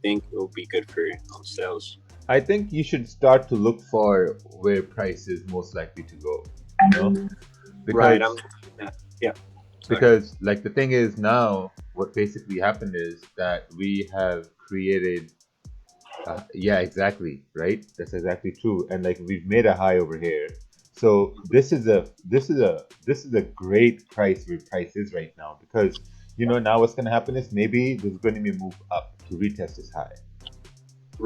think it will be good for sales? I think you should start to look for where price is most likely to go. You know, Right. because Yeah. Sorry. because like the thing is now what basically happened is that we have created. Yeah, exactly. Right. That's exactly true. And like we've made a high over here. So this is a great price where price is right now because now what's gonna happen is maybe there's going to be a move up to retest this high.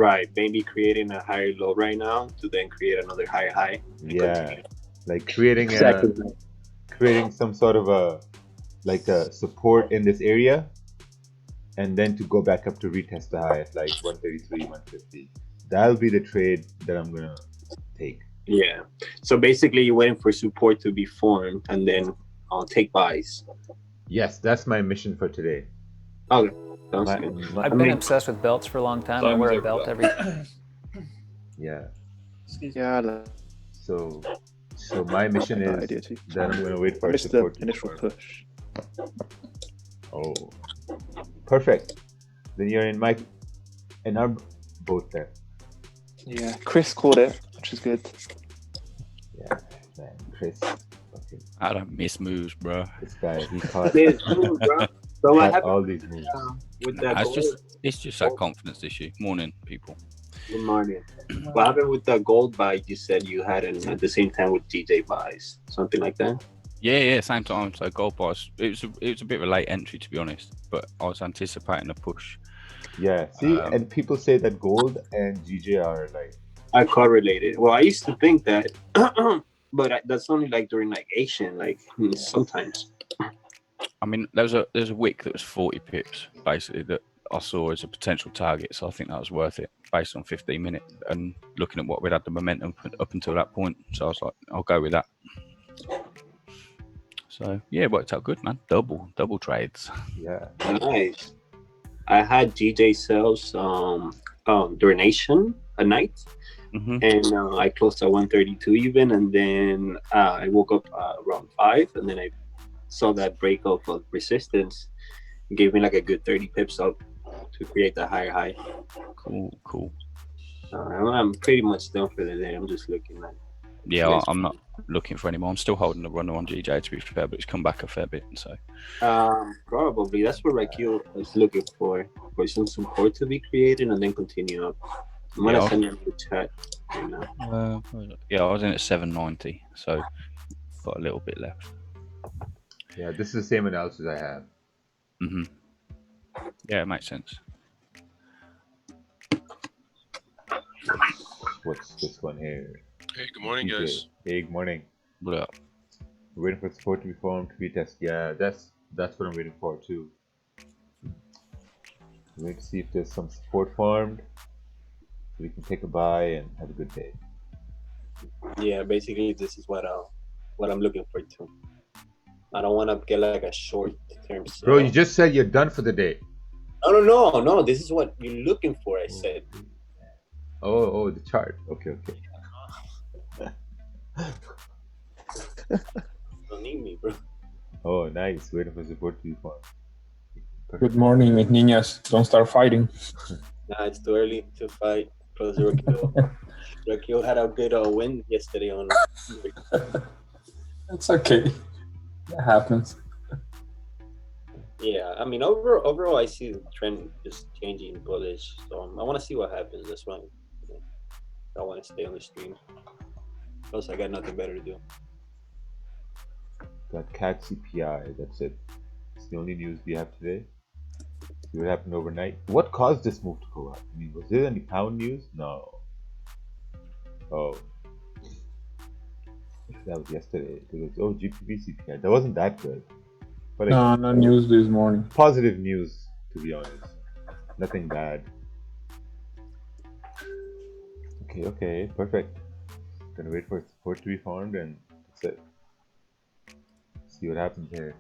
Right. Maybe creating a higher low right now to then create another higher high and Yeah, continue. like creating a Exactly. creating some sort of a support in this area and then to go back up to retest the high at like 133, 150. That'll be the trade that I'm gonna take. Yeah. So basically, you're waiting for support to be formed and then take buys. Yes, that's my mission for today. Okay. Sounds My, good. my I've been obsessed with belts for a long time. I wear a belt every. yeah. Yeah, So so my mission that is idea too. that I'm gonna wait I for missed the support to initial form. push. Oh, perfect. Then you're in our boat then. Yeah, Chris called it, which is good. Yeah, man, Chris. Fucking, I don't miss moves, bro. this guy, he caught, This move, bro. So what caught happened all these moves. with that It's gold? just that confidence issue. Morning, people. Good morning. What happened with the gold buy you said you had at the same time with DJ buys? Something like that? Yeah, same time. So gold bars. It was a bit of a late entry, to be honest, but I was anticipating a push. Yeah, see, and people say that gold and GJ are like, I correlated. Well, I used to think that, but that's only like during like Asian, like sometimes. I mean, there was a wick that was 40 pips basically that I saw as a potential target, so I think that was worth it based on 15 minutes and looking at what we'd had the momentum up until that point. So I was like, I'll go with that. So yeah, it worked out good, man. Double trades. yeah. Nice. I had GJ sales during Asian a night, and I closed at 132 even, and then I woke up around 5, and then I saw that break of resistance. It gave me like a good 30 pips up to create that higher high. Cool. I'm pretty much done for the day. I'm just looking at. Yeah, I'm not looking for any more. I'm still holding the runner on GJ to be fair, but it's come back a fair bit. So probably that's what Rakeel is looking for some support to be created and then continue up. I'm gonna send him the chat right now. Yeah, I was in at 790, so got a little bit left. Yeah, this is the same analysis I have. Yeah, it makes sense. What's this one here? Hey, good morning, guys. Hey, good morning. What up? We're waiting for support to be formed to retest. Yeah, that's what I'm waiting for too. We're waiting to see if there's some support formed, so we can take a buy and have a good day. Yeah, basically this is what I'm looking for too. I don't want to get like a short term sale. Bro, you just said you're done for the day. No. This is what you're looking for. I said. Oh, the chart. Okay. Don't need me, bro. Oh, nice. Waiting for support to be formed. Good morning, mis niñas. Don't start fighting. Nah, it's too early to fight. Plus, Rakeel had a good win yesterday on. It's okay. That happens. Yeah, I mean, overall, I see the trend just changing bullish. So I want to see what happens. That's why I want to stay on the stream. Plus, I got nothing better to do. Got CAD CPI. That's it. It's the only news we have today. See what happened overnight. What caused this move to go up? I mean, was there any pound news? No. Oh. That was yesterday. It was GPP CPI. That wasn't that good. But no news this morning. Positive news, to be honest. Nothing bad. Okay, perfect. Gonna wait for support to be formed and that's it. See what happens here.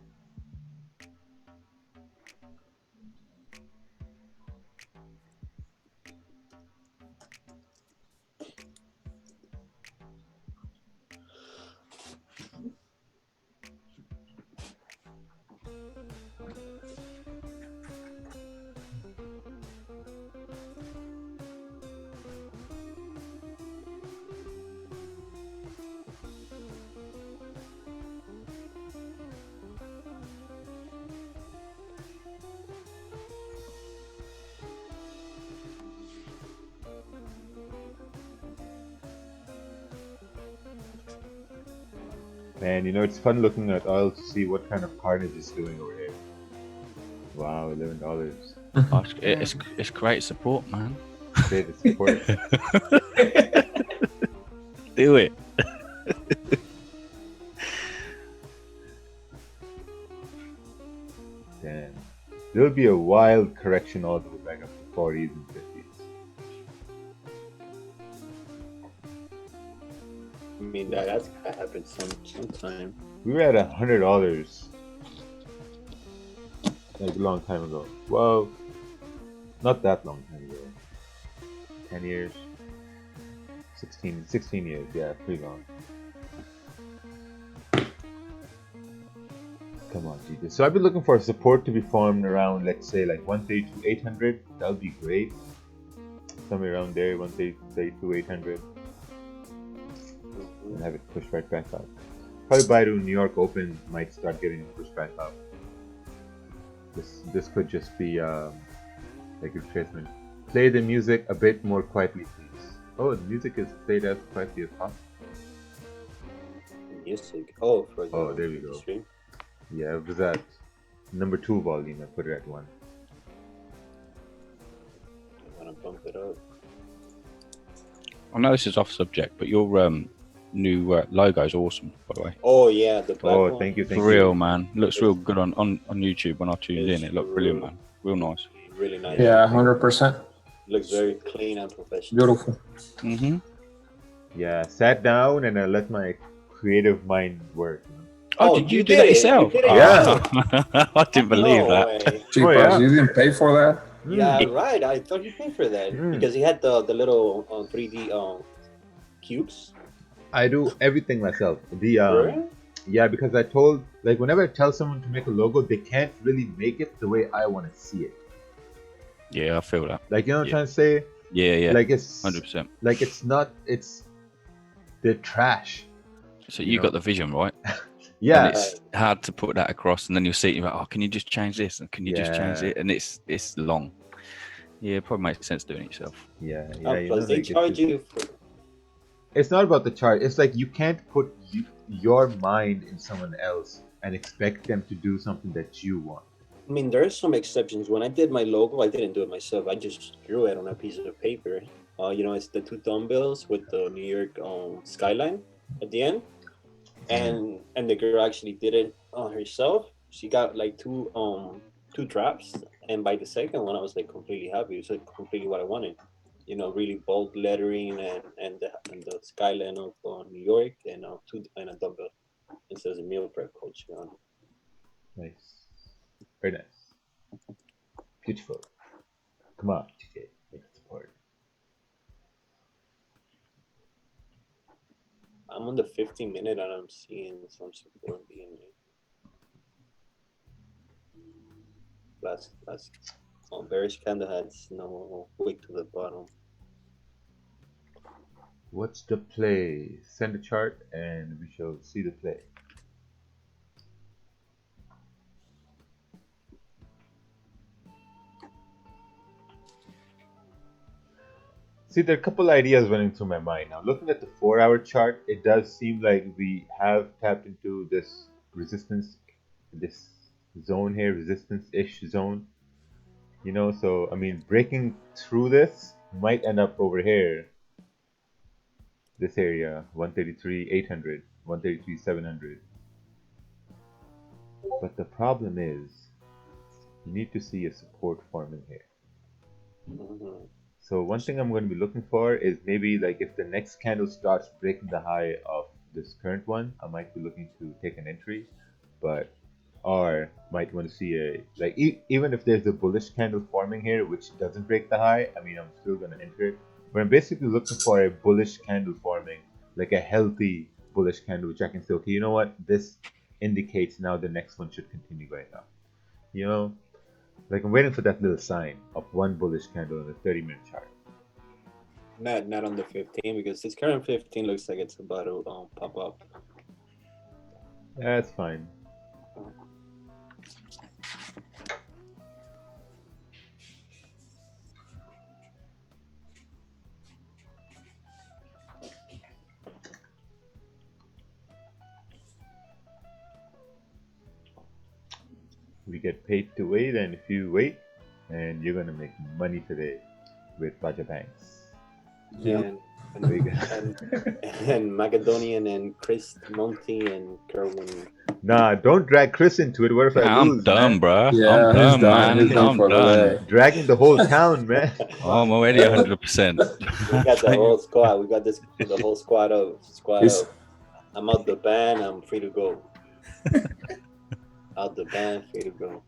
Man, you know, it's fun looking at oil to see what kind of carnage it's doing over here. Wow, $11. It's great support, man. Say the support. Do it. Damn. There'll be a wild correction all the way back up to 40s and 50s. I mean, that's gonna happen sometime. We were at $100 like a long time ago. Well, not that long time ago. 10 years. 16 years, yeah, pretty long. Come on, Jesus. So I've been looking for support to be formed around, let's say, like 132, 800. That would be great. Somewhere around there, 132, 800. And have it pushed right back up. Probably by the New York Open might start getting pushed back up. This could just be like a retracement. Play the music a bit more quietly, please. Oh, the music is played as quietly as possible. Music. Oh, for the Oh, there we go. stream. Yeah, it was at number 2 volume. I put it at 1. I want to bump it up. I know this is off subject, but your new logo is awesome, by the way. Oh yeah, the black Oh, one. thank you, For thank real, you. man. Looks real good on YouTube when I tuned It's in. It looked brilliant, man. Real nice. Really nice. Yeah, 100%. Looks very clean and professional. Beautiful. Mm-hmm. Yeah, sat down and I let my creative mind work. You know? Oh, Oh, did you you do did that it. yourself? You did it Yeah. I didn't believe No that. way. Cheapas, yeah. you didn't pay for that? Yeah, right. I thought you paid for that because he had the little 3D cubes. I do everything myself. The Right? yeah, because I told, like, whenever I tell someone to make a logo, they can't really make it the way I want to see it. Yeah, I feel that. Like, you know what Yeah. I'm trying to say? Yeah, yeah. Like, it's 100%. like they're trash. So You you know? got the vision, right? Yeah, And it's hard to put that across, and then you'll see it, you're like, oh, can you just change this? And can you just change Yeah. it? And it's long. Yeah, it probably makes sense doing it yourself. yeah, And you plus, know, they like, charge you for. it's not about the charge. It's like you can't put your mind in someone else and expect them to do something that you want. I mean, there are some exceptions. When I did my logo, I didn't do it myself. I just drew it on a piece of paper. You know, it's the 2 dumbbells with the New York skyline at the end, and the girl actually did it herself. She got like two drafts, and by the second one, I was like completely happy. It was like completely what I wanted. You know, really bold lettering and the skyline of New York and a dumbbell instead of a meal prep coach. You know. Nice, very nice, beautiful. Come on, TK, make it support. I'm on the 15-minute and I'm seeing some support being made. Last bearish candle has no wick to the bottom. What's the play? Send a chart and we shall see the play. See, there are a couple ideas running through my mind. Now, looking at the 4-hour chart, it does seem like we have tapped into this resistance, this zone here, resistance-ish zone. You know, so, I mean, breaking through this might end up over here. This area, 133,800, 133,700. But the problem is, you need to see a support forming here. Mm-hmm. So one thing I'm going to be looking for is maybe like if the next candle starts breaking the high of this current one, I might be looking to take an entry, but or might want to see a like even if there's a bullish candle forming here which doesn't break the high, I mean I'm still going to enter it. But I'm basically looking for a bullish candle forming, like a healthy bullish candle, which I can say, okay, you know what, this indicates now the next one should continue going up. You know, like I'm waiting for that little sign of one bullish candle on the 30-minute chart. Not on the 15 because this current 15 looks like it's about to pop up. That's fine. we get paid to wait, and if you wait, and you're gonna make money today with Raja Banks. And and Macedonian and Chris Monty and Kerwin. Nah, don't drag Chris into it. What if I I'm lose, done, man? bro. Yeah, I'm he's done, done. man. He's done I'm for the done. day. Dragging the whole town, man. Oh, I'm already 100%. We got the whole squad. We got the whole squad up. He's- I'm out the ban. I'm free to go. Out the ban, free to go.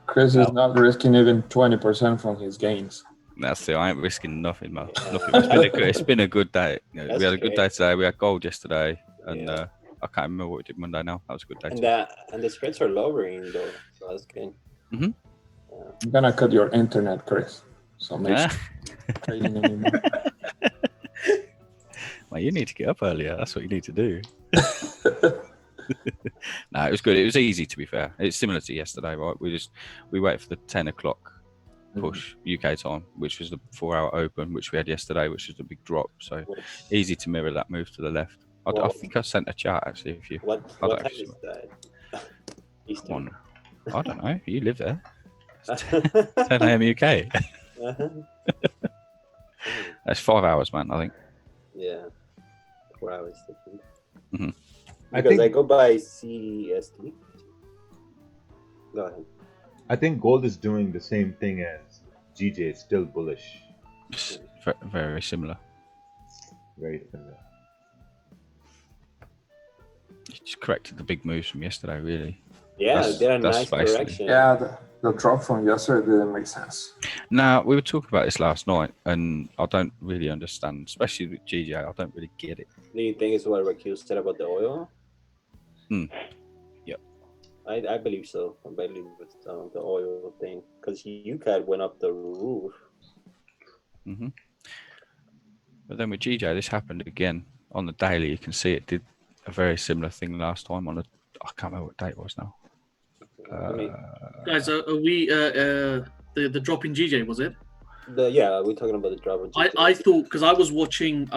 Chris is not risking even 20% from his gains. That's it. I ain't risking nothing, man. Nothing. It's been a good day. You know, we had a good day today. We had gold yesterday, and I can't remember what we did Monday now. That was a good day. And the spreads are lowering though, so that's good. Mm-hmm. I'm gonna cut your internet, Chris. So make sure you're trading anymore. Well, you need to get up earlier. That's what you need to do. No, it was good. It was easy, to be fair. It's similar to yesterday, right? We waited for the 10 o'clock push UK time, which was the 4-hour open, which we had yesterday, which was the big drop. So easy to mirror that move to the left. I think I sent a chart actually. If you what time is that? Eastern. I don't know. You live there. It's 10 a.m. UK. That's 5 hours, man. I think. Yeah, 4 hours. Mm-hmm. Because I go by CEST. Go ahead. I think gold is doing the same thing as GJ. It's still bullish. Very similar. Very similar. You just corrected the big moves from yesterday, really. Yeah, they had a nice basically correction. Yeah, the drop from yesterday didn't make sense. Now, we were talking about this last night, and I don't really understand, especially with GJ. I don't really get it. Do you think it's what Rakeel said about the oil? Yep. I believe so. I believe with the oil thing, because UCAD went up the roof. Mm-hmm. But then with GJ, this happened again on the daily. You can see it did a very similar thing last time on I can't remember what date it was now. Guys, are we the drop in GJ, was it? We're talking about the drop in GJ. I thought, because I was watching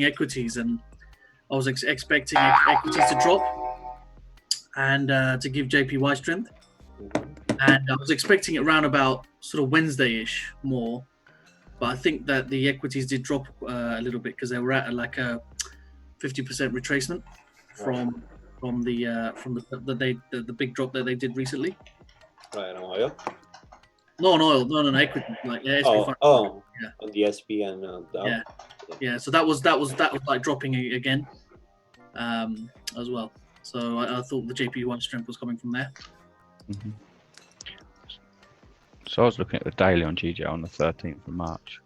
equities, and I was expecting equities to drop and to give JPY strength, and I was expecting it around about sort of Wednesday-ish more, but I think that the equities did drop a little bit because they were at like a 50% retracement from the big drop that they did recently. Right, on oil? No, on oil. No, equity. Like SP yeah. On the SP and down. Yeah. So that was like dropping again, as well. So I thought the JP1 strength was coming from there. Mm-hmm. So I was looking at the daily on GJ on the 13th of March,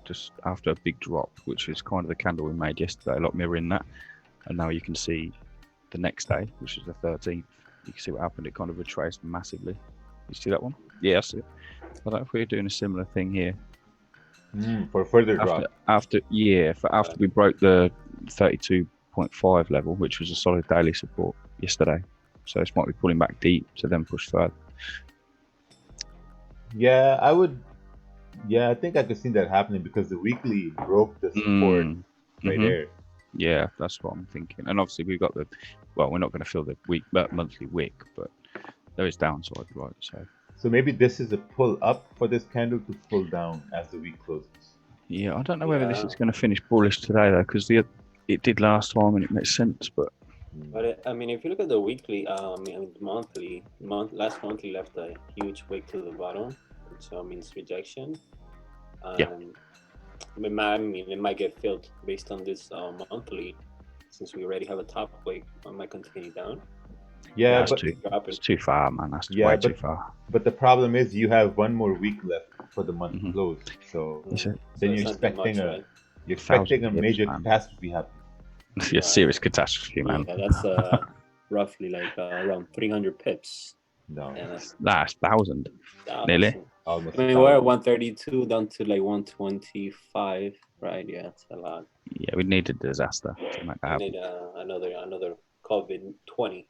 just after a big drop, which is kind of the candle we made yesterday, a lot mirroring that. And now you can see the next day, which is the 13th, you can see what happened. It kind of retraced massively. You see that one? Yeah, I see it. I don't know if we're doing a similar thing here. For further drop. After we broke the 32.5 level, which was a solid daily support yesterday. So this might be pulling back deep to then push further. Yeah, I think I could see that happening because the weekly broke the support right there. Yeah, that's what I'm thinking. And obviously we've got we're not going to fill the monthly wick, but there is downside, right? So maybe this is a pull up for this candle to pull down as the week closes. Yeah, I don't know whether this is going to finish bullish today though, because it did last time and it makes sense, but if you look at the weekly, last monthly left a huge wick to the bottom, so means rejection. It might get filled based on this monthly, since we already have a top wick. I might continue down. Yeah, but it's too far, man. That's way too far. But the problem is you have one more week left for the month to close. So then you're expecting a major catastrophe happen. A serious catastrophe, man. Yeah, that's roughly like around 300 pips. No, that's 1,000. Nearly. Almost. We're at 132 down to like 125, right? Yeah, it's a lot. Yeah, we need a disaster to make that happen. We need another COVID-20.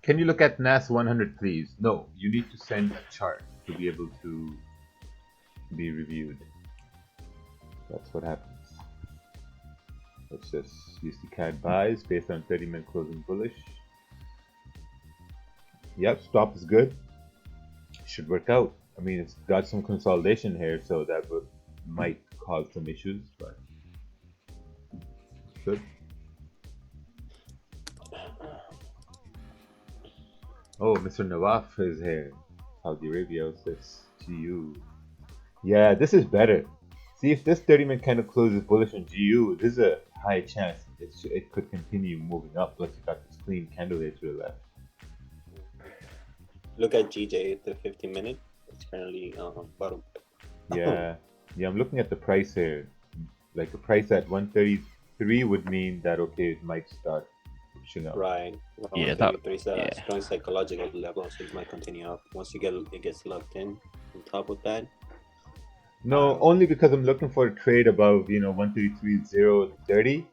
Can you look at NAS 100, please? No, you need to send a chart to be able to be reviewed. That's what happens. Let's just use the CAD buys based on 30-minute closing bullish. Yep, stop is good. Should work out. I mean, it's got some consolidation here, so that might cause some issues, but good. Oh, Mr. Nawaf is here. Saudi Arabia, what's this? GU. Yeah, this is better. See, if this 30-minute kind of closes bullish on GU, there's a high chance it could continue moving up. Plus, you got this clean candle here to the left. Look at GJ, the 50-minute. It's currently bottom. Yeah, I'm looking at the price here. Like the price at 133 would mean that okay, it might start pushing up. Right. Yeah, is a strong psychological level, so it might continue up. Once it gets locked in. On top of that. No, only because I'm looking for a trade above 133.030.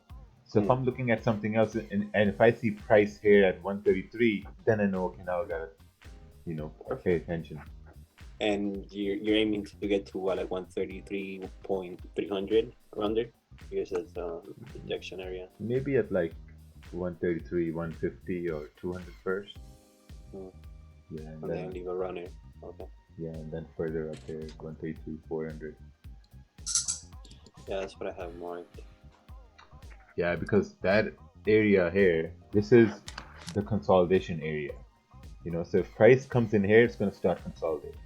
So if I'm looking at something else, and if I see price here at 133, then I know okay, now I gotta pay attention. And you're aiming to get to what, like 133.300 around there? Here's the projection area. Maybe at like 133, 150 or 200 first. Yeah, and then leave a runner. Okay. Yeah, and then further up there, 133, 400. Yeah, that's what I have marked. Yeah, because that area here, this is the consolidation area. So if price comes in here, it's going to start consolidating.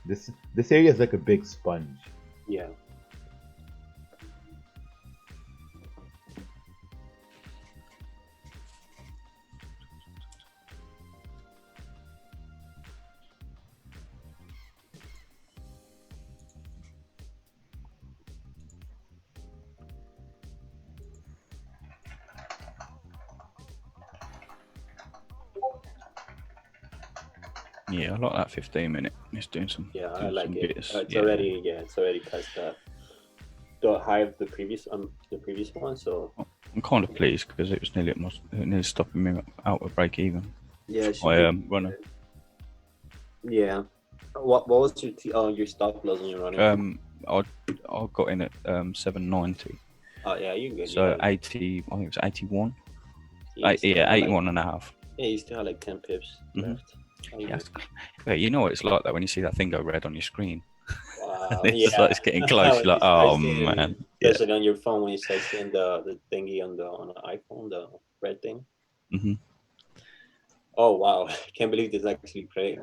This area is like a big sponge. Yeah. Yeah, I like that 15-minute. It's doing some. Yeah, doing I like some it. bits. It's already past the high of the previous one. So I'm kind of pleased because it was nearly stopping me out of break even. Yeah, runner. Yeah. What was your stop loss on your runner? I got in at 790. Oh yeah, you good. So yeah. 80, I think it was 81. Yeah, 81 and a half. Yeah, you still have like 10 pips left. Yeah, you know what it's like that when you see that thing go red on your screen. Wow. It's getting close. You're like, oh man. Especially on your phone when you start seeing the thingy on the iPhone, the red thing. Mm-hmm. Oh wow! I can't believe this actually played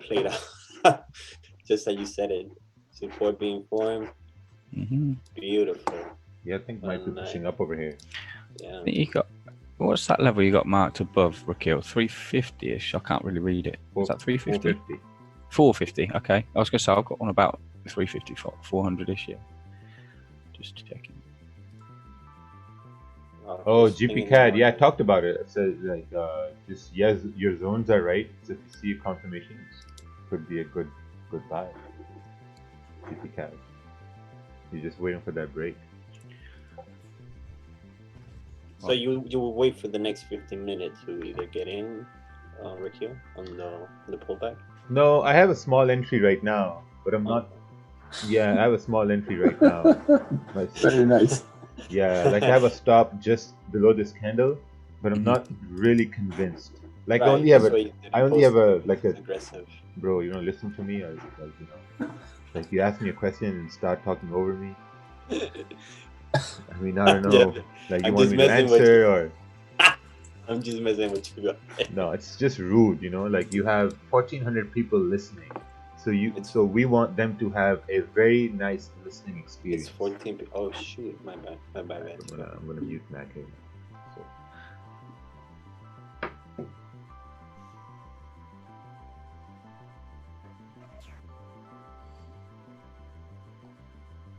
out. Just like you said it. Support being formed. Mm-hmm. Beautiful. Yeah, I think might be pushing up over here. Yeah. I think you got. What's that level you got marked above, Rakeel? 350-ish. I can't really read it. Is that 350? 450. Okay. I was going to say, I've got one about 350, 400-ish, yeah. Just checking. Oh, GPCAD. Yeah, I talked about it. It says, like, yes, your zones are right. So if you see confirmations, could be a good buy. GPCAD. You're just waiting for that break. So you will wait for the next 15 minutes to either get in, Rakeel, on the pullback? No, I have a small entry right now, but I'm not. Yeah, I have a small entry right now. Very nice. Yeah, like I have a stop just below this candle, but I'm not really convinced. Like right, I only have a aggressive. Bro, listen to me, or like you ask me a question and start talking over me. I mean, I don't know. Yeah. Like you want me to answer or? I'm just messing with you. No, it's just rude, Like you have 1,400 people listening, so we want them to have a very nice listening experience. It's 14 people. Oh shoot, my bad. I'm gonna mute Mac here.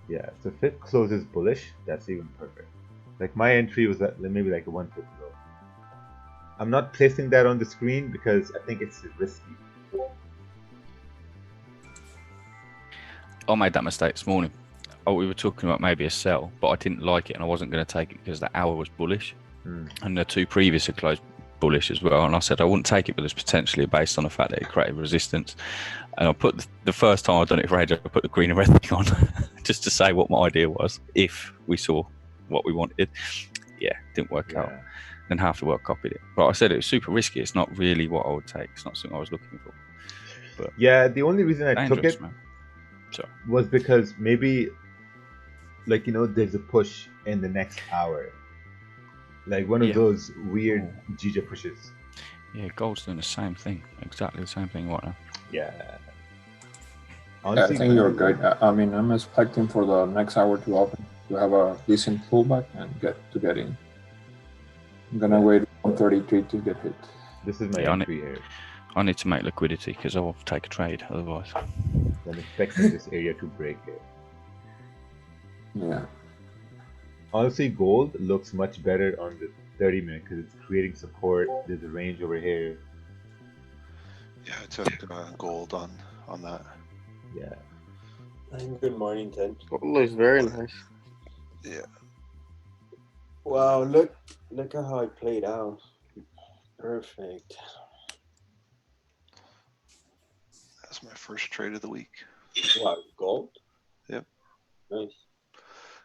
Yeah, so if it closes bullish, that's even perfect. Like my entry was at maybe like a 150 low. I'm not placing that on the screen because I think it's risky. I made that mistake this morning. We were talking about maybe a sell, but I didn't like it and I wasn't going to take it because the hour was bullish. And the two previous had closed bullish as well. And I said I wouldn't take it, but it's potentially based on the fact that it created resistance. And I put the first time I've done it for ages, I put the green and red thing on just to say what my idea was if we saw what we wanted. didn't work out. Then half the world copied it. But I said it was super risky. It's not really what I would take. It's not something I was looking for. But yeah, the only reason I took it was because maybe, like, you know, there's a push in the next hour. Like one of those weird GJ pushes. Yeah, gold's doing the same thing. Exactly the same thing right now. Yeah. Honestly, I think you're good. I mean, I'm expecting for the next hour to open, to have a decent pullback and get in. I'm gonna wait 133 to get hit. This is my entry here. I need to make liquidity because I will take a trade otherwise. I'm expecting this area to break here. Yeah. Honestly, gold looks much better on the 30-minute because it's creating support. There's a range over here. Yeah, I took gold on that. Yeah. Good morning, Ted. Gold looks very nice. Yeah. Wow, look at how it played out. Perfect. That's my first trade of the week. What, gold? Yep. Nice.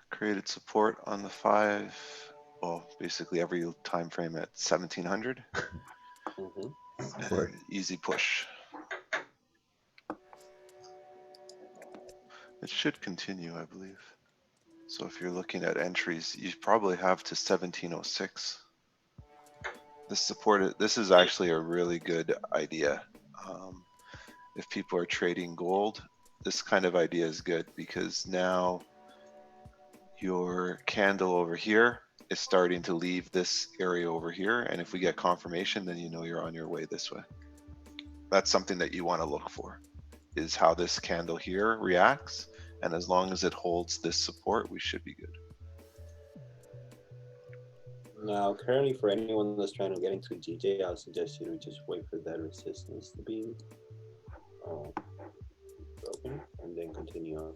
Created support on the 5, well, basically every time frame at 1700. Easy push. It should continue, I believe. So if you're looking at entries, you probably have to 1706. This is actually a really good idea. If people are trading gold, this kind of idea is good because now your candle over here is starting to leave this area over here. And if we get confirmation, then you know you're on your way this way. That's something that you want to look for, is how this candle here reacts. And as long as it holds this support, we should be good. Now, currently, for anyone that's trying to get into GJ, I'll suggest you to just wait for that resistance to be broken and then continue on.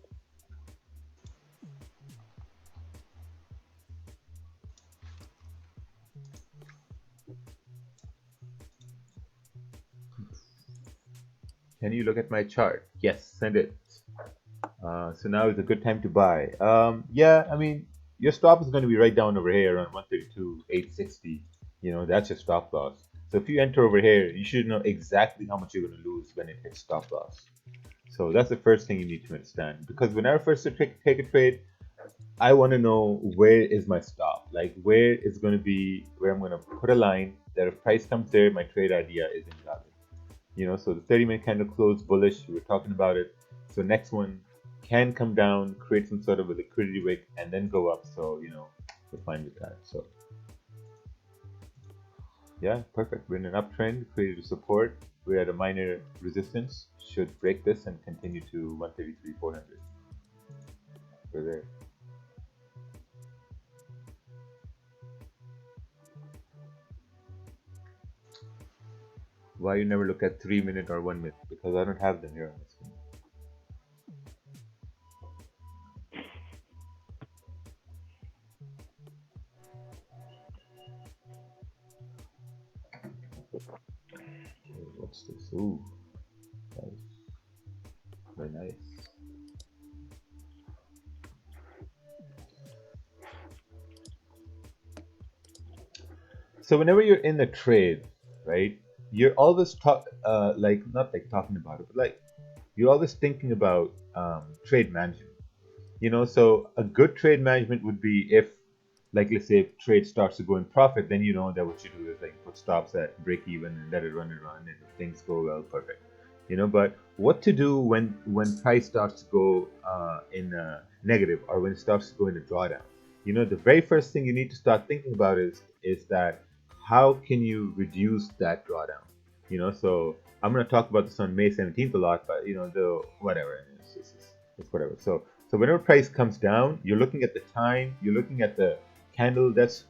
Can you look at my chart? Yes, send it. So now is a good time to buy. Yeah, I mean, your stop is going to be right down over here around 132.860. You know, that's your stop loss. So if you enter over here, you should know exactly how much you're going to lose when it hits stop loss. So that's the first thing you need to understand. Because when I first take a trade, I want to know where is my stop. Like where is going to be, where I'm going to put a line that if price comes there, my trade idea is invalid. You know, so the 30-minute candle closed bullish. We were talking about it. So next one can come down, create some sort of a liquidity wick, and then go up. So, you know, we're fine with that. So, yeah, perfect. We're in an uptrend, created a support. We're at a minor resistance. Should break this and continue to 133.400. We're there. Why you never look at 3-minute or 1 minute? Because I don't have them here on the screen. What's this? Ooh, nice. Very nice. So whenever you're in the trade, right, you're always not talking about it, but like you're always thinking about trade management. You know, so a good trade management would be if, like, let's say if trade starts to go in profit, then you know that what you do is like put stops at break even and let it run, and if things go well, perfect. You know, but what to do when price starts to go in negative, or when it starts to go in a drawdown? You know, the very first thing you need to start thinking about is that how can you reduce that drawdown? You know, so I'm going to talk about this on May 17th a lot, but you know, whatever, it's whatever. So whenever price comes down, you're looking at the time, you're looking at the candle that's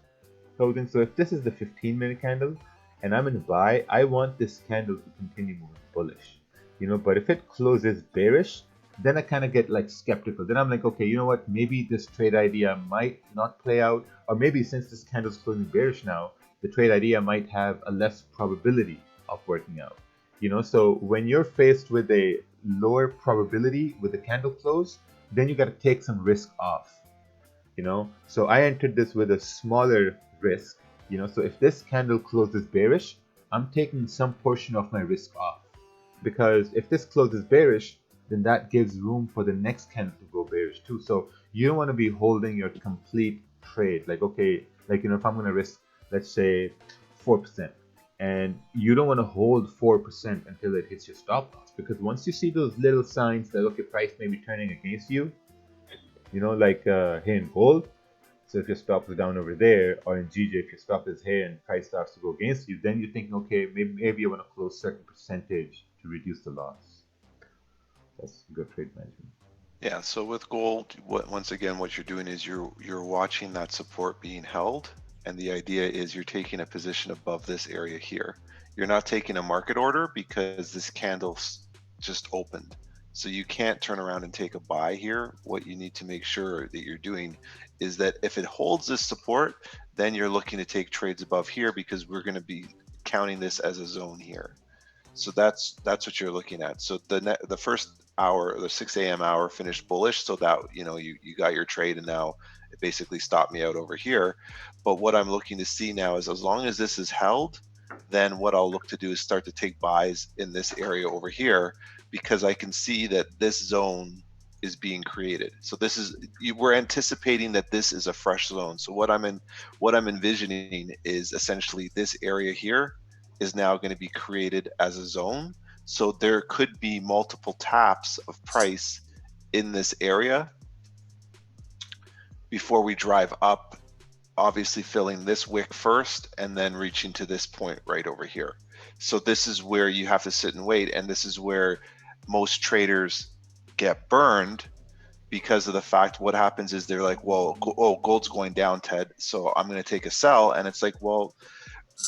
closing. So if this is the 15-minute candle and I'm in a buy, I want this candle to continue moving bullish. You know, but if it closes bearish, then I kind of get like skeptical. Then I'm like, okay, you know what? Maybe this trade idea might not play out, or maybe since this candle's closing bearish now, the trade idea might have a less probability of working out. You know, so when you're faced with a lower probability with the candle close, then you got to take some risk off. you know. So I entered this with a smaller risk, you know. So if this candle closes bearish, I'm taking some portion of my risk off, because if this closes bearish, then that gives room for the next candle to go bearish too. So you don't want to be holding your complete trade. Like, okay, like, you know, if I'm going to risk, let's say 4%, and you don't want to hold 4% until it hits your stop loss, because once you see those little signs that, okay, price may be turning against you, you know, like here in gold. So if your stop is down over there, or in GJ, if your stop is here and price starts to go against you, then you're thinking, okay, maybe you want to close certain percentage to reduce the loss. That's good trade management. Yeah, so with gold, once again, what you're doing is you're watching that support being held, and the idea is you're taking a position above this area here. You're not taking a market order because this candle just opened. So you can't turn around and take a buy here. What you need to make sure that you're doing is that if it holds this support, then you're looking to take trades above here, because we're going to be counting this as a zone here. So that's what you're looking at. So the first hour, the 6 a.m. hour, finished bullish, so that, you know, you got your trade, and now it basically stopped me out over here. But what I'm looking to see now is, as long as this is held, then what I'll look to do is start to take buys in this area over here, because I can see that this zone is being created. So this is, we're anticipating that this is a fresh zone. So what I'm envisioning is essentially this area here is now going to be created as a zone. So there could be multiple taps of price in this area before we drive up, obviously filling this wick first and then reaching to this point right over here. So this is where you have to sit and wait, and this is where most traders get burned, because of the fact what happens is they're like, well, oh, gold's going down, Ted, so I'm going to take a sell. And it's like, well,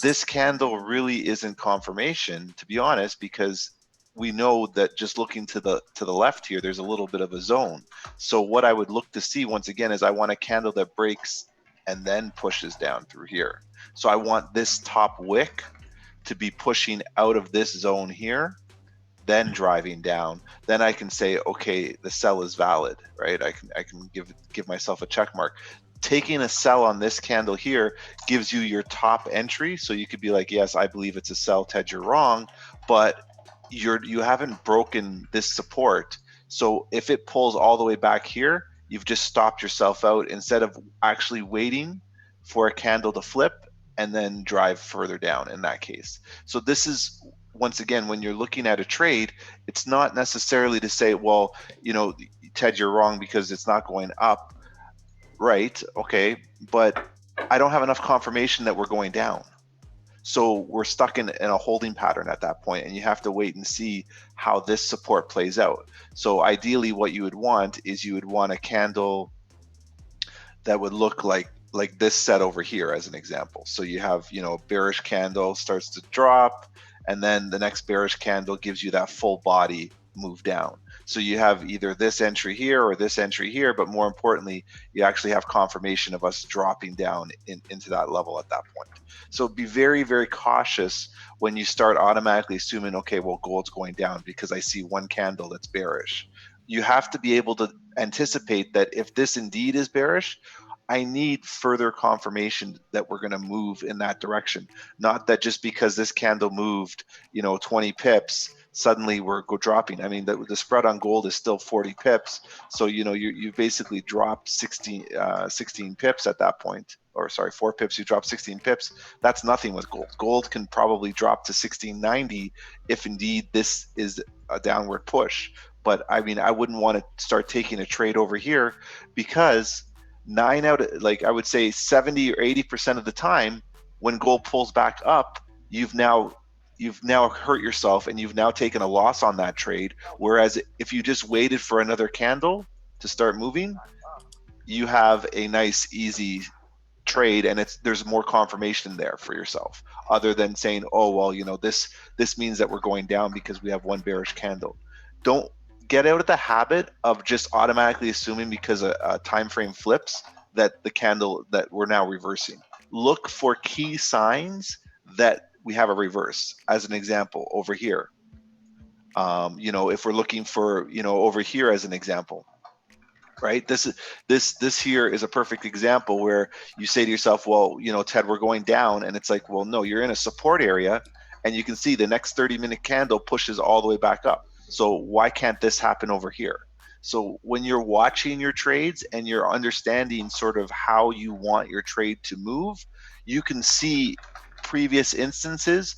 this candle really isn't confirmation, to be honest, because we know that just looking to the left here, there's a little bit of a zone. So what I would look to see once again is I want a candle that breaks and then pushes down through here. So I want this top wick to be pushing out of this zone here, then driving down. Then I can say, okay, the sell is valid, right? I can give myself a check mark. Taking a sell on this candle here gives you your top entry, so you could be like, yes, I believe it's a sell, Ted, you're wrong, but you haven't broken this support. So if it pulls all the way back here, you've just stopped yourself out, instead of actually waiting for a candle to flip and then drive further down in that case. So this is, once again, when you're looking at a trade, it's not necessarily to say, well, you know, Ted, you're wrong because it's not going up. Right, okay, but I don't have enough confirmation that we're going down. So we're stuck in a holding pattern at that point, and you have to wait and see how this support plays out. So ideally what you would want is you would want a candle that would look like this set over here as an example. So you have, you know, bearish candle starts to drop, and then the next bearish candle gives you that full body move down. So you have either this entry here or this entry here, but more importantly, you actually have confirmation of us dropping down into that level at that point. So be very, very cautious when you start automatically assuming, okay, well, gold's going down because I see one candle that's bearish. You have to be able to anticipate that if this indeed is bearish, I need further confirmation that we're going to move in that direction. Not that just because this candle moved, you know, 20 pips, suddenly we're dropping. I mean, the spread on gold is still 40 pips. So, you know, you basically dropped 16 pips at that point. Or sorry, 4 pips, you dropped 16 pips. That's nothing with gold. Gold can probably drop to 1690 if indeed this is a downward push. But I mean, I wouldn't want to start taking a trade over here, because I would say 70 or 80% of the time when gold pulls back up, you've now hurt yourself and you've now taken a loss on that trade. Whereas if you just waited for another candle to start moving, you have a nice easy trade, and there's more confirmation there for yourself, other than saying, oh, well, you know, this means that we're going down because we have one bearish candle. Don't get out of the habit of just automatically assuming because a time frame flips that the candle that we're now reversing. Look for key signs that we have a reverse. As an example, over here, you know, if we're looking for, you know, over here as an example, right? This here is a perfect example where you say to yourself, well, you know, Ted, we're going down, and it's like, well, no, you're in a support area, and you can see the next 30-minute candle pushes all the way back up. So why can't this happen over here? So when you're watching your trades and you're understanding sort of how you want your trade to move, you can see previous instances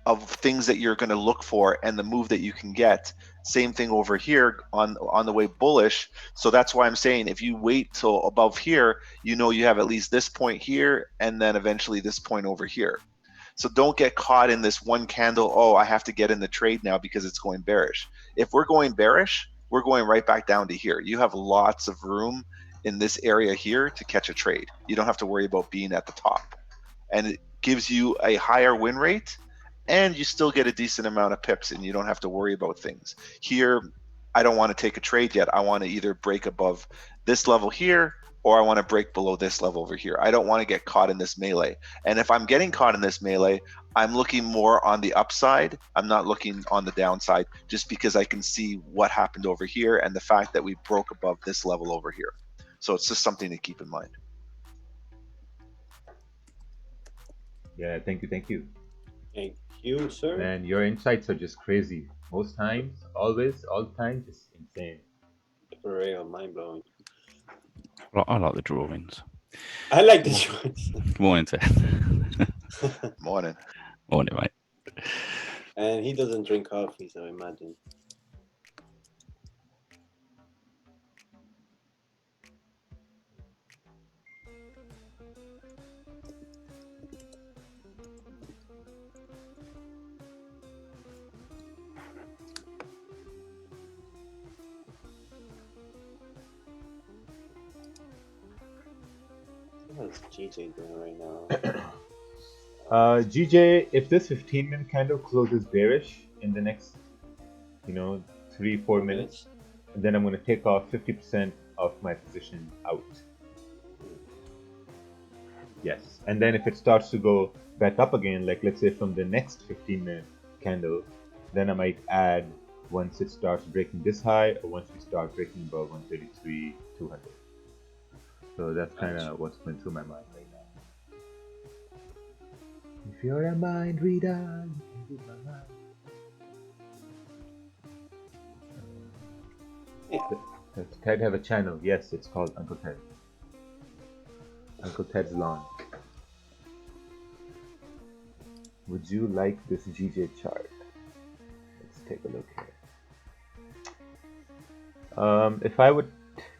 of things that you're going to look for and the move that you can get. Same thing over here on the way bullish. So that's why I'm saying if you wait till above here, you know you have at least this point here and then eventually this point over here. So don't get caught in this one candle, oh, I have to get in the trade now because it's going bearish. If we're going bearish, we're going right back down to here. You have lots of room in this area here to catch a trade. You don't have to worry about being at the top. And it gives you a higher win rate, and you still get a decent amount of pips, and you don't have to worry about things. Here, I don't want to take a trade yet. I want to either break above this level here, or I want to break below this level over here. I don't want to get caught in this melee. And if I'm getting caught in this melee, I'm looking more on the upside. I'm not looking on the downside, just because I can see what happened over here and the fact that we broke above this level over here. So it's just something to keep in mind. Yeah, thank you. Thank you, sir. Man, your insights are just crazy. Most times, always, all the time, just insane. For real, mind blowing. I like the drawings. I like the drawings. Good morning, Ted. Morning. Morning, mate. And he doesn't drink coffee, so imagine. What's GJ doing right now? GJ, if this 15-minute candle closes bearish in the next, 3-4 minutes, then I'm going to take off 50% of my position out. Yes, and then if it starts to go back up again, like let's say from the next 15-minute candle, then I might add once it starts breaking this high, or once we start breaking above 133.200. So that's kind of what's going through my mind right now. If you're a mind reader, you can read my mind. Does Ted have a channel? Yes, it's called Uncle Ted. Uncle Ted's Lawn. Would you like this GJ chart? Let's take a look here. If I would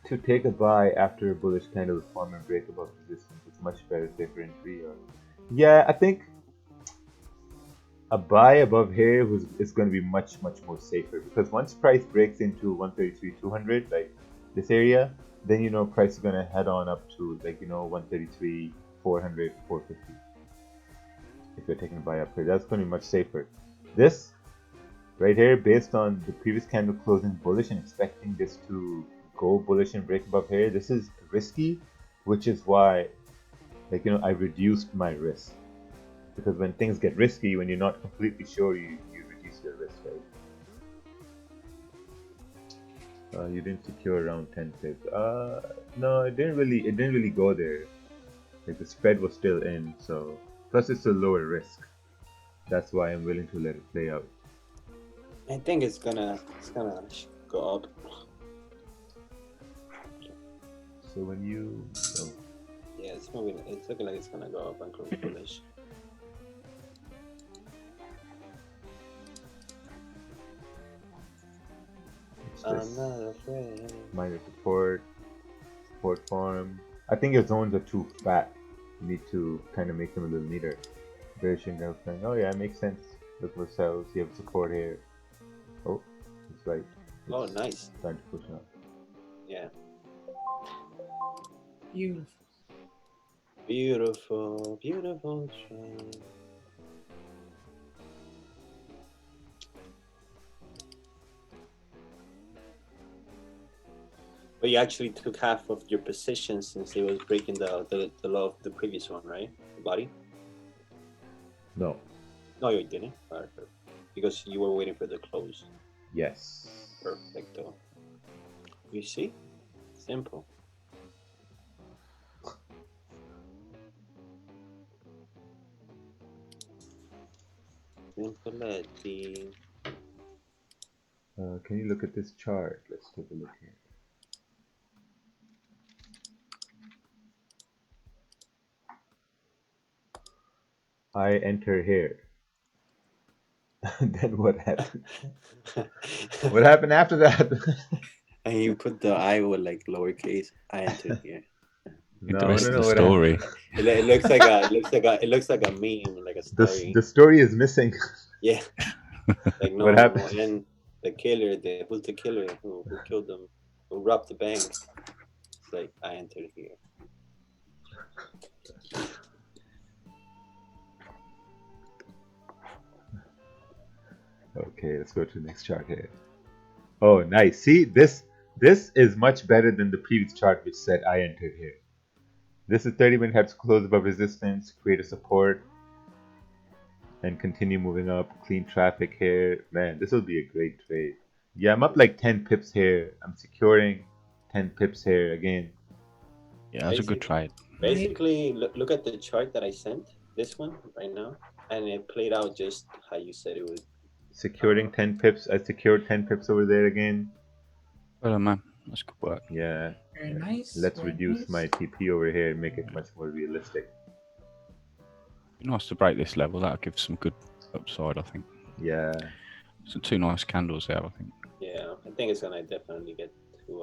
to take a buy after a bullish candle form and break above resistance, it's much better safer entry. Yeah, I think a buy above here is going to be much more safer, because once price breaks into 133.200, like this area, then price is going to head on up to 133.400, 450. If you're taking a buy up here, that's going to be much safer. This right here, based on the previous candle closing bullish and expecting this to go bullish and break above here, this is risky, which is why I reduced my risk. Because when things get risky, when you're not completely sure, you reduce your risk, right? You didn't secure around 10 pips. No, it didn't really go there. The spread was still in, so plus it's a lower risk. That's why I'm willing to let it play out. I think it's gonna go up. So when you yeah, it's looking like it's gonna go up and close bullish. I'm not afraid. Minor support form. I think your zones are too fat. You need to kind of make them a little neater. Bearish and saying, oh yeah, it makes sense. Look for cells. You have support here. Oh, that's right. Oh, nice. Trying to push up. Yeah. Beautiful. Beautiful train. But you actually took half of your position since it was breaking the low of the previous one, right? The body? No. No, you didn't. Because you were waiting for the close. Yes. Perfecto. You see? Simple. Simpletti. Can you look at this chart? Let's take a look here. I enter here. Then what happened? What happened after that? And you put the I with like lowercase. I entered here. No, the rest no, of no. the What story. It looks like it looks like a meme, like a story. The story is missing. Yeah. Like no, What happened? and the killer, who's the killer who killed them, who robbed the bank? It's like I entered here. Okay, let's go to the next chart here. Oh, nice. See, this is much better than the previous chart which said I entered here. This is 30-minute has to close above resistance, create a support, and continue moving up. Clean traffic here. Man, this will be a great trade. Yeah, I'm up like 10 pips here. I'm securing 10 pips here again. Yeah, that's a good trade. Basically, look at the chart that I sent. This one right now, and it played out just how you said it would. Securing 10 pips. I secured 10 pips over there again. Well, man, that's good work. Yeah. Very nice. Let's very reduce nice. my TP over here and make it much more realistic. Nice to break this level. That'll give some good upside, I think. Yeah. Some two nice candles there, I think. Yeah, I think it's gonna definitely get to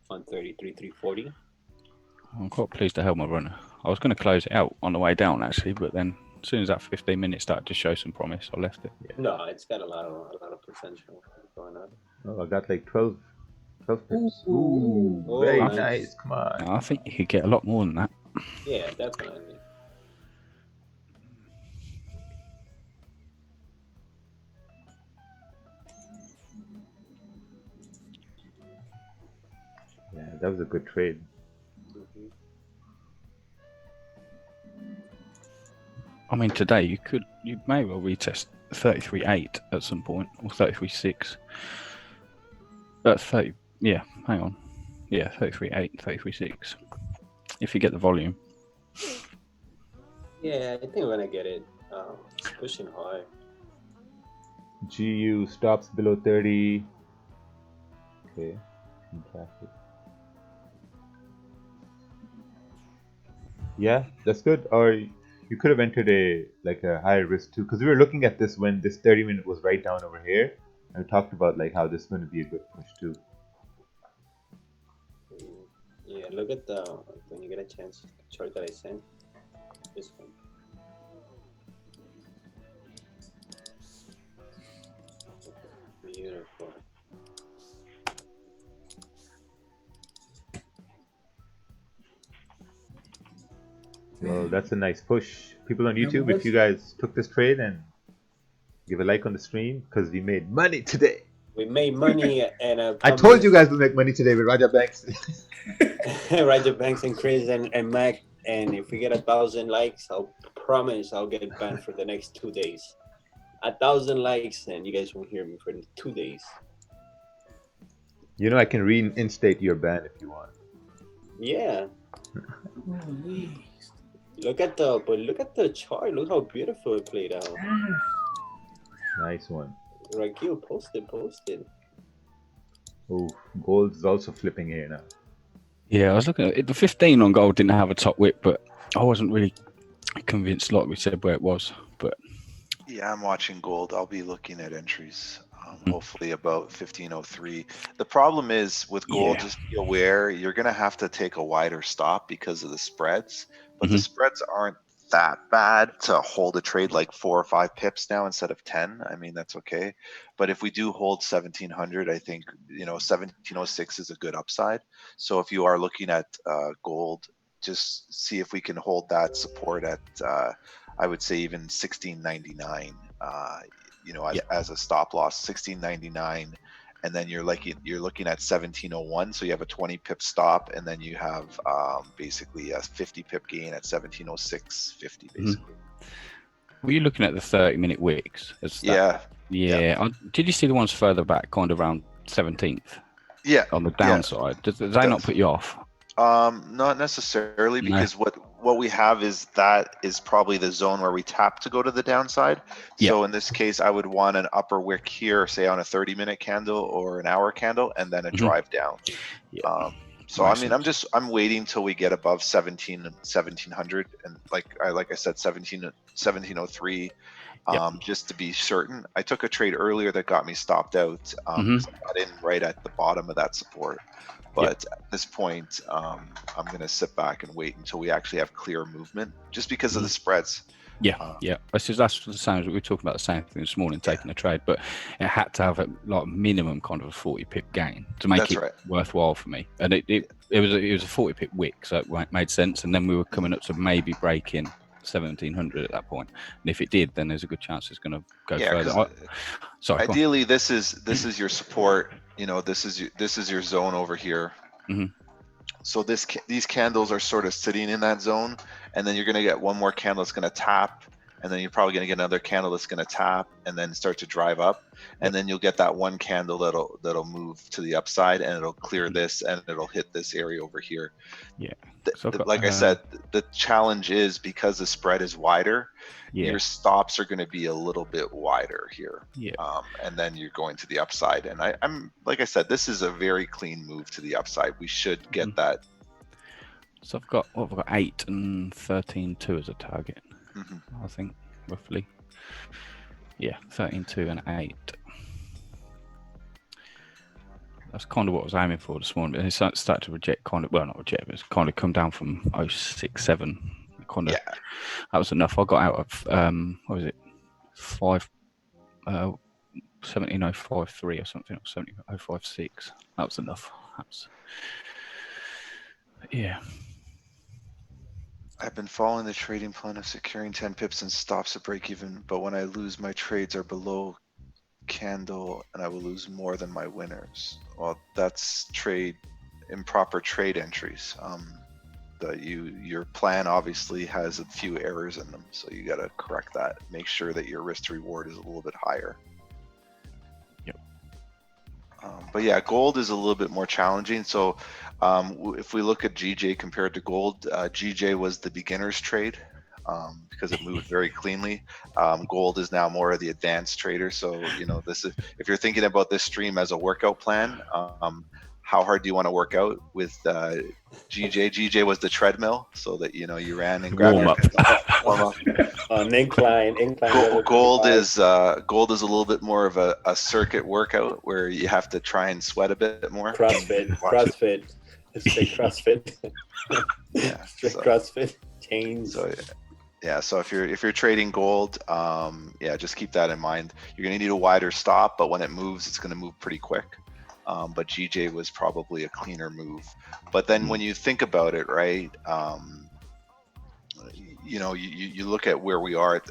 133, 340. I'm quite pleased to help my runner. I was going to close it out on the way down actually, but then as soon as that 15 minutes started to show some promise, I left it. Yeah. No, it's got a lot of potential going on. Oh, I got like 12 pips. Ooh, Very nice. nice. Come on. I think you could get a lot more than that. Yeah, definitely. Yeah, that was a good trade. I mean, today you may well retest 33.8 at some point, or 33.6. 30, yeah, hang on. Yeah, 33.8, 33.6. If you get the volume. Yeah, I think we're gonna get it. It's pushing high. GU stops below 30. Okay. Traffic. Yeah, that's good. Or you could have entered a higher risk too, because we were looking at this when this 30-minute was right down over here, and we talked about like how this is going to be a good push too. Yeah, look at when you get a chance, the chart that I sent. This one. Beautiful. Well, that's a nice push. People on YouTube, if you guys took this trade, and give a like on the stream, because we made money today. We made money, and I told you guys we'll make money today with Raja Banks. Raja Banks and Chris and Mac. And if we get 1,000 likes, I'll promise I'll get banned for the next 2 days. 1,000 likes, and you guys won't hear me for 2 days. You know, I can reinstate your ban if you want. Yeah. Look at the chart. Look how beautiful it played out. Nice one. Rakeel, posted. Oh, gold is also flipping here now. Yeah, I was looking at it. The 15 on gold didn't have a top whip, but I wasn't really convinced, like we said, where it was. But yeah, I'm watching gold. I'll be looking at entries, hopefully about 1503. The problem is with gold, just be aware you're going to have to take a wider stop because of the spreads, but the spreads aren't that bad to hold a trade like 4 or 5 pips now instead of 10. I mean, that's okay. But if we do hold 1700, I think, 1706 is a good upside. So if you are looking at gold, just see if we can hold that support at, I would say even 1699, as a stop loss, 1699. And then you're looking at 1701, so you have a 20 pip stop, and then you have basically a 50 pip gain at 1706.50 basically. Were you looking at the 30-minute wicks? Yeah. Did you see the ones further back, kind of around 17th? Yeah. on the downside. Does they not put you off? Not necessarily, because what we have is that is probably the zone where we tap to go to the downside. So in this case, I would want an upper wick here, say on a 30-minute candle or an hour candle, and then a drive down. So I mean, I'm waiting till we get above 1700, and like I said, 1703. Just to be certain. I took a trade earlier that got me stopped out. 'Cause I got in right at the bottom of that support. But at this point, I'm going to sit back and wait until we actually have clear movement, just because of the spreads. That's the same. We were talking about the same thing this morning, taking a trade, but it had to have a minimum kind of a 40 pip gain to make it worthwhile for me. And it was a 40 pip wick, so it made sense. And then we were coming up to maybe breaking 1700 at that point, and if it did, then there's a good chance it's going to go further. Sorry. Ideally, this is your support. You know, this is your zone over here. So these candles are sort of sitting in that zone, and then you're going to get one more candle that's going to tap, and then you're probably going to get another candle that's going to tap and then start to drive up, and then you'll get that one candle that'll move to the upside, and it'll clear this, and it'll hit this area over here. Like I said, the challenge is because the spread is wider, your stops are going to be a little bit wider here. And then you're going to the upside, and I'm like I said, this is a very clean move to the upside. We should get that. So I've got 8 and 13.2 as a target. I think roughly. 13.2 and 8. That's kind of what I was aiming for this morning. But it started to reject, not reject, but it's kind of come down from 0.67. That was enough. I got out of what was it, 17.053 or something, or 17.056. That was enough. I've been following the trading plan of securing 10 pips and stops at break even, but when I lose, my trades are below candle and I will lose more than my winners. Well, that's improper trade entries. Your plan obviously has a few errors in them, so you got to correct that. Make sure that your risk to reward is a little bit higher. But yeah, gold is a little bit more challenging. So if we look at GJ compared to gold, GJ was the beginner's trade because it moved very cleanly. Gold is now more of the advanced trader. So, you know, this is, if you're thinking about this stream as a workout plan, how hard do you want to work out with GJ? GJ was the treadmill, so that, you know, you ran and grabbed warm up. Incline. Gold is a little bit more of a circuit workout where you have to try and sweat a bit more. CrossFit. It's like CrossFit. CrossFit chains. So if you're trading gold, just keep that in mind. You're gonna need a wider stop, but when it moves, it's gonna move pretty quick. But GJ was probably a cleaner move. But then when you think about it, right, you know, you look at where we are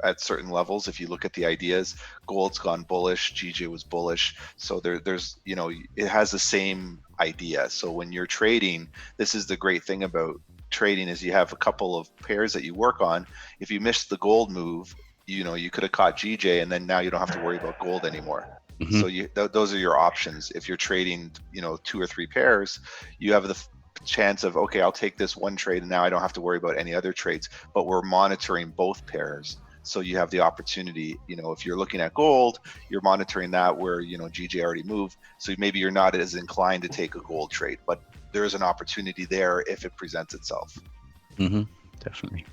at certain levels. If you look at the ideas, gold's gone bullish, GJ was bullish. So there's, you know, it has the same idea. So when you're trading, this is the great thing about trading is you have a couple of pairs that you work on. If you miss the gold move, you know, you could have caught GJ, and then now you don't have to worry about gold anymore. So those are your options. If you're trading, you know, 2 or 3 pairs, you have the chance of, okay, I'll take this one trade and now I don't have to worry about any other trades, but we're monitoring both pairs. So you have the opportunity, you know, if you're looking at gold, you're monitoring that where, you know, GJ already moved. So maybe you're not as inclined to take a gold trade, but there is an opportunity there if it presents itself. Definitely.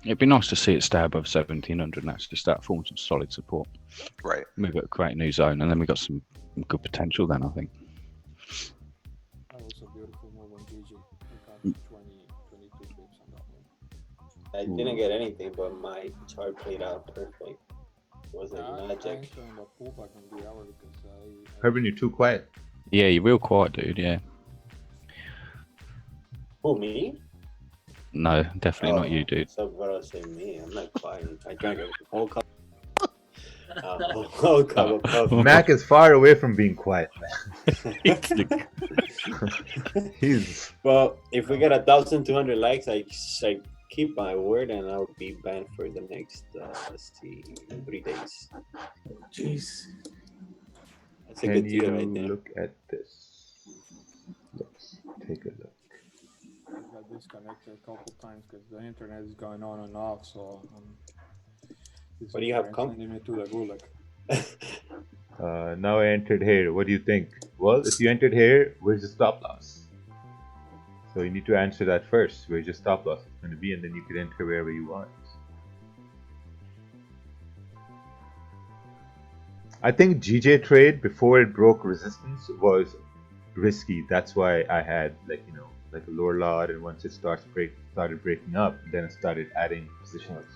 It'd be nice to see it stay above 1700 and actually start forming some solid support. Right. Move it to create a new zone, and then we've got some good potential then, I think. That was a beautiful move on GG. We got 22 pips on that one. I didn't get anything, but my chart played out perfect. It was like magic. I'm a pullback on the hour because Herman, you're too quiet. Yeah, you're real quiet, dude, yeah. Who, me? No, definitely not you, dude. So what I say, me? I'm not quiet. I drank a whole cup. Whole cup of coffee. Mac is far away from being quiet, man. Well, if we get 1,200 likes, I keep my word, and I'll be banned for the next, let's see, 3 days. Jeez. That's a Can good you deal right there. look at this? Let's take a look. I got disconnected a couple times because the internet is going on and off. So What do you have come? sending me to the gulag. Now I entered here. What do you think? Well, if you entered here, where's the stop loss? So you need to answer that first. Where's your stop loss going to be, and then you can enter wherever you want. I think GJ trade before it broke resistance was risky. That's why I had like a lower lot, and once it started breaking up, then I started adding positions.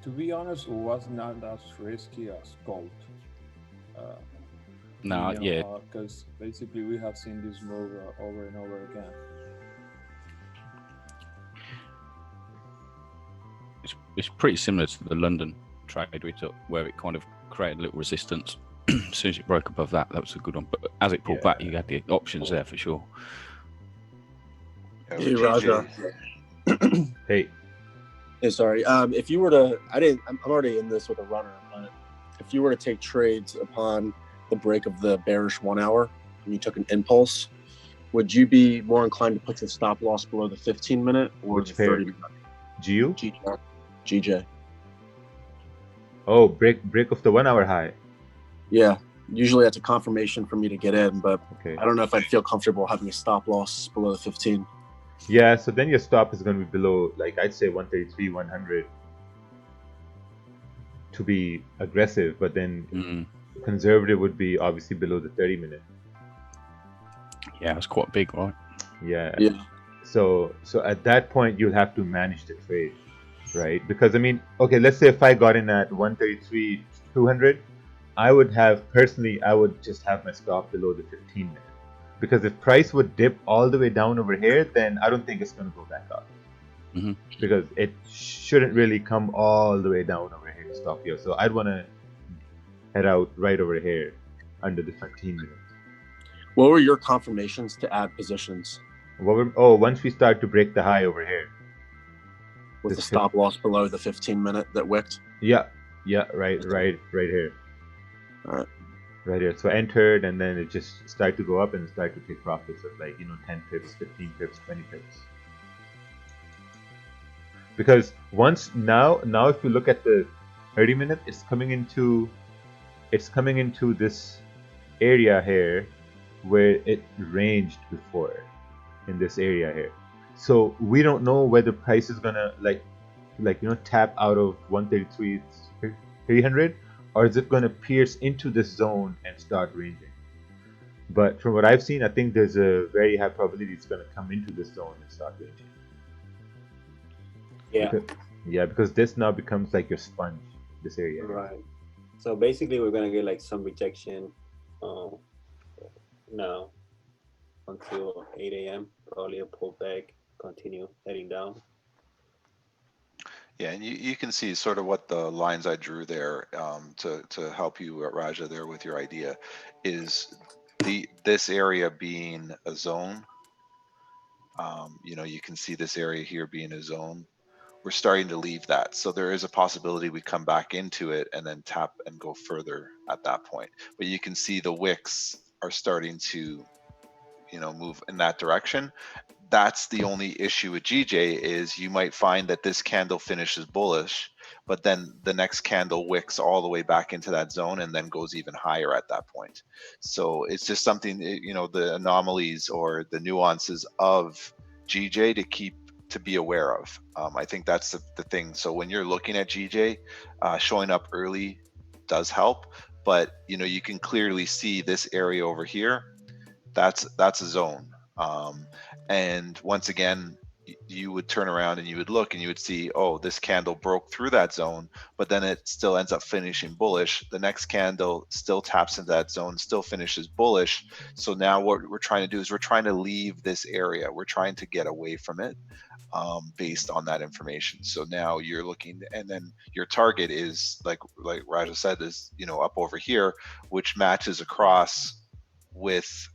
To be honest, it was not as risky as gold. No, yeah. Because basically we have seen this move over and over again. It's pretty similar to the London trade we took, where it kind of created a little resistance. As soon as it broke above that was a good one. But as it pulled back, you had the options there for sure. Hey, Raja. Hey. Hey, sorry. If you were to, I'm already in this with a runner, but if you were to take trades upon the break of the bearish 1 hour and you took an impulse, would you be more inclined to put your stop loss below the 15-minute or the 30-minute? GU? GJ. Oh, break of the 1 hour high. Yeah. Usually that's a confirmation for me to get in, but okay. I don't know if I'd feel comfortable having a stop loss below the 15. Yeah, so then your stop is going to be below, like I'd say 133, 100 to be aggressive, but then conservative would be obviously below the 30-minute. Yeah, it's quite big, right? Yeah. Yeah. So at that point, you'll have to manage the trade, right? Because I mean, okay, let's say if I got in at 133, 200, I would just have my stop below the 15-minute. Because if price would dip all the way down over here, then I don't think it's going to go back up. Mm-hmm. Because it shouldn't really come all the way down over here to stop here. So I'd want to head out right over here under the 15-minute. What were your confirmations to add positions? Once we start to break the high over here. With the stop loss below the 15-minute that wicked? Yeah, right here. All right. Right here. So I entered, and then it just started to go up and start to take profits of 10 pips, 15 pips, 20 pips. Because now if you look at the 30-minute, it's coming into this area here where it ranged before, in this area here. So we don't know whether price is gonna tap out of 133, 300. Or is it going to pierce into this zone and start ranging? But from what I've seen, I think there's a very high probability it's going to come into this zone and start ranging. Yeah. Because this now becomes like your sponge, this area. Right. So basically, we're going to get some rejection now until 8 a.m. Probably a pullback, continue heading down. Yeah, and you can see sort of what the lines I drew there to help you, Raja, there with your idea is this area being a zone. You can see this area here being a zone. We're starting to leave that. So there is a possibility we come back into it and then tap and go further at that point. But you can see the wicks are starting to, move in that direction. That's the only issue with GJ is you might find that this candle finishes bullish, but then the next candle wicks all the way back into that zone and then goes even higher at that point. So it's just something, the anomalies or the nuances of GJ to be aware of. I think that's the thing. So when you're looking at GJ, showing up early does help, but you can clearly see this area over here. That's a zone. And once again, you would turn around and you would look and you would see, oh, this candle broke through that zone, but then it still ends up finishing bullish. The next candle still taps into that zone, still finishes bullish. So now what we're trying to do is we're trying to leave this area. We're trying to get away from it based on that information. So now you're looking, and then your target is like Raja said, is up over here, which matches across with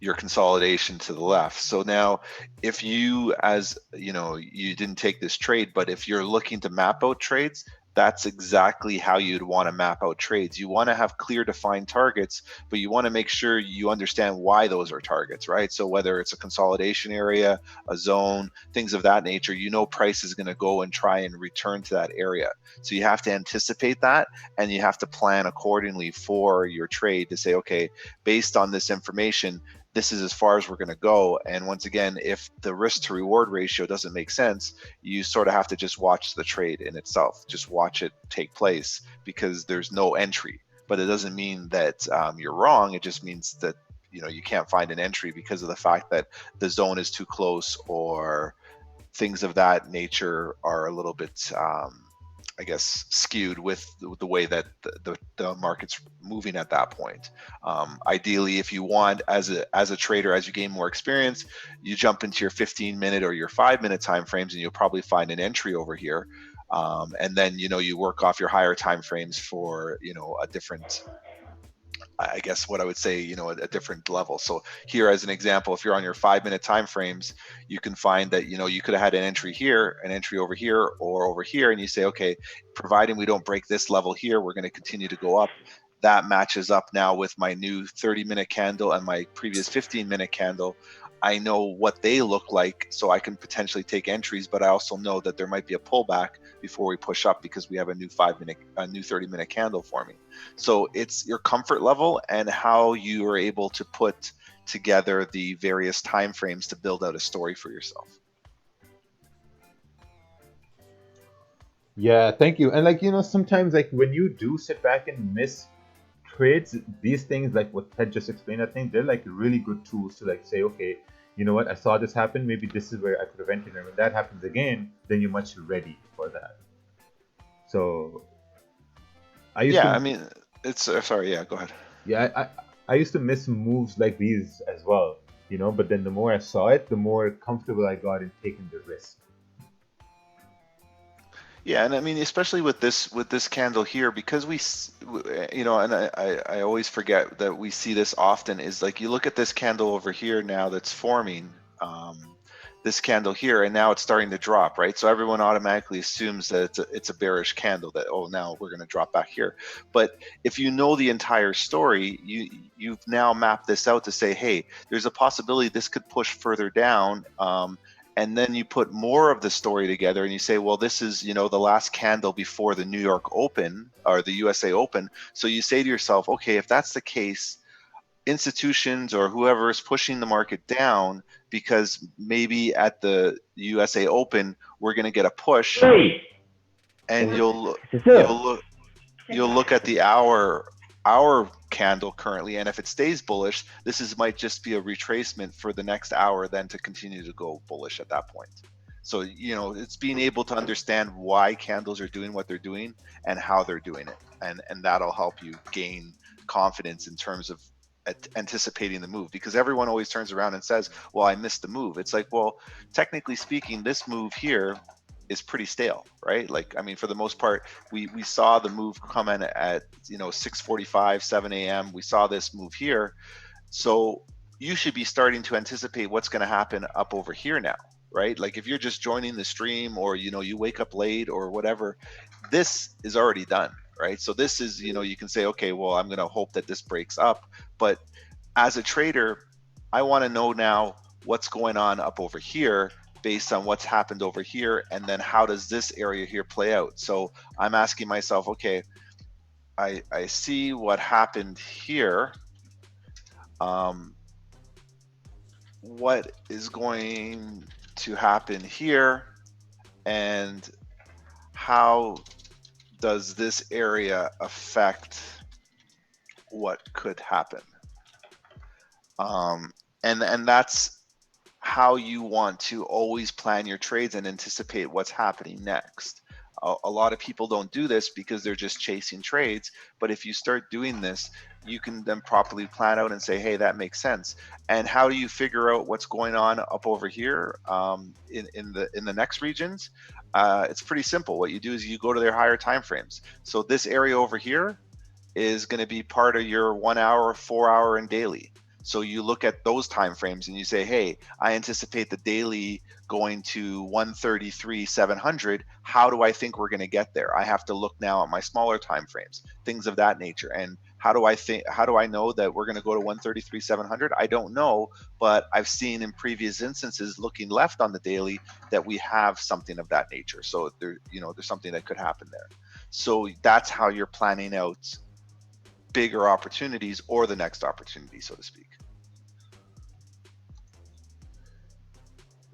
your consolidation to the left. So now if you, as you know, you didn't take this trade, but if you're looking to map out trades, that's exactly how you'd want to map out trades. You want to have clear defined targets, but you want to make sure you understand why those are targets, right? So whether it's a consolidation area, a zone, things of that nature, you know price is going to go and try and return to that area. So you have to anticipate that, and you have to plan accordingly for your trade to say, okay, based on this information, this is as far as we're going to go. And once again, if the risk to reward ratio doesn't make sense, you sort of have to just watch the trade in itself, just watch it take place, because there's no entry. But it doesn't mean that you're wrong. It just means that, you know, you can't find an entry because of the fact that the zone is too close, or things of that nature are a little bit I guess skewed with the way that the market's moving at that point. Ideally, if you want, as a trader, as you gain more experience, you jump into your 15-minute or your 5-minute time frames, and you'll probably find an entry over here. And then, you know, you work off your higher time frames for, you know, a different, I guess what I would say, you know, a different level. So here, as an example, if you're on your 5-minute time frames, you can find that, you know, you could have had an entry here, an entry over here, or over here, and you say, okay, providing we don't break this level here, we're going to continue to go up. That matches up now with my new 30-minute candle and my previous 15-minute candle. I know what they look like, so I can potentially take entries, but I also know that there might be a pullback before we push up because we have a new 30-minute candle forming. So it's your comfort level and how you are able to put together the various time frames to build out a story for yourself. Yeah, thank you. And like, you know, sometimes like when you do sit back and miss trades, these things like what Ted just explained, I think they're like really good tools to like say, okay, you know what, I saw this happen, maybe this is where I could have entered, and when that happens again, then you're much ready for that. So I used to, I mean, it's sorry, yeah, go ahead. Yeah, I used to miss moves like these as well, you know, but then the more I saw it, the more comfortable I got in taking the risk. Yeah, and I mean, especially with this candle here, because we, you know, and I always forget that we see this often, is like you look at this candle over here now that's forming, this candle here, and now it's starting to drop, right? So everyone automatically assumes that it's a bearish candle, that, oh, now we're going to drop back here. But if you know the entire story, you've now mapped this out to say, hey, there's a possibility this could push further down. And then you put more of the story together and you say, well, this is, you know, the last candle before the New York Open or the USA Open. So you say to yourself, okay, if that's the case, institutions or whoever is pushing the market down, because maybe at the USA Open, we're going to get a push, and you'll look at the hour candle currently, and if it stays bullish, might just be a retracement for the next hour then to continue to go bullish at that point. So, you know, it's being able to understand why candles are doing what they're doing and how they're doing it, and that'll help you gain confidence in terms of anticipating the move, because everyone always turns around and says, well, I missed the move. It's like, well, technically speaking, this move here is pretty stale, right? Like, I mean, for the most part, we saw the move come in at, you know, 6:45, 7 a.m. We saw this move here. So you should be starting to anticipate what's going to happen up over here now, right? Like if you're just joining the stream, or, you know, you wake up late or whatever, this is already done, right? So this is, you know, you can say, okay, well, I'm going to hope that this breaks up. But as a trader, I want to know now what's going on up over here based on what's happened over here, and then how does this area here play out. So I'm asking myself, okay, I see what happened here. What is going to happen here, and how does this area affect what could happen? And that's how you want to always plan your trades and anticipate what's happening next. A lot of people don't do this because they're just chasing trades, but if you start doing this, you can then properly plan out and say, hey, that makes sense. And how do you figure out what's going on up over here in the next regions? It's pretty simple. What you do is you go to their higher time frames. So this area over here is going to be part of your 1 hour, 4 hour, and daily. So you look at those time frames and you say, hey, I anticipate the daily going to 133,700. How do I think we're going to get there? I have to look now at my smaller time frames, things of that nature. And how do I know that we're going to go to 133,700? I don't know, but I've seen in previous instances looking left on the daily that we have something of that nature. So there's something that could happen there. So that's how you're planning out bigger opportunities or the next opportunity, so to speak.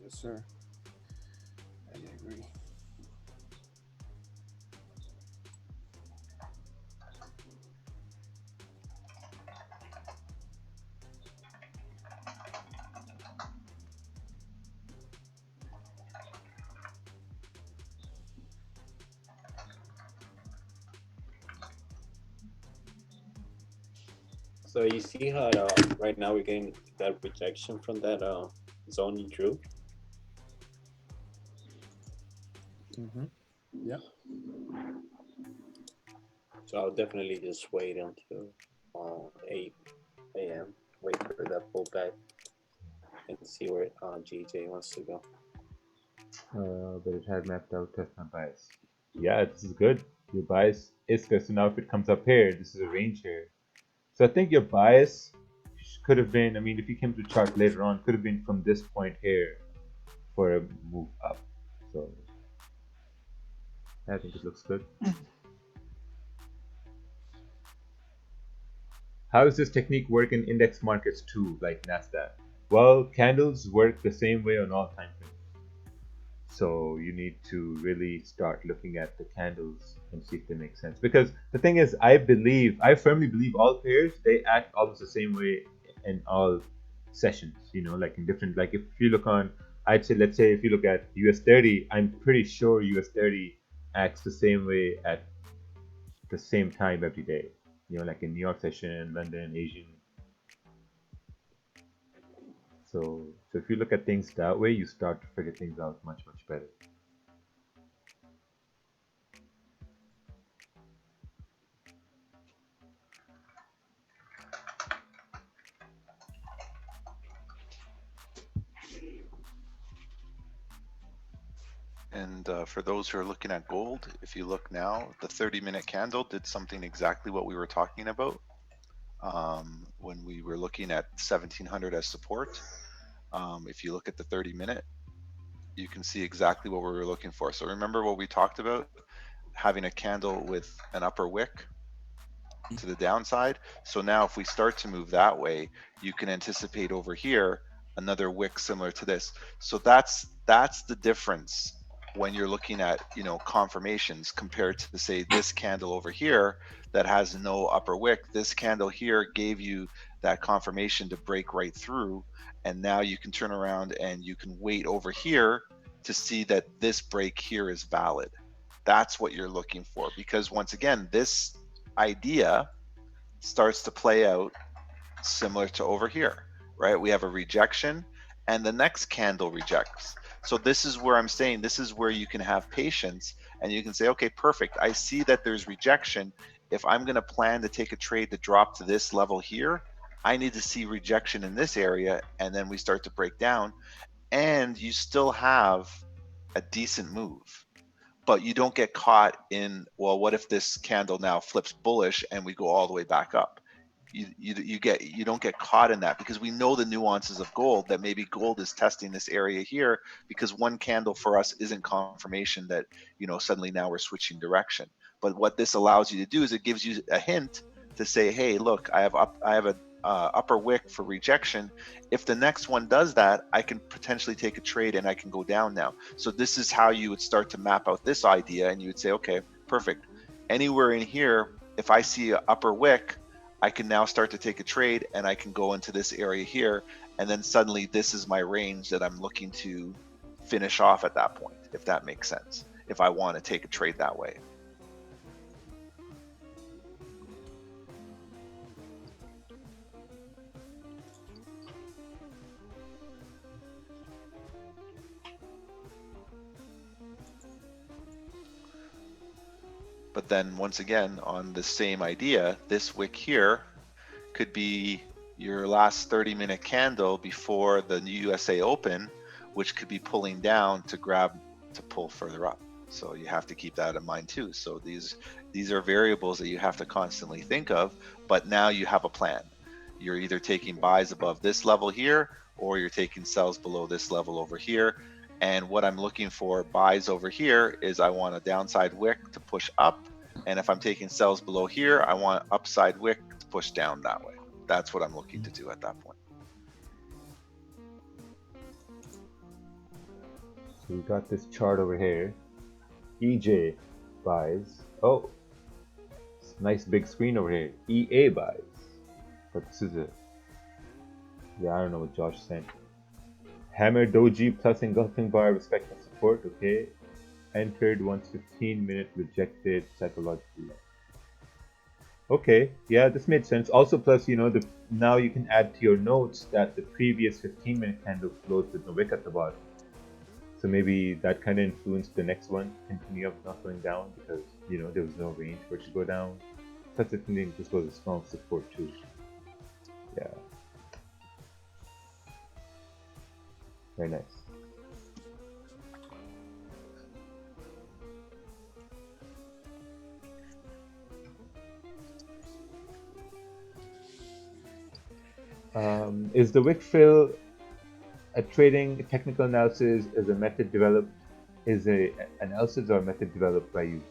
Yes, sir. I agree. So you see how right now we're getting that rejection from that zone you drew? Mm-hmm. Yeah. So I'll definitely just wait until 8 a.m. Wait for that pullback and see where GJ wants to go. But it had mapped out test my bias. Yeah, this is good. Your bias is good. So now if it comes up here, this is a range here. So I think your bias could have been, I mean, if you came to the chart later on, could have been from this point here for a move up. So I think it looks good. How does this technique work in index markets too, like NASDAQ? Well, candles work the same way on all time frames. So you need to really start looking at the candles and see if they make sense. Because the thing is, I firmly believe all pairs, they act almost the same way in all sessions, like in different, like if you look on, let's say if you look at US 30, I'm pretty sure US 30 acts the same way at the same time every day. Like in New York session, London, Asian. So if you look at things that way, you start to figure things out much, much better. And for those who are looking at gold, if you look now, the 30-minute candle did something exactly what we were talking about when we were looking at 1700 as support. If you look at the 30-minute, you can see exactly what we were looking for. So remember what we talked about, having a candle with an upper wick to the downside. So now if we start to move that way, you can anticipate over here another wick similar to this. So that's the difference when you're looking at confirmations compared to say this candle over here that has no upper wick. This candle here gave you that confirmation to break right through, and now you can turn around and you can wait over here to see that this break here is valid. That's what you're looking for, because once again, this idea starts to play out similar to over here, right? We have a rejection and the next candle rejects. So this is where I'm saying, this is where you can have patience and you can say, okay, perfect. I see that there's rejection. If I'm going to plan to take a trade to drop to this level here, I need to see rejection in this area, and then we start to break down, and you still have a decent move. But you don't get caught in, well, what if this candle now flips bullish and we go all the way back up? You don't get caught in that, because we know the nuances of gold, that maybe gold is testing this area here because one candle for us isn't confirmation that suddenly now we're switching direction. But what this allows you to do is it gives you a hint to say, hey, look, I have a upper wick for rejection. If the next one does that, I can potentially take a trade and I can go down now. So this is how you would start to map out this idea, and you would say, okay, perfect. Anywhere in here, if I see an upper wick, I can now start to take a trade and I can go into this area here, and then suddenly this is my range that I'm looking to finish off at that point, if that makes sense, if I want to take a trade that way. But then once again, on the same idea, this wick here could be your last 30-minute candle before the USA Open, which could be pulling down to pull further up. So you have to keep that in mind too. So these are variables that you have to constantly think of, but now you have a plan. You're either taking buys above this level here, or you're taking sells below this level over here. And what I'm looking for buys over here is I want a downside wick to push up. And if I'm taking sells below here, I want upside wick to push down that way. That's what I'm looking to do at that point. So we got this chart over here. EJ buys. Oh, nice big screen over here. EA buys. But this is it. Yeah, I don't know what Josh sent. Hammer Doji plus engulfing bar respecting support. Okay. Entered once 15 minute rejected psychologically. Okay, yeah, this made sense. Also, plus, you know, now you can add to your notes that the previous 15-minute candle closed with no wick at the bottom. So maybe that kind of influenced the next one, continue up, not going down, because, you know, there was no range for it to go down. Plus, I think this was a strong support too. Yeah. Very nice. Is the wick fill a trading technical analysis? Is a method developed? Is a analysis or method developed by you?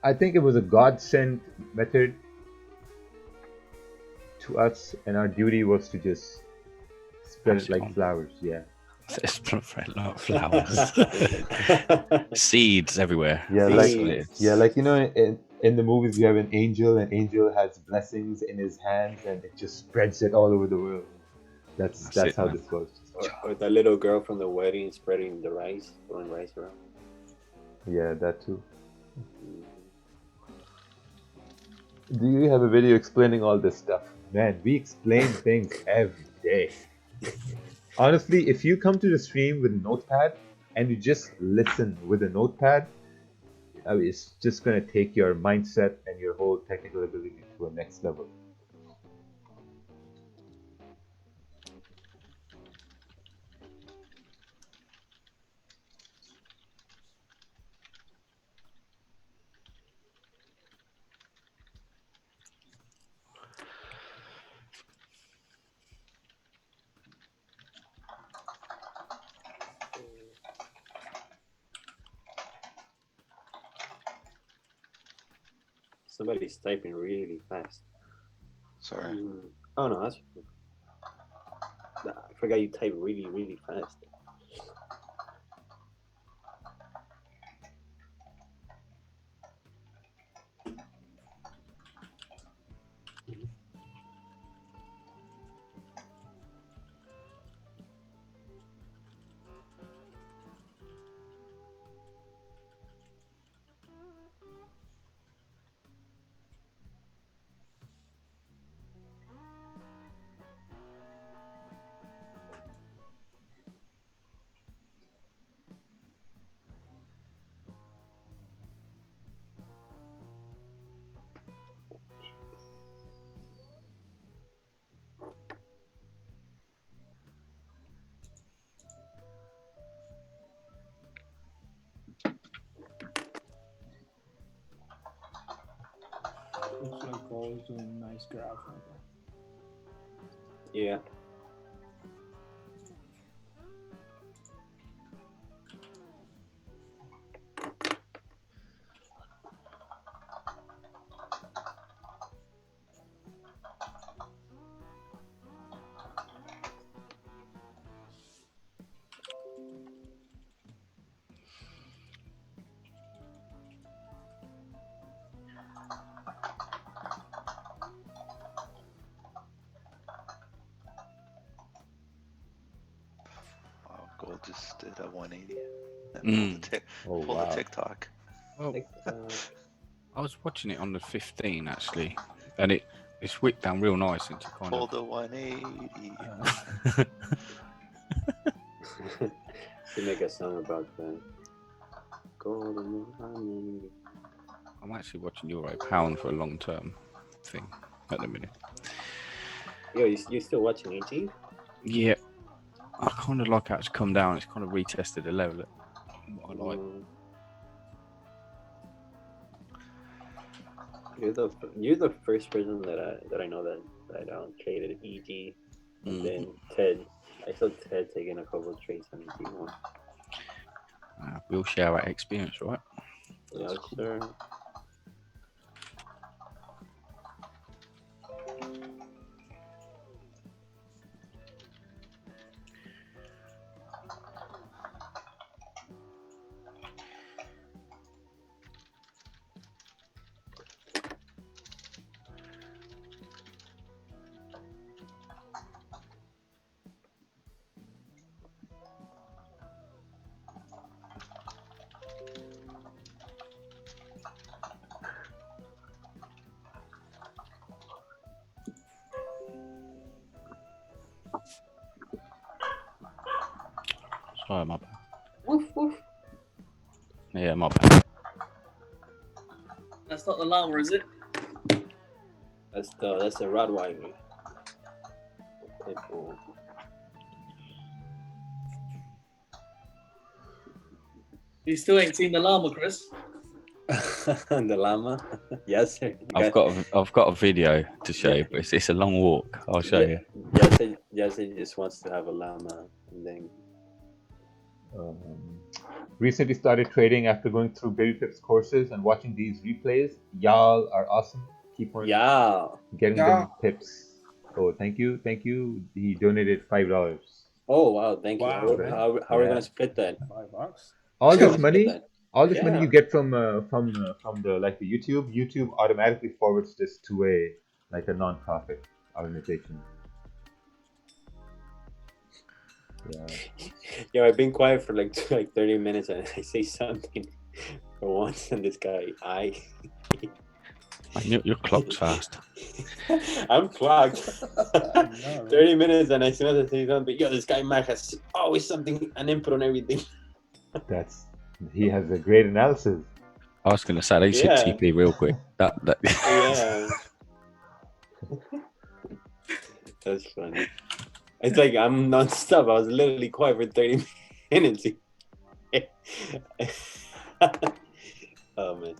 I think it was a godsend method to us, and our duty was to just spread it like flowers. Yeah. Spread like flowers. Seeds everywhere. Yeah, Seeds. like you know, in the movies, you have an angel. An angel has blessings in his hands, and it just spreads it all over the world. That's how this goes. Or that little girl from the wedding spreading the rice, throwing rice around. Yeah, that too. Do you have a video explaining all this stuff? Man, we explain things every day. Honestly, if you come to the stream with a notepad and you just listen with a notepad, I mean, it's just going to take your mindset and your whole technical ability to a next level. Somebody's typing really fast. Sorry. Oh no, that's. I forgot you type really, really fast. Looks like gold is doing a nice graph right there. Yeah. Gold just did a 180 and pulled the TikTok. Well, I was watching it on the 15 actually, and it's whipped down real nice into kind pulled a 180. To make a song about that. Gold and 180. I'm actually watching Euro Pound for a long term thing at the minute. Yo, you still watching EG? Yeah, I kind of like how it's come down. It's kind of retested the level that I like. You're the first person that I know that traded EG, and then Ted. I saw Ted taking a couple of trades on EG Mon. We'll share our experience, right? Yeah, sure. Sorry, my bad. Woof woof. Yeah, my bad. That's not the llama, is it? That's the Rottweiler. Pitbull. You still ain't seen the llama, Chris? The llama? Yes, sir. I've got a video to show you, but it's a long walk. I'll show you. Yes, he just wants to have a llama, and then. Recently started trading after going through Baby Pip's courses and watching these replays. Y'all are awesome. Keep on getting them pips. Oh, thank you. He donated $5. Oh wow, thank you. How are we gonna split that? $5. All this money, money you get from the YouTube. YouTube automatically forwards this to a non-profit organization. Yeah. Yo, I've been quiet for like 30 minutes, and I say something for once, and this guy, Your clock's fast. I'm clocked. 30 minutes, and I still have to say something. Yo, this guy Mac has always an input on everything. He has a great analysis. I was gonna say they should TP real quick. That. Yeah. That's funny. It's like I'm non-stop. I was literally quiet for 30 minutes. Oh man.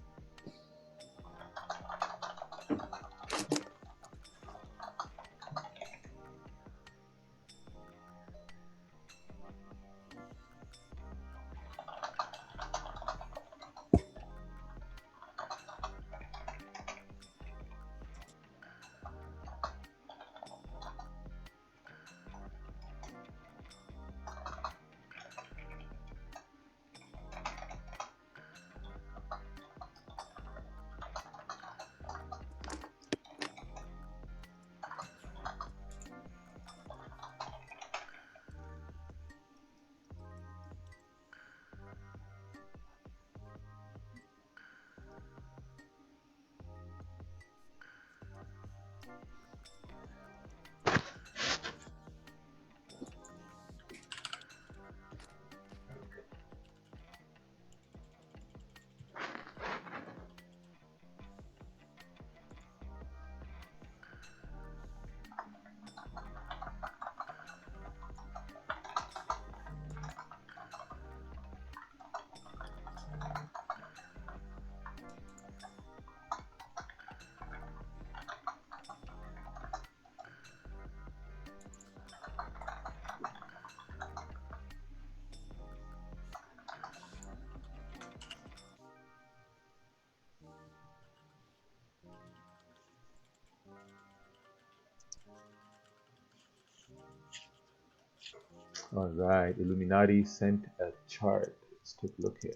All right, Illuminati sent a chart. Let's take a look here.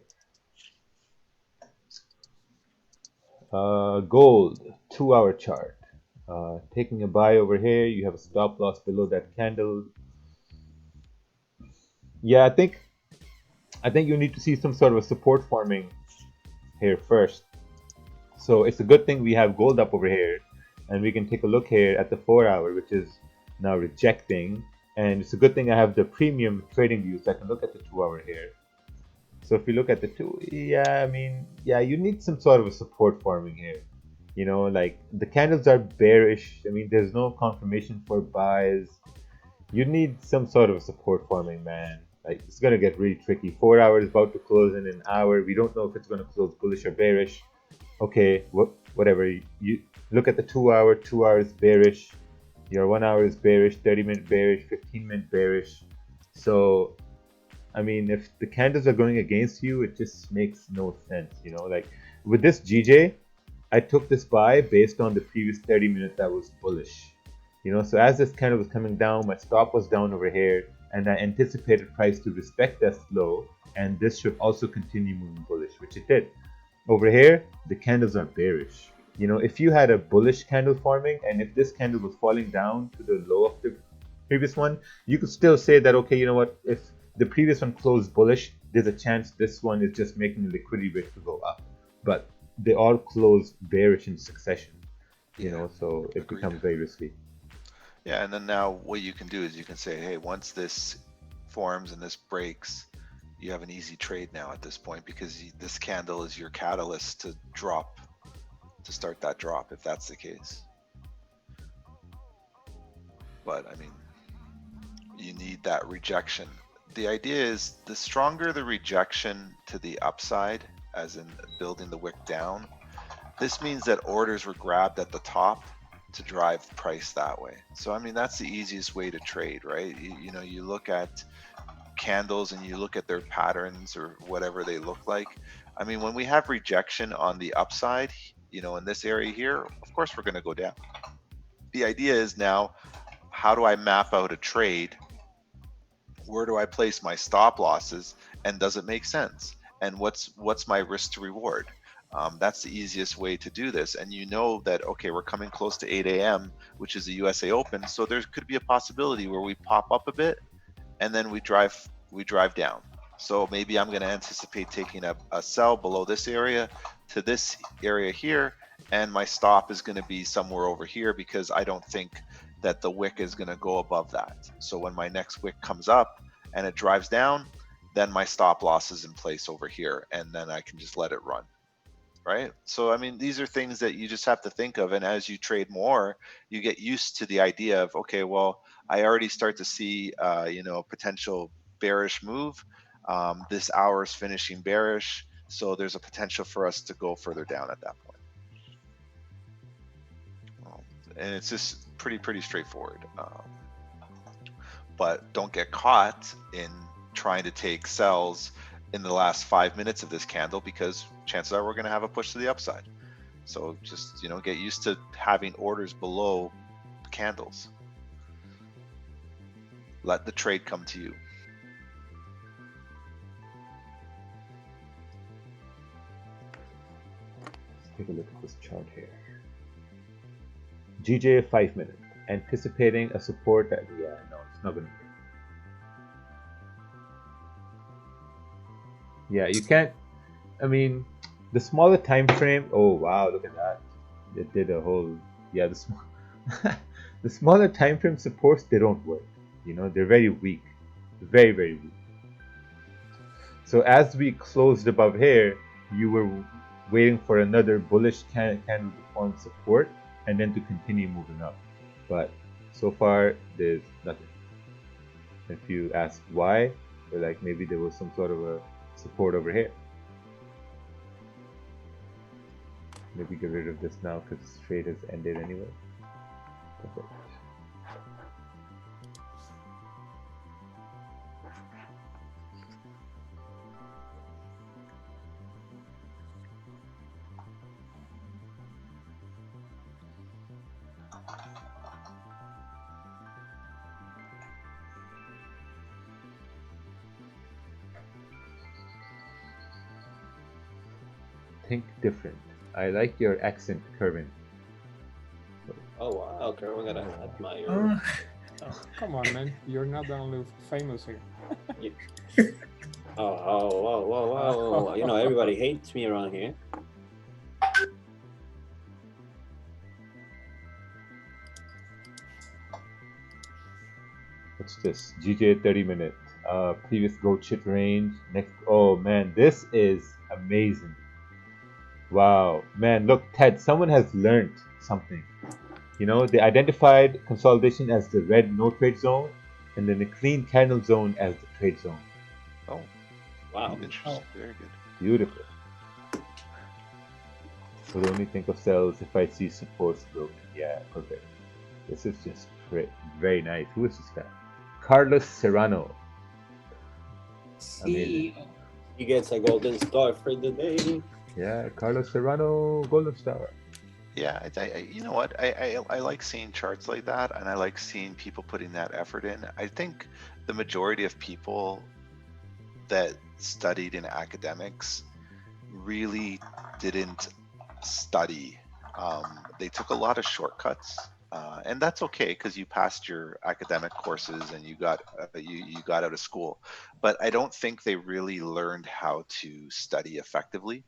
Gold, 2-hour chart. Taking a buy over here. You have a stop loss below that candle. Yeah, I think you need to see some sort of a support forming here first. So it's a good thing we have gold up over here, and we can take a look here at the 4-hour, which is now rejecting. And it's a good thing I have the premium trading view, so I can look at the 2-hour here. So if you look at the 2, you need some sort of a support forming here. You know, like the candles are bearish. I mean, there's no confirmation for buys. You need some sort of support forming, man. Like it's gonna get really tricky. 4 hours about to close in an hour. We don't know if it's gonna close bullish or bearish. Okay, whatever. You look at the 2 hour. 2 hours bearish. Your 1 hour is bearish. 30-minute bearish. 15-minute bearish. So, I mean, if the candles are going against you, it just makes no sense. You know, like with this GJ, I took this buy based on the previous 30 minutes that was bullish. You know, so as this candle was coming down, my stop was down over here, and I anticipated price to respect that low, and this should also continue moving bullish, which it did. Over here, the candles are bearish. You know, if you had a bullish candle forming, and if this candle was falling down to the low of the previous one, you could still say that, okay, you know what, if the previous one closed bullish, there's a chance this one is just making the liquidity rate to go up. But they all close bearish in succession, you know, so it becomes very risky. Yeah, and then now what you can do is you can say, hey, once this forms and this breaks, you have an easy trade now at this point because this candle is your catalyst to drop, to start that drop if that's the case. But I mean, you need that rejection. The idea is the stronger the rejection to the upside, as in building the wick down, this means that orders were grabbed at the top to drive the price that way. So I mean, that's the easiest way to trade, right? You know, you look at candles and you look at their patterns or whatever they look like. I mean, when we have rejection on the upside, you know, in this area here, of course we're going to go down. The idea is now, how do I map out a trade? Where do I place my stop losses, and does it make sense? And what's my risk to reward? That's the easiest way to do this. And you know that, okay, we're coming close to 8 a.m., which is the USA Open. So there could be a possibility where we pop up a bit and then we drive down. So maybe I'm going to anticipate taking a sell below this area to this area here, and my stop is going to be somewhere over here because I don't think that the wick is going to go above that. So when my next wick comes up and it drives down, then my stop loss is in place over here, and then I can just let it run. Right? So I mean, these are things that you just have to think of, and as you trade more, you get used to the idea of, okay, well, I already start to see you know, potential bearish move. This hour is finishing bearish, so there's a potential for us to go further down at that point. And it's just pretty straightforward. But don't get caught in trying to take sells in the last 5 minutes of this candle, because chances are we're going to have a push to the upside. So just, you know, get used to having orders below candles. Let the trade come to you. Let's take a look at this chart here. GJ 5 minute, anticipating a support that, yeah, no, it's not going to. Yeah, you can't, I mean, the smaller time frame, oh wow, look at that. It did a whole, yeah, the smaller time frame supports, they don't work. You know, they're very weak. Very, very weak. So as we closed above here, you were waiting for another bullish candle to form support and then to continue moving up. But so far, there's nothing. If you ask why, we're like, maybe there was some sort of a support over here. Maybe get rid of this now because this trade has ended anyway. Perfect. Think different. I like your accent, Kervin. Oh wow, Kervin got an admire. Oh, come on, man! You're not the only famous here. Whoa! You know, everybody hates me around here. What's this? GJ 30 minute. Previous gold chip range. Next. Oh man, this is amazing. Wow, man, look, Ted, someone has learned something. You know, they identified consolidation as the red no trade zone and then the clean candle zone as the trade zone. Oh, Wow. interesting. Very good. Beautiful. Would only think of sells if I see supports broken. Yeah, perfect. This is just very nice. Who is this guy? Carlos Serrano. Amazing. See, he gets a golden star for the day. Yeah, Carlos Serrano, Golden Star. Yeah, you know what? I like seeing charts like that, and I like seeing people putting that effort in. I think the majority of people that studied in academics really didn't study. They took a lot of shortcuts, and that's okay because you passed your academic courses and you got you got out of school. But I don't think they really learned how to study effectively.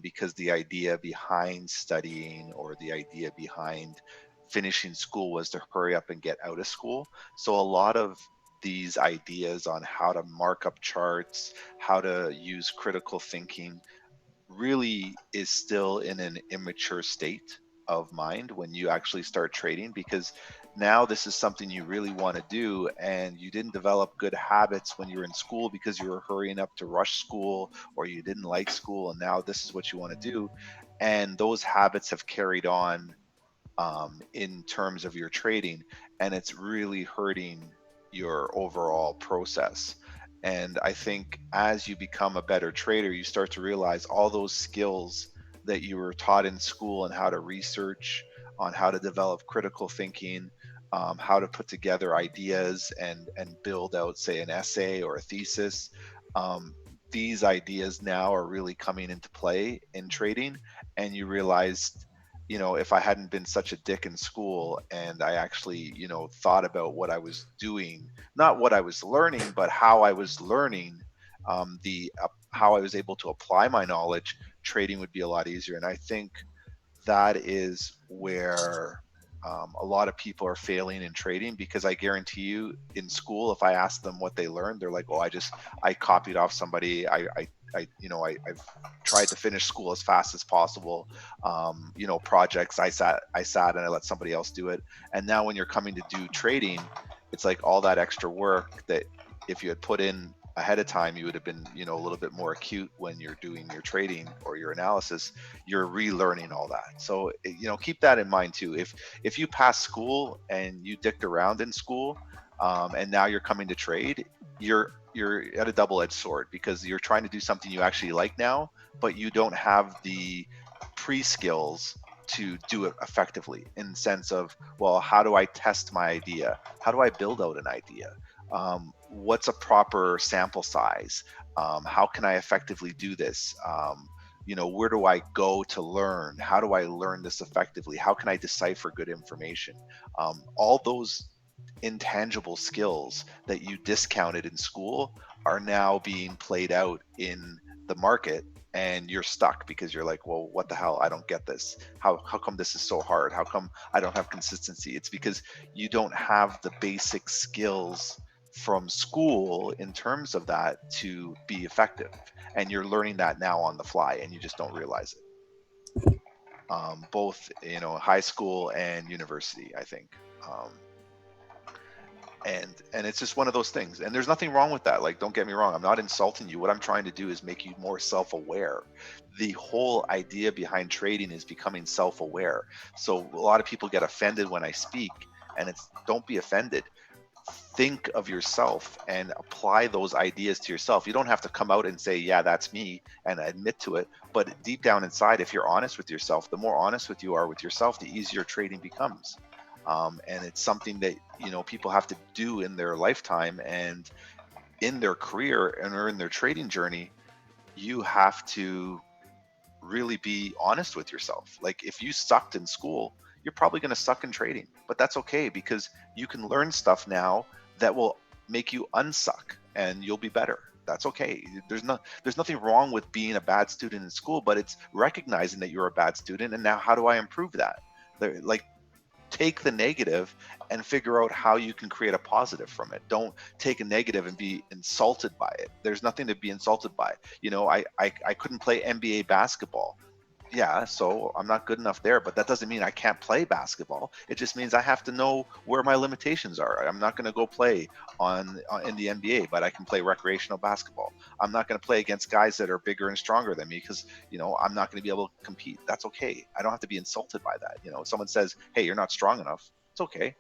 Because the idea behind studying or the idea behind finishing school was to hurry up and get out of school. So a lot of these ideas on how to mark up charts, how to use critical thinking, really is still in an immature state of mind when you actually start trading, because now this is something you really want to do and you didn't develop good habits when you were in school because you were hurrying up to rush school or you didn't like school, and now this is what you want to do, and those habits have carried on in terms of your trading, and it's really hurting your overall process. And I think as you become a better trader, you start to realize all those skills that you were taught in school and how to research, on how to develop critical thinking, how to put together ideas and build out, say, an essay or a thesis. These ideas now are really coming into play in trading, and you realize, you know, if I hadn't been such a dick in school and I actually, you know, thought about what I was doing, not what I was learning, but how I was learning, how I was able to apply my knowledge, trading would be a lot easier. And I think that is where a lot of people are failing in trading, because I guarantee you in school, if I ask them what they learned, they're like, oh, I copied off somebody. I've tried to finish school as fast as possible. Projects, I sat and I let somebody else do it. And now when you're coming to do trading, it's like all that extra work that if you had put in ahead of time, you would have been, a little bit more acute when you're doing your trading or your analysis. You're relearning all that. So, keep that in mind too. If you pass school and you dicked around in school, and now you're coming to trade, you're at a double-edged sword, because you're trying to do something you actually like now, but you don't have the pre-skills to do it effectively, in the sense of, well, how do I test my idea? How do I build out an idea? What's a proper sample size? How can I effectively do this? Where do I go to learn? How do I learn this effectively? How can I decipher good information? All those intangible skills that you discounted in school are now being played out in the market, and you're stuck because you're like, well, what the hell? I don't get this. How come this is so hard? How come I don't have consistency? It's because you don't have the basic skills from school in terms of that to be effective, and you're learning that now on the fly, and you just don't realize it. Both high school and university, I think. And it's just one of those things, and there's nothing wrong with that. Like, don't get me wrong, I'm not insulting you. What I'm trying to do is make you more self-aware. The whole idea behind trading is becoming self-aware. So a lot of people get offended when I speak, and it's, don't be offended. Think of yourself and apply those ideas to yourself. You don't have to come out and say, yeah, that's me, and admit to it. But deep down inside, if you're honest with yourself, the more honest you are with yourself, the easier trading becomes. And it's something that people have to do in their lifetime and in their career and or in their trading journey. You have to really be honest with yourself. Like, if you sucked in school, you're probably going to suck in trading, but that's okay, because you can learn stuff now that will make you unsuck and you'll be better. That's okay. There's nothing wrong with being a bad student in school, but it's recognizing that you're a bad student, and now how do I improve that? Like, take the negative and figure out how you can create a positive from it. Don't take a negative and be insulted by it. There's nothing to be insulted by. I couldn't play NBA basketball. Yeah, so I'm not good enough there, but that doesn't mean I can't play basketball. It just means I have to know where my limitations are. I'm not going to go play in the NBA, but I can play recreational basketball. I'm not going to play against guys that are bigger and stronger than me because, I'm not going to be able to compete. That's okay. I don't have to be insulted by that. If someone says, "Hey, you're not strong enough," it's okay.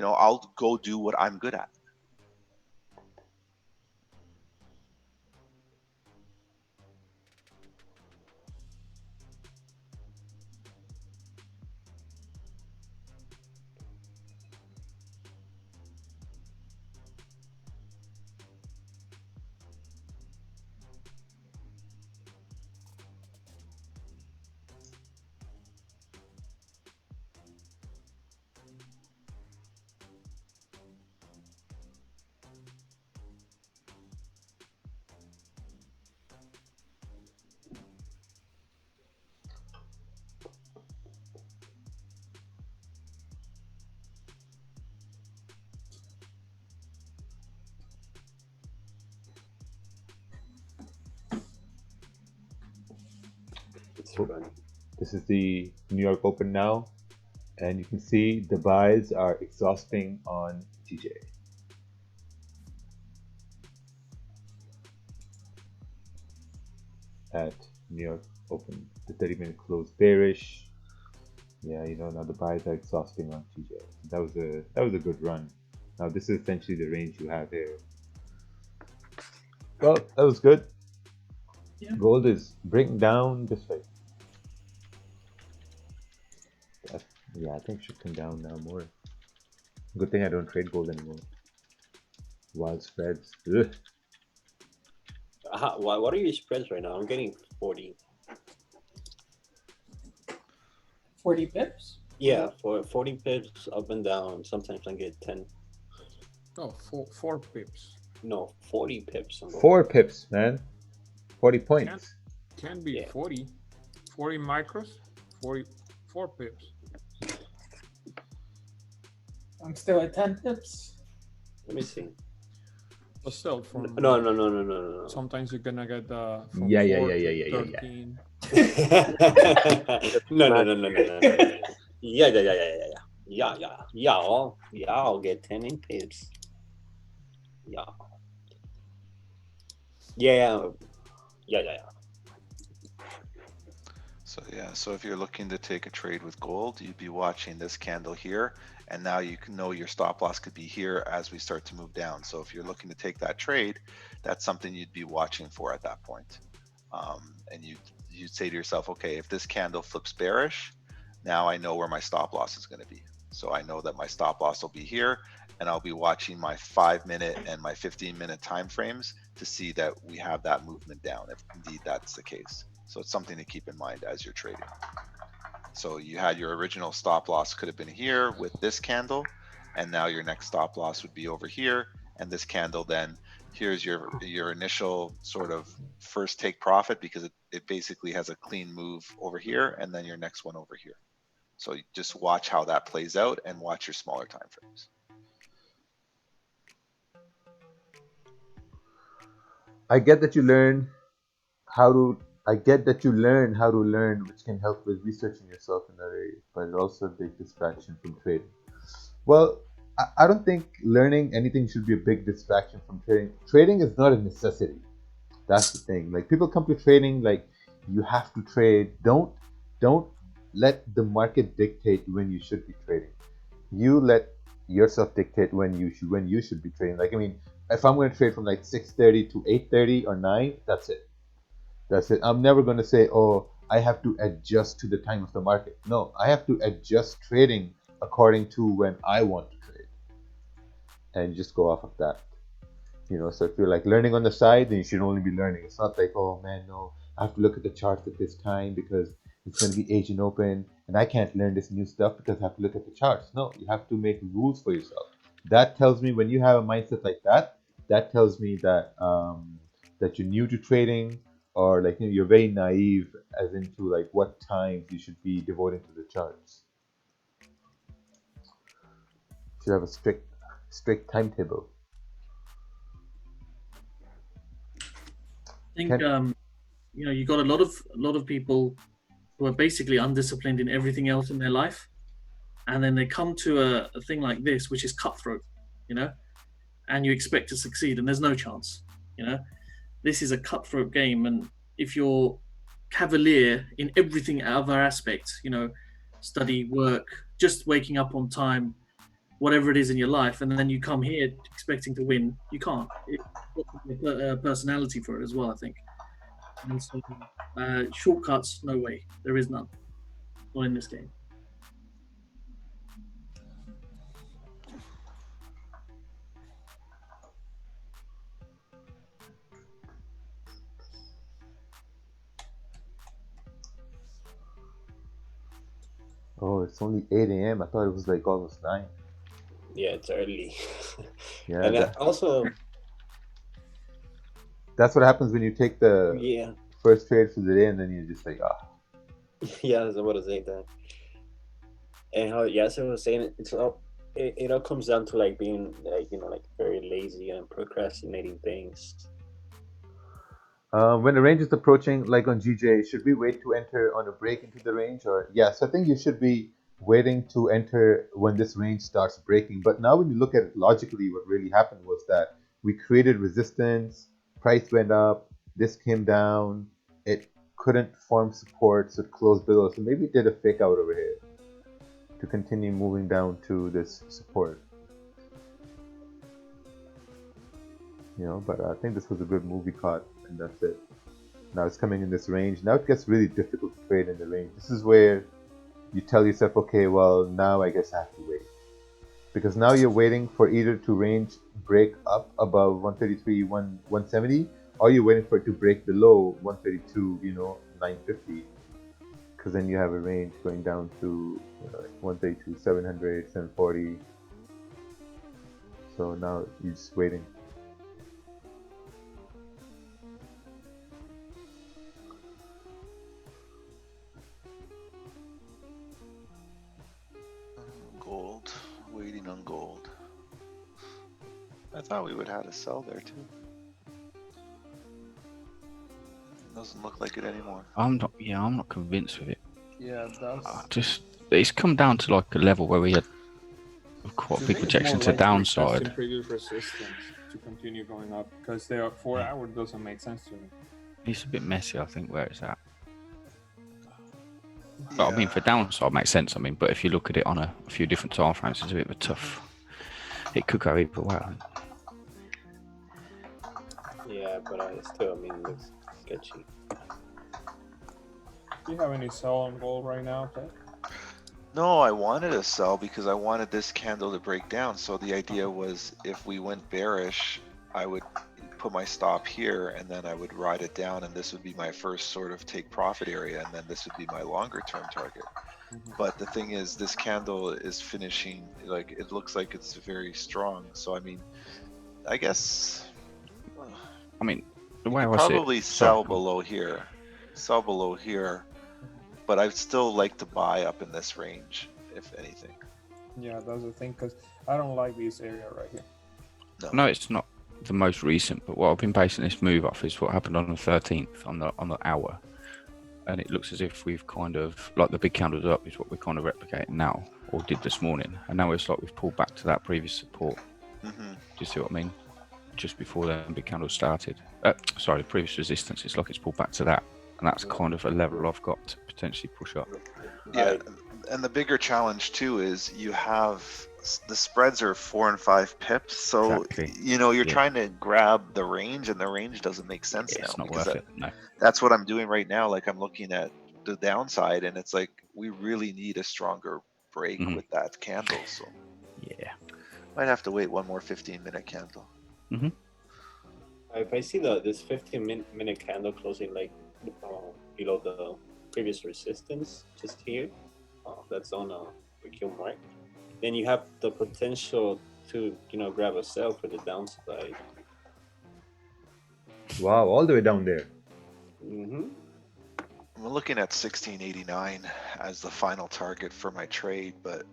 I'll go do what I'm good at. This is the New York Open now, and you can see the buys are exhausting on TJ. At New York Open, the 30-minute close bearish. Yeah, now the buys are exhausting on TJ. That was a good run. Now this is essentially the range you have here. Well, that was good. Yeah. Gold is breaking down this way. Yeah, I think it should come down now more. Good thing I don't trade gold anymore. Wild spreads. Ugh. What are your spreads right now? I'm getting 40. 40 pips? Yeah, for 40 pips up and down. Sometimes I get 10. No, 4 pips. No, 40 pips. 4 pips, man. 40 points. Can be 40. 40 micros, 44 pips. I'm still at 10 pips. Let me see. But still, from no. Sometimes you're gonna get from Yeah. 13. No. Yeah. I'll get 10 in pips. Yeah. So if you're looking to take a trade with gold, you'd be watching this candle here, and now you can know your stop loss could be here as we start to move down. So if you're looking to take that trade, that's something you'd be watching for at that point. And you'd say to yourself, okay, if this candle flips bearish, now I know where my stop loss is going to be. So I know that my stop loss will be here, and I'll be watching my 5-minute and my 15-minute time frames to see that we have that movement down, if indeed that's the case. So it's something to keep in mind as you're trading. So you had your original stop loss could have been here with this candle, and now your next stop loss would be over here, and this candle then here's your initial sort of first take profit, because it basically has a clean move over here, and then your next one over here. So you just watch how that plays out and watch your smaller time frames. I get that you learn how to learn, which can help with researching yourself in that area, but it's also a big distraction from trading. Well, I don't think learning anything should be a big distraction from trading. Trading is not a necessity. That's the thing. Like, people come to trading like you have to trade. Don't let the market dictate when you should be trading. You let yourself dictate when you should be trading. Like, I mean, if I'm going to trade from like 6:30 to 8:30 or 9, that's it. I'm never going to say, oh, I have to adjust to the time of the market. No, I have to adjust trading according to when I want to trade, and just go off of that. So if you're like learning on the side, then you should only be learning. It's not like, oh man, no, I have to look at the charts at this time because it's going to be Asian Open and I can't learn this new stuff because I have to look at the charts. No, you have to make rules for yourself. That tells me, when you have a mindset like that, that tells me that that you're new to trading, or like you're very naive as into like what times you should be devoting to the charts. You should have a strict timetable. I think you got a lot of people who are basically undisciplined in everything else in their life, and then they come to a thing like this, which is cutthroat, you know, and you expect to succeed, and there's no chance, you know. This is a cutthroat game, and if you're cavalier in everything other aspects, you know, study, work, just waking up on time, whatever it is in your life, and then you come here expecting to win, you can't. It's a personality for it as well, I think. And so, shortcuts, no way. There is none. Not in this game. Oh, it's only 8 a.m. I thought it was like almost 9. Yeah, it's early. Yeah, And also, that's what happens when you take the yeah, first trade for the day and then you're just like, ah. yeah, I was about to say that. And how Yasser was saying, it all comes down to like being like, you know, like very lazy and procrastinating things. When the range is approaching, like on GJ, should we wait to enter on a break into the range? Or yes, I think you should be waiting to enter when this range starts breaking. But now when you look at it logically, what really happened was that we created resistance, price went up, this came down, it couldn't form support, so it closed below. So maybe it did a fake out over here to continue moving down to this support. You know, but I think this was a good move we caught, and that's it. Now it's coming in this range. Now it gets really difficult to trade in the range. This is where you tell yourself, okay, well, now I guess I have to wait. Because now you're waiting for either to range break up above 133, 170, or you're waiting for it to break below 132, 950. Because then you have a range going down to 132, 700, 740. So now you're just waiting. Gold, waiting on gold. I thought we would have to sell there too. Doesn't look like it anymore. I'm not convinced with it. Yeah, It's come down to like a level where we had quite a big rejection to downside. Testing previous resistance to continue going up because their 4 hour doesn't make sense to me. It's a bit messy, I think, where it's at. But I mean, for downside, makes sense. I mean, but if you look at it on a few different time frames, it's a bit of a tough. It could go either way. Yeah, but still, I mean, it looks sketchy. Do you have any sell on gold right now, Ted? No, I wanted to sell because I wanted this candle to break down. So the idea was if we went bearish, I would put my stop here and then I would ride it down, and this would be my first sort of take profit area, and then this would be my longer term target. But the thing is, this candle is finishing, like, it looks like it's very strong. So I mean, I guess I mean, the way I probably sell below here, but I'd still like to buy up in this range, if anything. Yeah, that's the thing, because I don't like this area right here. No, it's not the most recent, but what I've been basing this move off is what happened on the 13th on the hour, and it looks as if we've kind of, like, the big candles up is what we're kind of replicating now, or did this morning, and now it's like we've pulled back to that previous support. Do you see what I mean? Just before the big candle started, sorry, the previous resistance, it's like it's pulled back to that, and that's kind of a level I've got to potentially push up. Yeah, and the bigger challenge too is you have the spreads are 4 and 5 pips, so exactly. You're trying to grab the range, and the range doesn't make sense now. It's not worth it. No. That's what I'm doing right now. Like, I'm looking at the downside, and it's like we really need a stronger break with that candle. So yeah, might have to wait one more 15-minute candle. If I see this 15-minute candle closing like below the previous resistance, just here, that's on a rakeel mark, then you have the potential to grab a sell for the downside. Wow, all the way down there. I'm looking at 1689 as the final target for my trade, but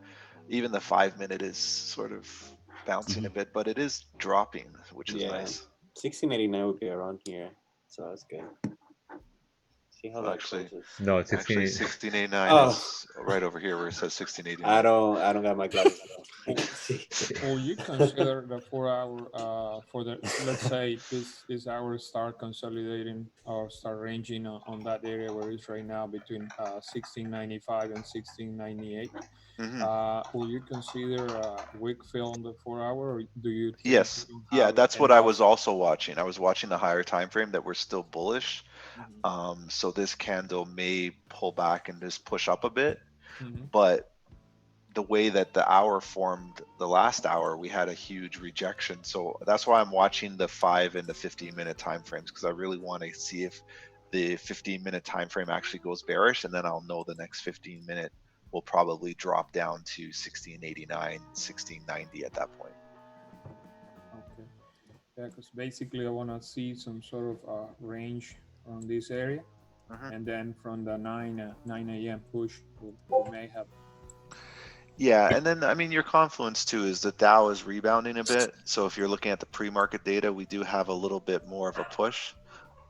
even the 5-minute is sort of bouncing a bit, but it is dropping, which is nice. 1689 would be around here, so that's good. See how that Actually, closes? No, it's actually, 1689. 1689 Oh. is right over here where it says 1689. I don't got my glasses on. I can see. Or you consider the 4 hour for the, let's say this hour start consolidating or start ranging on that area where it's right now between 1695 and 1698. Will you consider a wick fill on the 4 hour, or do you think Yes, you don't yeah, have that's what I enough? was also watching. I was watching the higher time frame that we're still bullish. Mhm. So this candle may pull back and just push up a bit, Mhm. but the way that the hour formed the last hour, we had a huge rejection. So that's why I'm watching the 5 and the 15-minute time frames, because I really want to see if the 15-minute time frame actually goes bearish, and then I'll know the next 15-minute will probably drop down to 1689, 1690 at that point. Okay. Yeah, because basically I want to see some sort of range on this area, and then from the 9 a.m. push, we may have. Yeah, and then I mean your confluence too is the Dow is rebounding a bit. So if you're looking at the pre-market data, we do have a little bit more of a push.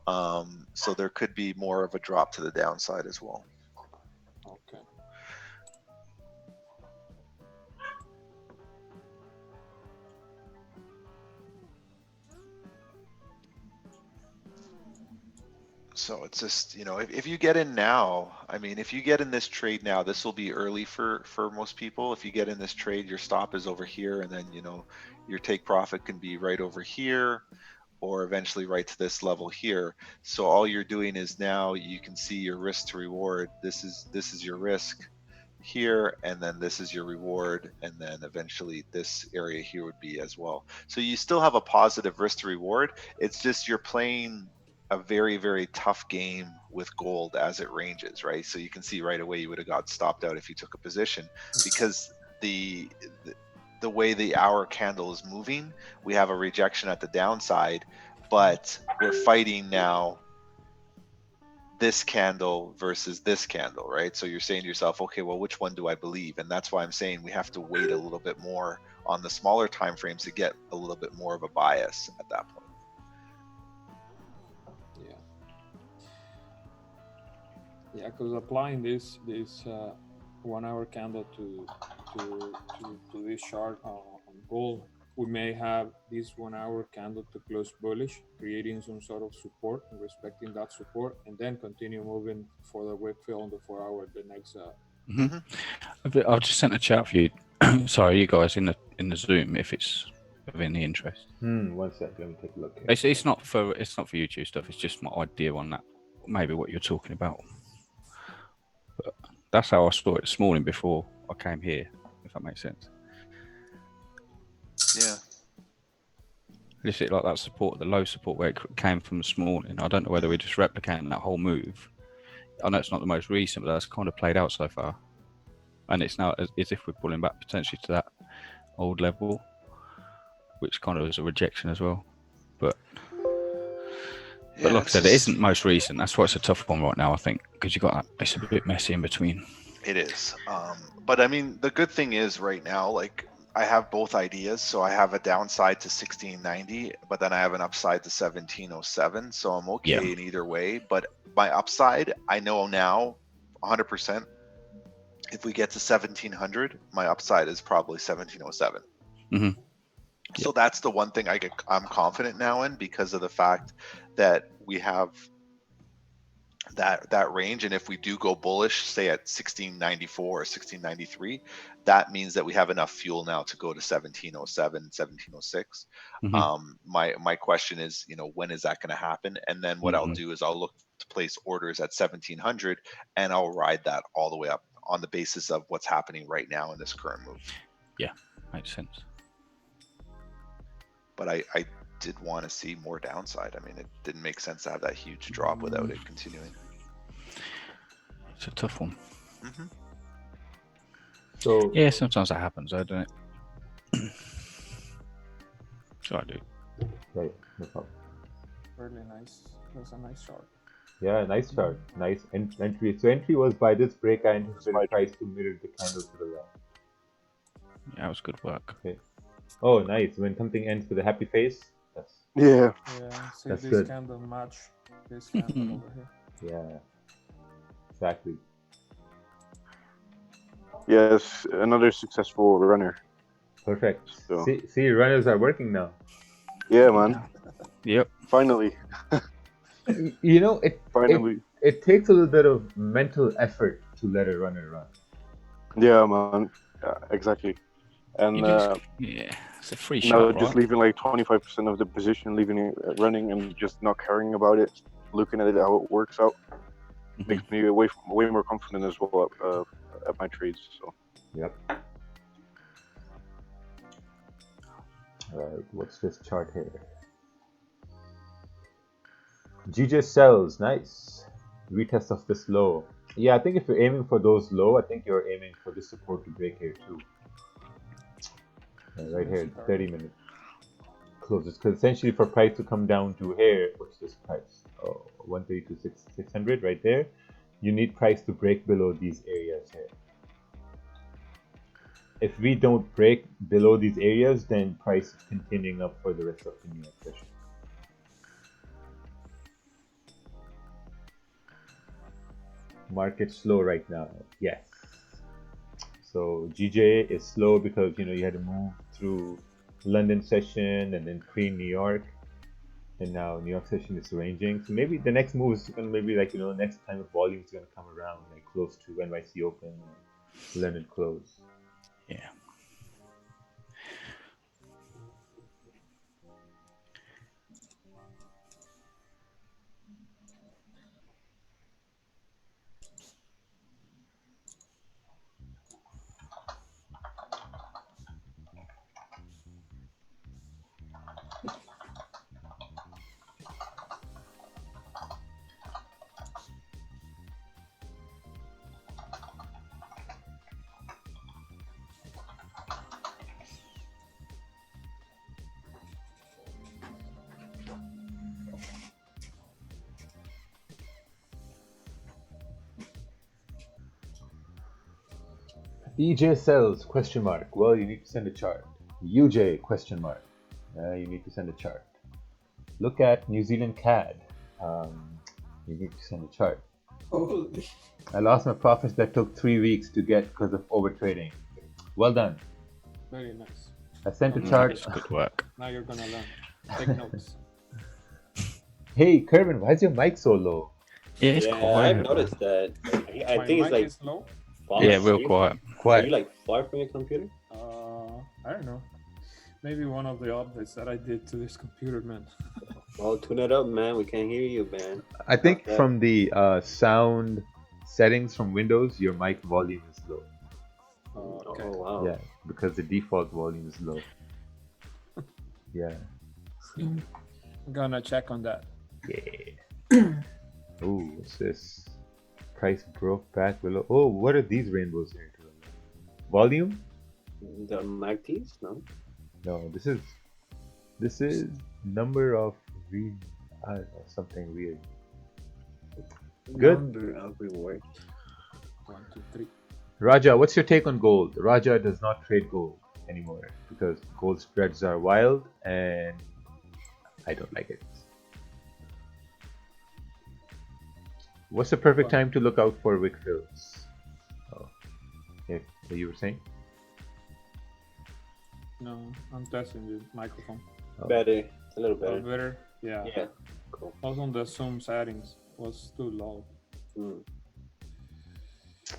So there could be more of a drop to the downside as well. Okay. So it's just, you know, if you get in now, I mean, if you get in this trade now, this will be early for most people. If you get in this trade, your stop is over here, and then, you know, your take profit can be right over here, or eventually right to this level here. So all you're doing is now you can see your risk to reward. This is your risk here, and then this is your reward, and then eventually this area here would be as well. So you still have a positive risk to reward. It's just you're playing a very, very tough game with gold as it ranges, right? So you can see right away you would have got stopped out if you took a position, because the way the hour candle is moving, we have a rejection at the downside, but we're fighting now this candle versus this candle, right? So you're saying to yourself, okay, well, which one do I believe? And that's why I'm saying we have to wait a little bit more on the smaller time frames to get a little bit more of a bias at that point. Yeah, because applying this 1 hour candle to this chart on gold, we may have this 1 hour candle to close bullish, creating some sort of support and respecting that support, and then continue moving for the wick fill on the 4 hour the next. I've just sent a chat for you. Sorry, you guys in the Zoom, if it's of any interest. 1 sec, let me take a look. It's not for YouTube stuff. It's just my idea on that. Maybe what you're talking about. But that's how I saw it this morning before I came here, if that makes sense. Yeah. Is it like that support, the low support where it came from this morning? I don't know whether we're just replicating that whole move. I know it's not the most recent, but that's kind of played out so far. And it's now as if we're pulling back potentially to that old level, which kind of is a rejection as well. But like I said, it isn't most recent. That's why it's a tough one right now, I think, because you got that, it's a bit messy in between. It is. But I mean, the good thing is right now, like I have both ideas. So I have a downside to 1690, but then I have an upside to 1707. So I'm okay in either way. But my upside, I know now 100%. If we get to 1700, my upside is probably 1707. Mm-hmm. So that's the one thing I'm confident now in, because of the fact that we have that range. And if we do go bullish, say at 1694 or 1693, that means that we have enough fuel now to go to 1707, 1706. Mm-hmm. My question is, you know, when is that going to happen? And then what I'll do is I'll look to place orders at 1700, and I'll ride that all the way up on the basis of what's happening right now in this current move. Yeah, makes sense. But I did want to see more downside. I mean, it didn't make sense to have that huge drop without it continuing. It's a tough one. Mm-hmm. So yeah, sometimes that happens, though, doesn't it? Sorry, dude. Right, no problem. Really nice. That's a nice chart. Yeah, nice chart. Nice entry. So entry was by this break. I anticipated price to mirror the candle to the left. Yeah, it was good work. Okay. Oh, nice. When something ends with a happy face, that's Yeah, see that's this good. candle match this candle over here. Yeah. Exactly. Yes, another successful runner. Perfect. So, See, runners are working now. yeah, man. Yep. Finally. You know, Finally. it takes a little bit of mental effort to let a runner run. Yeah, man. Exactly. And yeah, it's a free now shot, just right? leaving like 25% of the position, leaving it running, and just not caring about it, looking at it how it works out, makes me way more confident as well at my trades. So. Yep. Alright, what's this chart here? GJ sells, nice. Retest of this low. Yeah, I think if you're aiming for those low, I think you're aiming for this support to break here too. Right here, 30 minutes. Closes, because essentially for price to come down to here, what's this price? Oh, 132,600 right there. You need price to break below these areas here. If we don't break below these areas, then price is continuing up for the rest of the New York session. Market slow right now, yes. So GJ is slow because you had to move through London session and then pre-New York, and now New York session is ranging. So maybe the next move is gonna maybe next time of volume is gonna come around like close to NYC Open or London close. Yeah. EJ sells question mark. Well, you need to send a chart. UJ question mark. You need to send a chart. Look at New Zealand CAD. You need to send a chart. Holy. I lost my profits that took 3 weeks to get because of overtrading. Well done. Very nice. I sent a chart. Nice, good work. Now you're gonna learn. Take notes. Hey, Kervin, why is your mic so low? Yeah, it's quiet. I've noticed that. I My think it's mic like is low. far. Yeah, real quiet. Are you like far from your computer? I don't know. Maybe one of the updates that I did to this computer, man. Well, tune it up, man. We can't hear you, man. I think from the sound settings from Windows, your mic volume is low. Okay. Oh, wow. Yeah, because the default volume is low. Yeah. I'm gonna check on that. Yeah. Ooh, what's this? Price broke back below. Oh, what are these rainbows here? Volume? The MACDs? No. No, this is number of I don't know, something weird. Good. Number of rewards. 1, 2, 3. Raja, what's your take on gold? Raja does not trade gold anymore because gold spreads are wild and I don't like it. What's the perfect time to look out for wick fills? Oh, yeah, what you were saying? No, I'm testing the microphone. Oh. Better. A little better. Better? Yeah. Yeah. Cool. Also on the zoom settings was too low.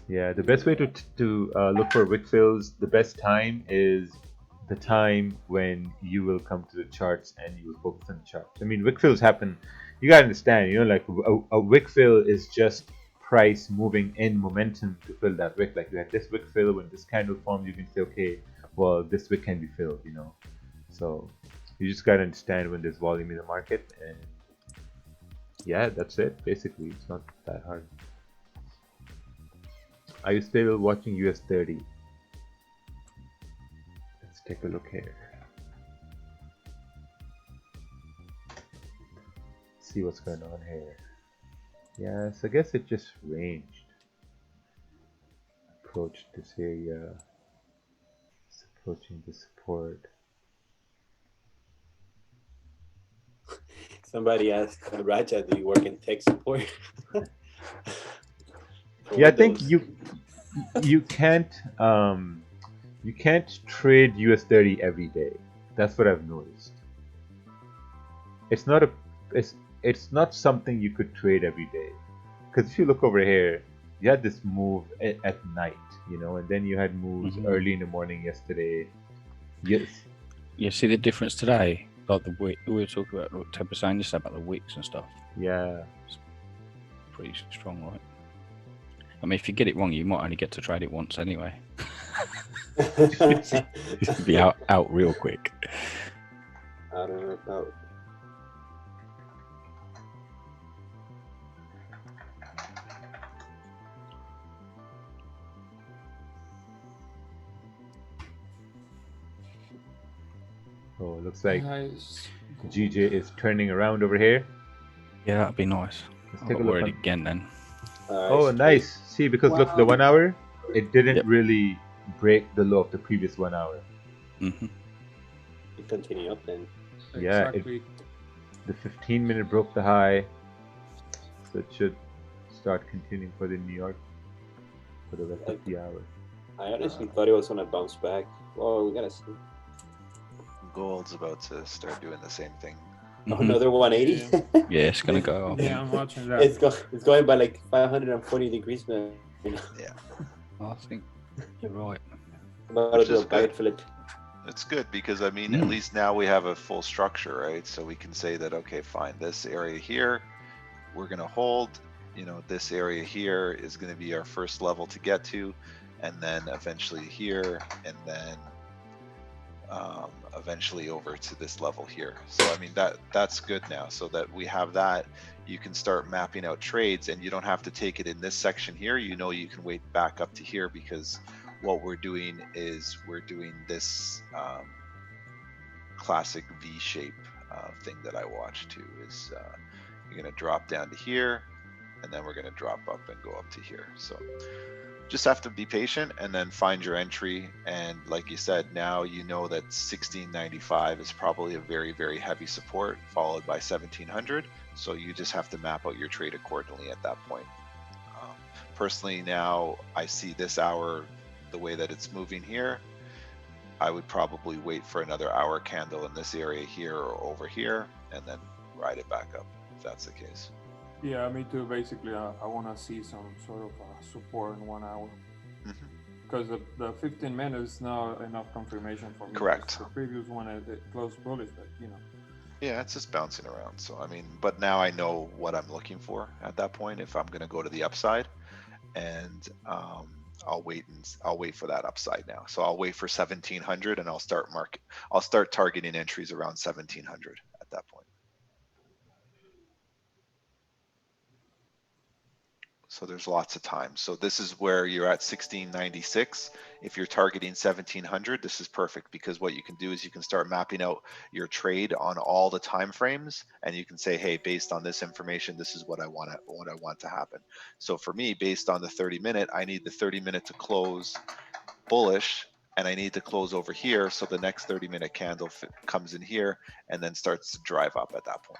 Yeah, the best way to look for wick fills, the best time is the time when you will come to the charts and you will focus on the charts. I mean, wick fills happen. You gotta understand, like a wick fill is just price moving in momentum to fill that wick. Like you had this wick fill, when this candle forms, you can say, okay, well, this wick can be filled, So you just gotta understand when there's volume in the market, and yeah, that's it. Basically, it's not that hard. Are you still watching US 30? Let's take a look here. See what's going on here. Yes, I guess it just ranged. Approached this area. It's approaching the support. Somebody asked Raja, do you work in tech support? Yeah, I think you can't trade US30 every day. That's what I've noticed. It's not a it's not something you could trade every day. Because if you look over here, you had this move at night, and then you had moves early in the morning yesterday. Yes. You see the difference today? Like the wick, we were talking about what Ted was saying just about the wicks and stuff. Yeah. It's pretty strong, right? I mean, if you get it wrong, you might only get to trade it once anyway. It'll be out real quick. I don't know about. Oh, it looks like GJ is turning around over here. Yeah, that'd be nice. Let's I'll take a wear look it again then. Oh, nice. See, because look, the 1 hour, it didn't really break the low of the previous 1 hour. You continue up then. Yeah, Exactly. the 15-minute broke the high, so it should start continuing for the New York for the rest of the hour. I honestly thought it was gonna bounce back. Well, we gotta see. Gold's about to start doing the same thing. Another 180. Yeah, it's gonna go up. Yeah, I'm watching that. It's going by like 540 degrees, man. Yeah. I think you're right. About to do a bite flip. It's good because I mean, at least now we have a full structure, right? So we can say that, okay, fine, this area here, we're gonna hold. This area here is gonna be our first level to get to, and then eventually here, and then eventually over to this level here. So I mean that's good now, so that we have that. You can start mapping out trades, and you don't have to take it in this section here. You can wait back up to here, because what we're doing is we're doing this classic V shape thing that I watched too. Is you're gonna drop down to here, and then we're gonna drop up and go up to here. So just have to be patient and then find your entry. And like you said, now you know that 1695 is probably a very, very heavy support, followed by 1700. So you just have to map out your trade accordingly at that point. Personally, now I see this hour the way that it's moving here. I would probably wait for another hour candle in this area here or over here, and then ride it back up if that's the case. Yeah, me too. Basically, I want to see some sort of support in 1 hour. Because the 15 minutes is not enough confirmation for me. Correct. The previous one, it closed bullish, but Yeah, it's just bouncing around. So I mean, but now I know what I'm looking for at that point if I'm going to go to the upside, and I'll wait for that upside now. So I'll wait for 1700, and I'll start targeting entries around 1700 at that point. So there's lots of time. So this is where you're at 1696. If you're targeting 1700, this is perfect, because what you can do is you can start mapping out your trade on all the time frames, and you can say, hey, based on this information, this is what I want to happen. So for me, based on the 30-minute, I need the 30-minute to close bullish, and I need to close over here, so the next 30-minute candle comes in here and then starts to drive up at that point.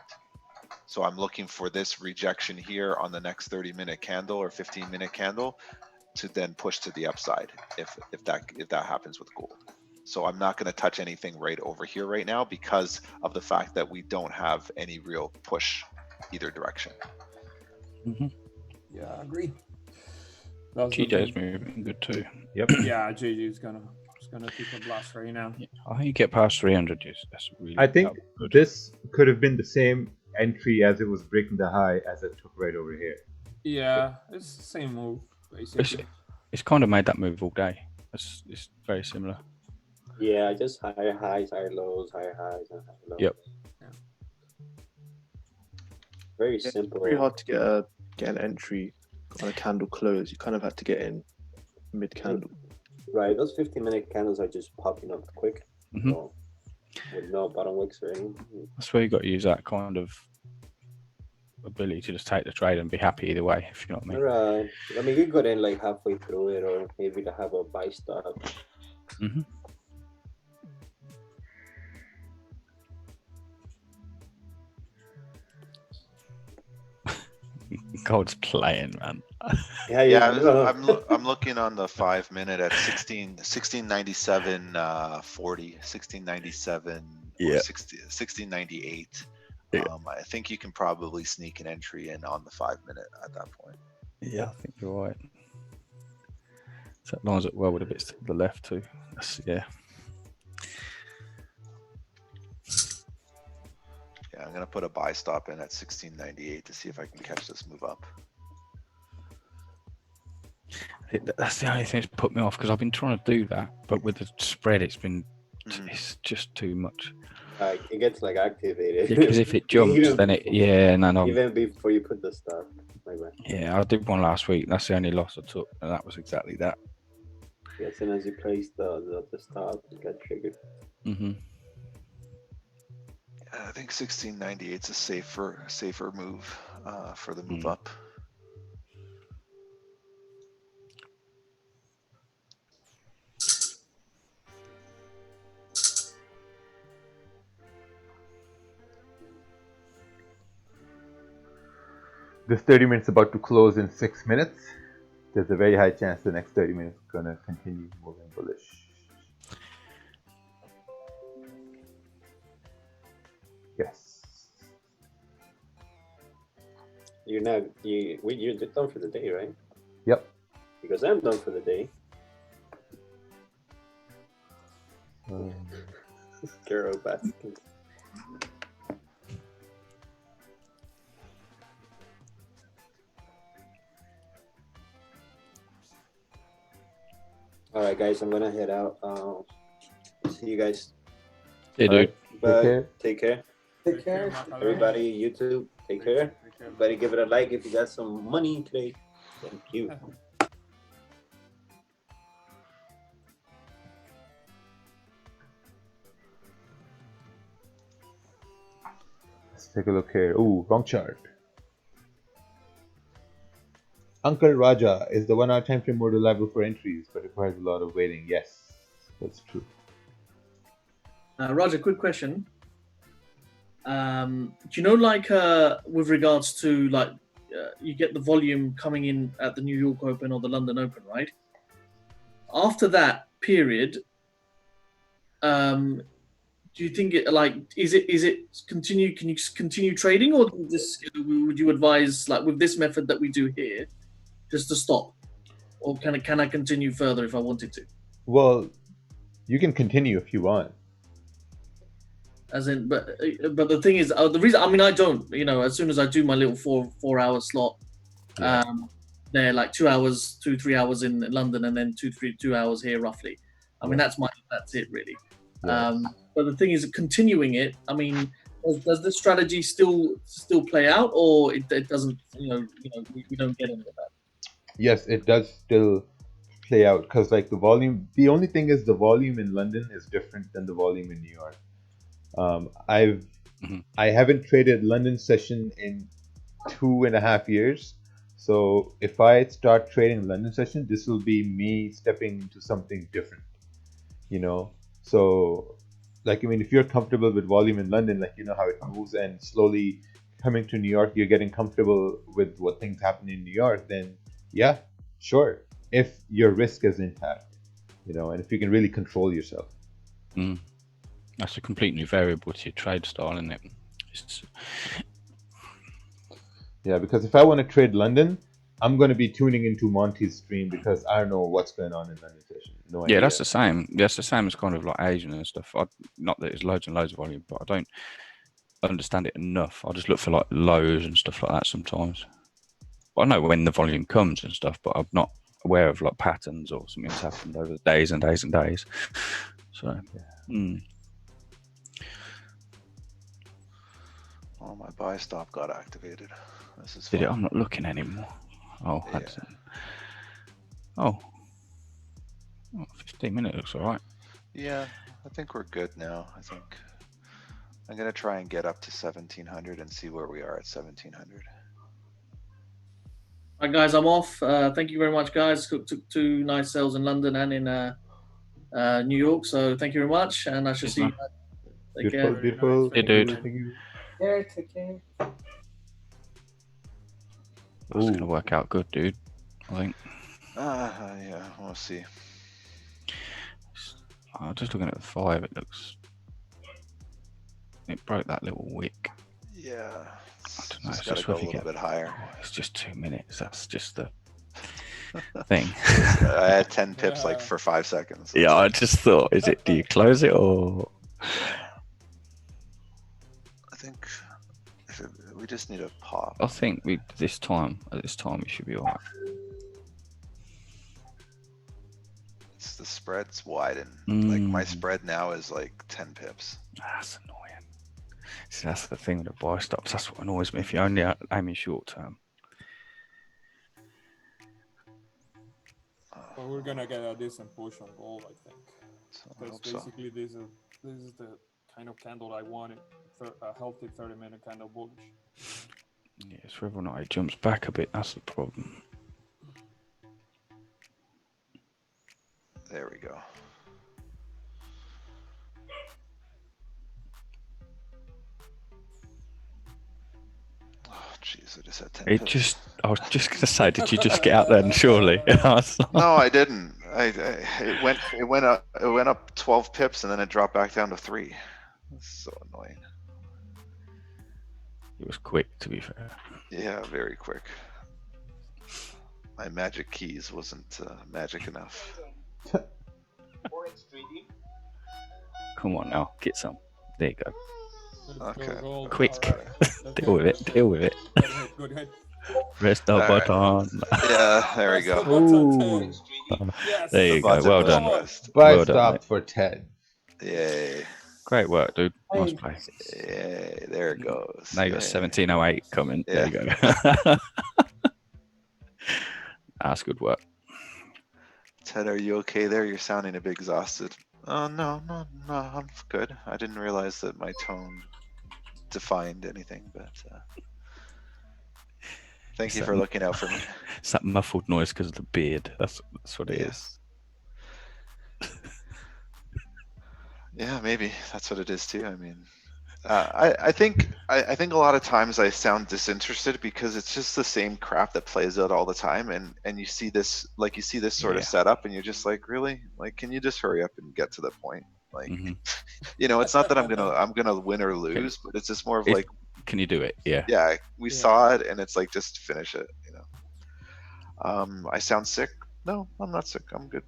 So I'm looking for this rejection here on the next 30-minute candle or 15-minute candle to then push to the upside if that happens with gold. So I'm not going to touch anything right over here right now, because of the fact that we don't have any real push either direction. Yeah, I agree. GJ's moving good too. Yep. Yeah, GJ is gonna take a blast right now. I think you get past 300. That's really. I think this could have been the same entry as it was breaking the high as it took right over here. Yeah, it's the same move basically. It's kind of made that move all day. It's very similar. Yeah, just higher highs, higher lows, higher highs, and higher lows. Yep. Yeah. Very simple. It's very hard to get an entry on a candle close. You kind of have to get in mid candle. Right, those 15-minute candles are just popping up quick. So, with no bottom wicks or anything. That's where you got to use that kind of ability to just take the trade and be happy either way, if you know what I mean. Right. I mean, you got in like halfway through it, or maybe to have a buy stop. God's playing, man. I'm looking on the 5 minute at 1697 40, 1697 or 1698. I think you can probably sneak an entry in on the 5 minute at that point. Yeah, I think you're right. So that lines up well with a bit to the left too. Yeah, I'm gonna put a buy stop in at 1698 to see if I can catch this move up. That's the only thing that's put me off because I've been trying to do that, but with the spread, it's just too much. It gets like activated. Because if it jumps, then it even before you put the stop. Yeah, I did one last week. That's the only loss I took, and that was exactly that. Yeah, as soon as you place the stop, it got triggered. Mm-hmm. I think 1698 is a safer move for the move up. This 30 minutes is about to close in 6 minutes. There's a very high chance the next 30 minutes is going to continue moving bullish. Yes. You're done for the day, right? Yep. Because I'm done for the day. Carol Baskin. All right, guys, I'm gonna head out. See you guys. Hey, dude. Take care. Take care. Everybody, YouTube, take care. Everybody, give it a like if you got some money today. Thank you. Let's take a look here. Ooh, wrong chart. Uncle Raja, is the 1 hour time frame more reliable for entries but requires a lot of waiting? Yes, that's true. Raja, quick question. Do you know, like, with regards to, like, you get the volume coming in at the New York Open or the London Open, right? After that period, do you think it, like, is it continue? Can you continue trading, or would you advise, like, with this method that we do here, just to stop, or can I continue further if I wanted to? Well, you can continue if you want. As in, but the thing is, the reason, I mean, I don't, as soon as I do my little four hour slot, they're like 2 hours, 3 hours in London, and then 2 hours here roughly. I mean, that's it really. Yeah. But the thing is, continuing it, I mean, does the strategy still play out, or it doesn't? We don't get into that. Yes, it does still play out because, like, the volume. The only thing is the volume in London is different than the volume in New York. I haven't traded London session in 2.5 years. So if I start trading London session, this will be me stepping into something different, So, like, I mean, if you're comfortable with volume in London, like, you know how it moves, and slowly coming to New York, you're getting comfortable with what things happen in New York, then yeah, sure. If your risk is intact, and if you can really control yourself. That's a complete new variable to your trade style, isn't it? Yeah, because if I want to trade London, I'm going to be tuning into Monty's stream because I don't know what's going on in London session. No idea. Yeah, that's the same. That's the same as kind of like Asian and stuff. Not that it's loads and loads of volume, but I don't understand it enough. I just look for like lows and stuff like that sometimes. But I know when the volume comes and stuff, but I'm not aware of like patterns or something's happened over days and days and days. So, Oh, my buy stop got activated. This is Did it? I'm not looking anymore. Oh, yeah. That's it. Oh, 15 minutes looks all right. Yeah, I think we're good now. I think I'm going to try and get up to 1700 and see where we are at 1700. All right, guys, I'm off. Thank you very much, guys. Took 2 nice sales in London and in New York. So thank you very much, and I shall see you. Take care. Beautiful. Hey, dude. Thank you. Yeah, take care. That's going to work out good, dude. I think. Yeah, we'll see. I'm just looking at the 5. It looks. It broke that little wick. Yeah. I don't know. Just It's gotta just go a whether you little get. bit higher. Oh, it's just 2 minutes. That's just the thing. I had 10 pips like for 5 seconds. Yeah, I just thought, do you close it or? I think we just need a pop. I think at this time we should be alright. It's the spread's widened. Like my spread now is like 10 pips. That's annoying. See, that's the thing with the buy stops. That's what annoys me. If you're only aiming short term. But we're gonna get a decent push on gold, I think. Because basically this is the kind of candle I wanted. A healthy 30-minute candle bullish. Yeah, it's whether or not it jumps back a bit. That's the problem. There we go. Oh, jeez, I just had 10 pips. I was just gonna say, did you just get out there and surely? No, I didn't. It went up 12 pips and then it dropped back down to 3. That's so annoying. It was quick, to be fair. Yeah, very quick. My magic keys wasn't magic enough. Come on now, get some. There you go. Okay. Quick. Deal with it. Deal with it. Good hit. Press the button. Yeah, there we go. Ooh. There you go. Well done. Buy Well stop done, mate. for 10. Yay. Great work, dude. Nice play. Yay, there it goes. Now you got 1708 coming. Yeah. There you go. That's good work. Ted, are you okay there? You're sounding a bit exhausted. Oh, no, I'm good. I didn't realize that my tone defined anything, but thank you for looking out for me. It's that muffled noise because of the beard. That's what it is. Yeah, maybe that's what it is too. I mean, I think a lot of times I sound disinterested because it's just the same crap that plays out all the time, and you see this sort of setup, and you're just like, really, like, can you just hurry up and get to the point? Like, it's not that I'm gonna win or lose, but it's just more of like, can you do it? Yeah. Yeah, we saw it, and it's like, just finish it. I sound sick. No, I'm not sick. I'm good.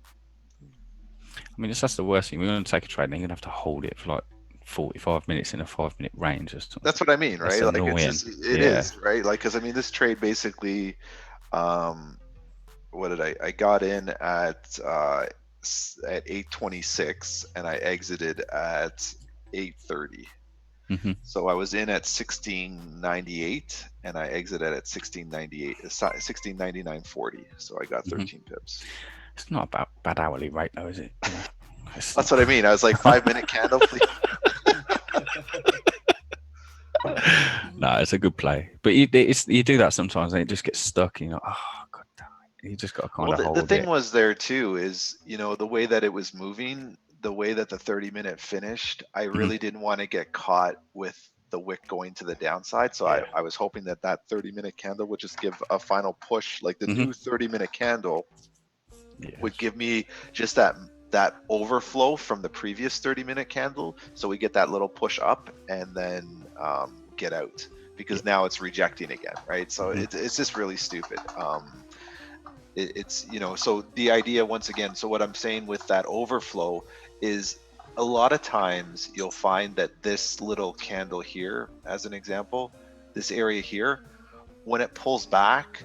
I mean, that's the worst thing. We're going to take a trade, and you're going to have to hold it for like 45 minutes in a 5-minute range. That's what I mean, right? That's like annoying. it is, right? Like, because I mean, this trade basically, what did I got in at 8:26 and I exited at 8:30. So I was in at 1698 and I exited at 1699.40. So I got 13 pips. It's not about bad hourly rate though, is it? That's what I mean. I was like, 5-minute candle, please. No, it's a good play, but you do that sometimes, and it just gets stuck. Oh god damn it! You just got to kind of hold it. The thing was there too is the way that it was moving, the way that the 30-minute finished. I really didn't want to get caught with the wick going to the downside, so I was hoping that 30-minute candle would just give a final push, like the new 30-minute candle would give me just that overflow from the previous 30-minute candle, so we get that little push up and then get out, because now it's rejecting again, right? So it's just really stupid. It's so the idea, once again, so what I'm saying with that overflow is, a lot of times you'll find that this little candle here, as an example, this area here, when it pulls back,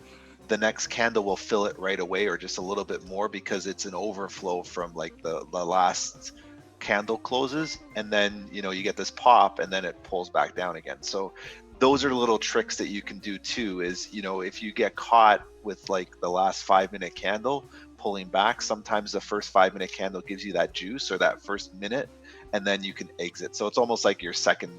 the next candle will fill it right away, or just a little bit more, because it's an overflow from like the last candle closes, and then you get this pop, and then it pulls back down again. So those are little tricks that you can do too, is if you get caught with like the last 5-minute candle pulling back, sometimes the first 5-minute candle gives you that juice, or that first minute, and then you can exit. So it's almost like your second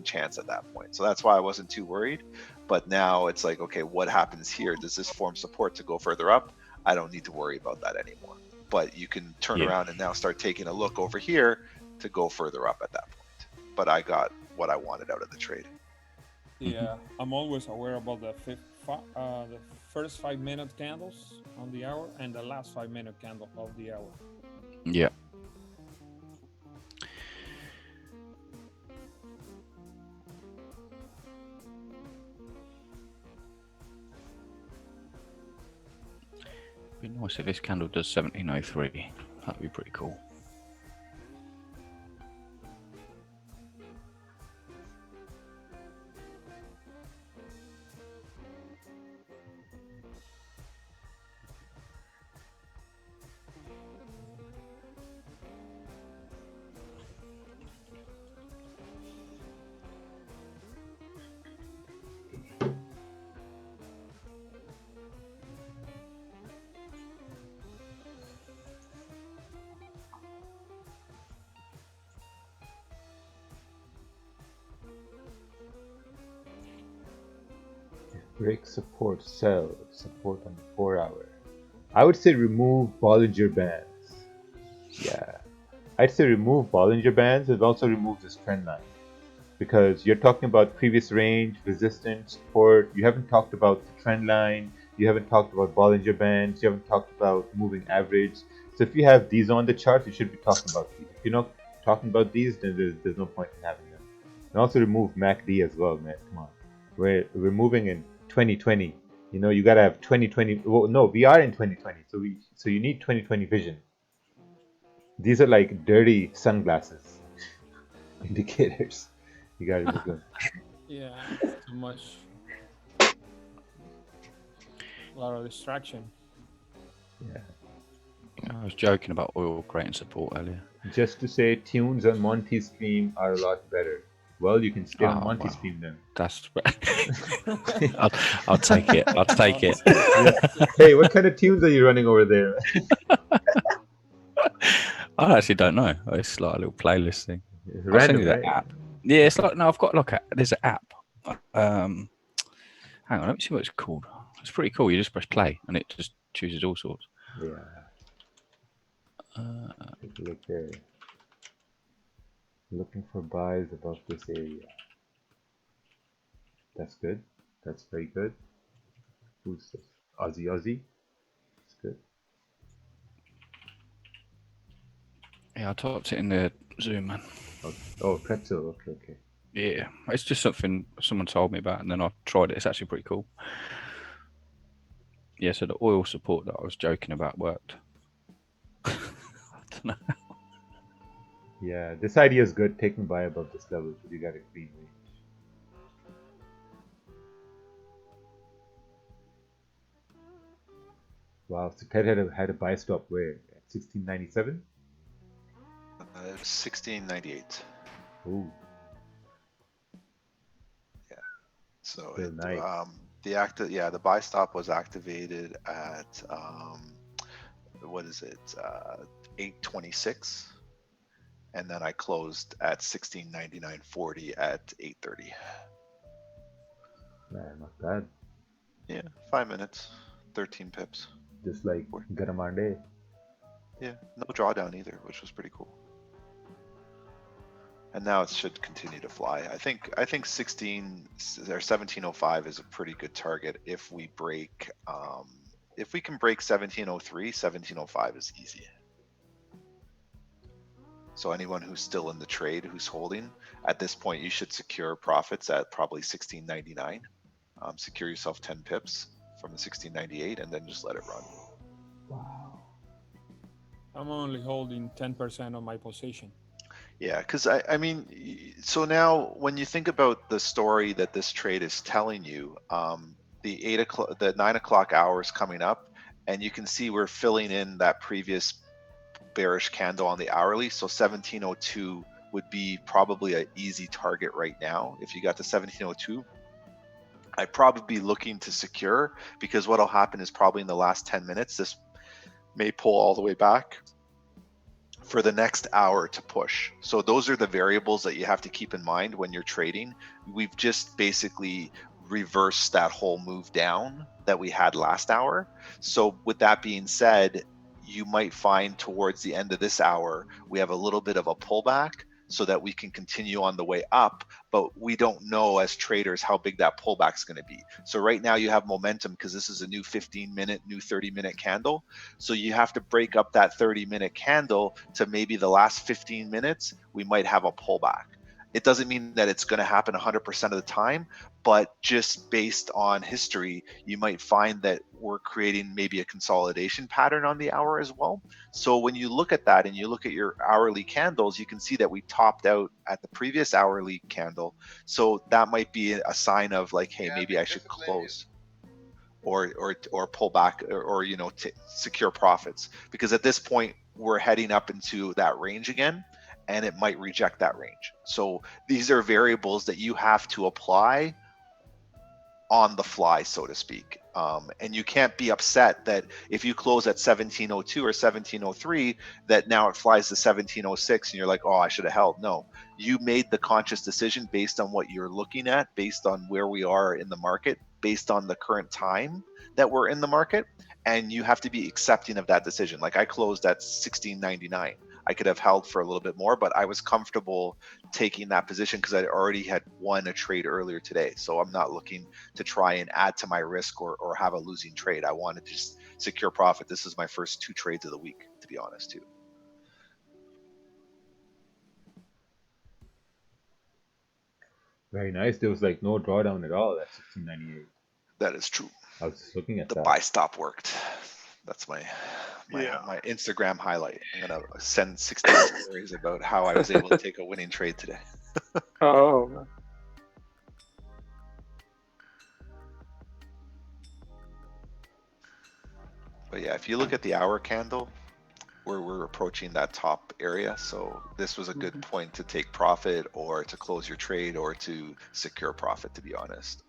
chance at that point. So that's why I wasn't too worried. But now it's like, okay, what happens here? Does this form support to go further up? I don't need to worry about that anymore. But you can turn around and now start taking a look over here to go further up at that point. But I got what I wanted out of the trade. Yeah, I'm always aware about the first 5-minute candles on the hour and the last 5-minute candle of the hour. Yeah. It'd be nice if this candle does 1703. That'd be pretty cool. Break support, sell, support on the 4 hour. I would say remove Bollinger Bands. Yeah. I'd say remove Bollinger Bands and also remove this trend line. Because you're talking about previous range, resistance, support. You haven't talked about the trend line. You haven't talked about Bollinger Bands. You haven't talked about moving average. So if you have these on the chart, you should be talking about these. If you're not talking about these, then there's no point in having them. And also remove MACD as well, man. Come on. We're moving in 2020. You know, you gotta have 2020. Well, no, we are in 2020, so you need 2020 vision. These are like dirty sunglasses indicators. You gotta look good. Yeah, too much. A lot of distraction. Yeah. I was joking about oil creating support earlier. Just to say, tunes on Monty Stream are a lot better. Well, you can stay on Monty Stream then. That's I'll take it. I'll take it. Yeah. Hey, what kind of tunes are you running over there? I actually don't know. It's like a little playlist thing. It's I'll send random, you that right? app. Yeah, it's like I've got there's an app. Hang on, let me see what it's called. It's pretty cool. You just press play and it just chooses all sorts. Yeah. Take a look there. Looking for buys above this area. That's good. That's very good. Who's this? Aussie. That's good. Yeah, I typed it in the Zoom, man. Oh, pretzel. Okay. Yeah, it's just something someone told me about, and then I tried it. It's actually pretty cool. Yeah, so the oil support that I was joking about worked. I don't know. Yeah, this idea is good. Taking buy above this level because you got a green range. Wow, so Ted had a buy stop where? At 1697? 1698. Ooh. Yeah. So Still nice. the buy stop was activated at what is it? 826. And then I closed at 1699.40 at 8:30. Man, not bad. Yeah, 5 minutes, 13 pips. Just like Garamande. Yeah, no drawdown either, which was pretty cool. And now it should continue to fly. I think 16 or 1705 is a pretty good target if we break. If we can break 1703, 1705 is easy. So anyone who's still in the trade, who's holding, at this point, you should secure profits at probably 1699. Secure yourself 10 pips from the 1698 and then just let it run. Wow. I'm only holding 10% of my position. Yeah, because I mean, so now when you think about the story that this trade is telling you, the 9 o'clock hour is coming up, and you can see we're filling in that previous bearish candle on the hourly. So 1702 would be probably an easy target right now. If you got to 1702, I'd probably be looking to secure, because what'll happen is probably in the last 10 minutes, this may pull all the way back for the next hour to push. So those are the variables that you have to keep in mind when you're trading. We've just basically reversed that whole move down that we had last hour. So with that being said, you might find towards the end of this hour, we have a little bit of a pullback. so that we can continue on the way up, but we don't know as traders how big that pullback is going to be. So right now you have momentum because this is a new 15-minute, new 30-minute candle. So you have to break up that 30-minute candle to maybe the last 15 minutes, we might have a pullback. It doesn't mean that it's going to happen 100% of the time, but just based on history, you might find that we're creating maybe a consolidation pattern on the hour as well. So when you look at that and you look at your hourly candles, you can see that we topped out at the previous hourly candle. So that might be a sign of like, hey, maybe I should close or pull back or you know, secure profits, because at this point we're heading up into that range again, and it might reject that range. So these are variables that you have to apply on the fly, so to speak. And you can't be upset that if you close at 1702 or 1703, that now it flies to 1706 and you're like, oh, I should have held. No, you made the conscious decision based on what you're looking at, based on where we are in the market, based on the current time that we're in the market. And you have to be accepting of that decision. Like I closed at 1699. I could have held for a little bit more, but I was comfortable taking that position because I already had won a trade earlier today. So I'm not looking to try and add to my risk or have a losing trade. I want to just secure profit. This is my first 2 trades of the week, to be honest, too. Very nice. There was like no drawdown at all at 1698. That is true. I was just looking at the that. buy stop worked. That's my Instagram highlight. I'm gonna send 16 stories about how I was able to take a winning trade today. Oh man. But yeah, if you look at the hour candle, we're approaching that top area. So this was a good point to take profit or to close your trade or to secure profit, to be honest.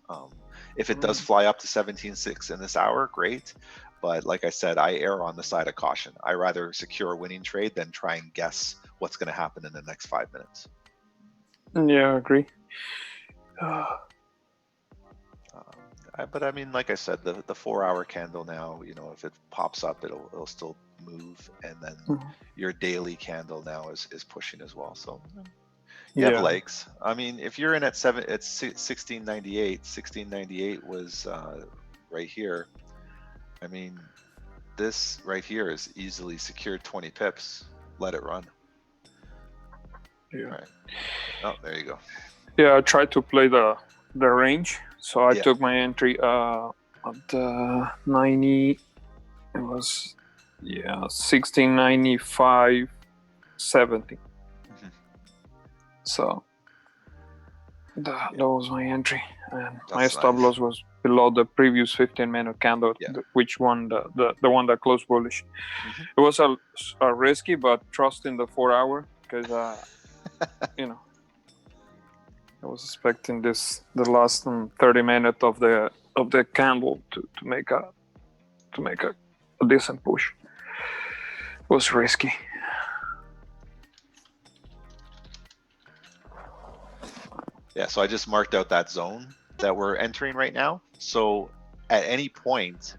If it does fly up to 17.6 in this hour, great. But like I said, I err on the side of caution. I rather secure a winning trade than try and guess what's going to happen in the next 5 minutes. Yeah, I agree. But I mean, like I said, the 4-hour candle now, you know, if it pops up, it'll still move, and then your daily candle now is pushing as well. So you have legs. I mean, if you're in at 1698 was right here. I mean, this right here is easily secured 20 pips. Let it run. Yeah. All right. Oh, there you go. Yeah, I tried to play the range. So I took my entry at 90. It was 1695, 70. So that was my entry, and my stop loss was below the previous 15-minute candle, which one the one that closed bullish. It was a risky, but trust in the 4-hour because you know. I was expecting the last 30 minutes of the candle to make a decent push. It was risky. Yeah, so I just marked out that zone that we're entering right now. So at any point,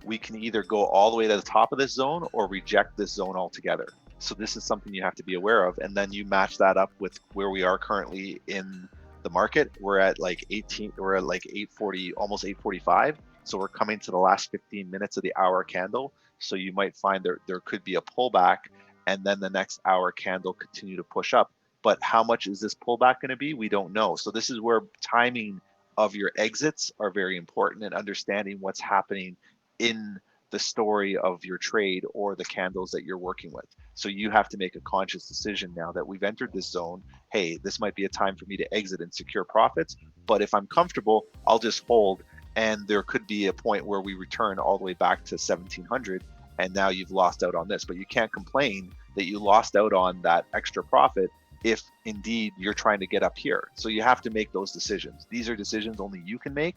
we can either go all the way to the top of this zone or reject this zone altogether. So this is something you have to be aware of, and then you match that up with where we are currently in the market. We're at like 840, almost 845. So we're coming to the last 15 minutes of the hour candle. So you might find there could be a pullback, and then the next hour candle continue to push up. But how much is this pullback going to be? We don't know. So this is where timing of your exits are very important, and understanding what's happening in the story of your trade or the candles that you're working with. So you have to make a conscious decision now that we've entered this zone. Hey, this might be a time for me to exit and secure profits, but if I'm comfortable, I'll just hold. And there could be a point where we return all the way back to 1700, and now you've lost out on this. But you can't complain that you lost out on that extra profit if indeed you're trying to get up here. So you have to make those decisions. These are decisions only you can make.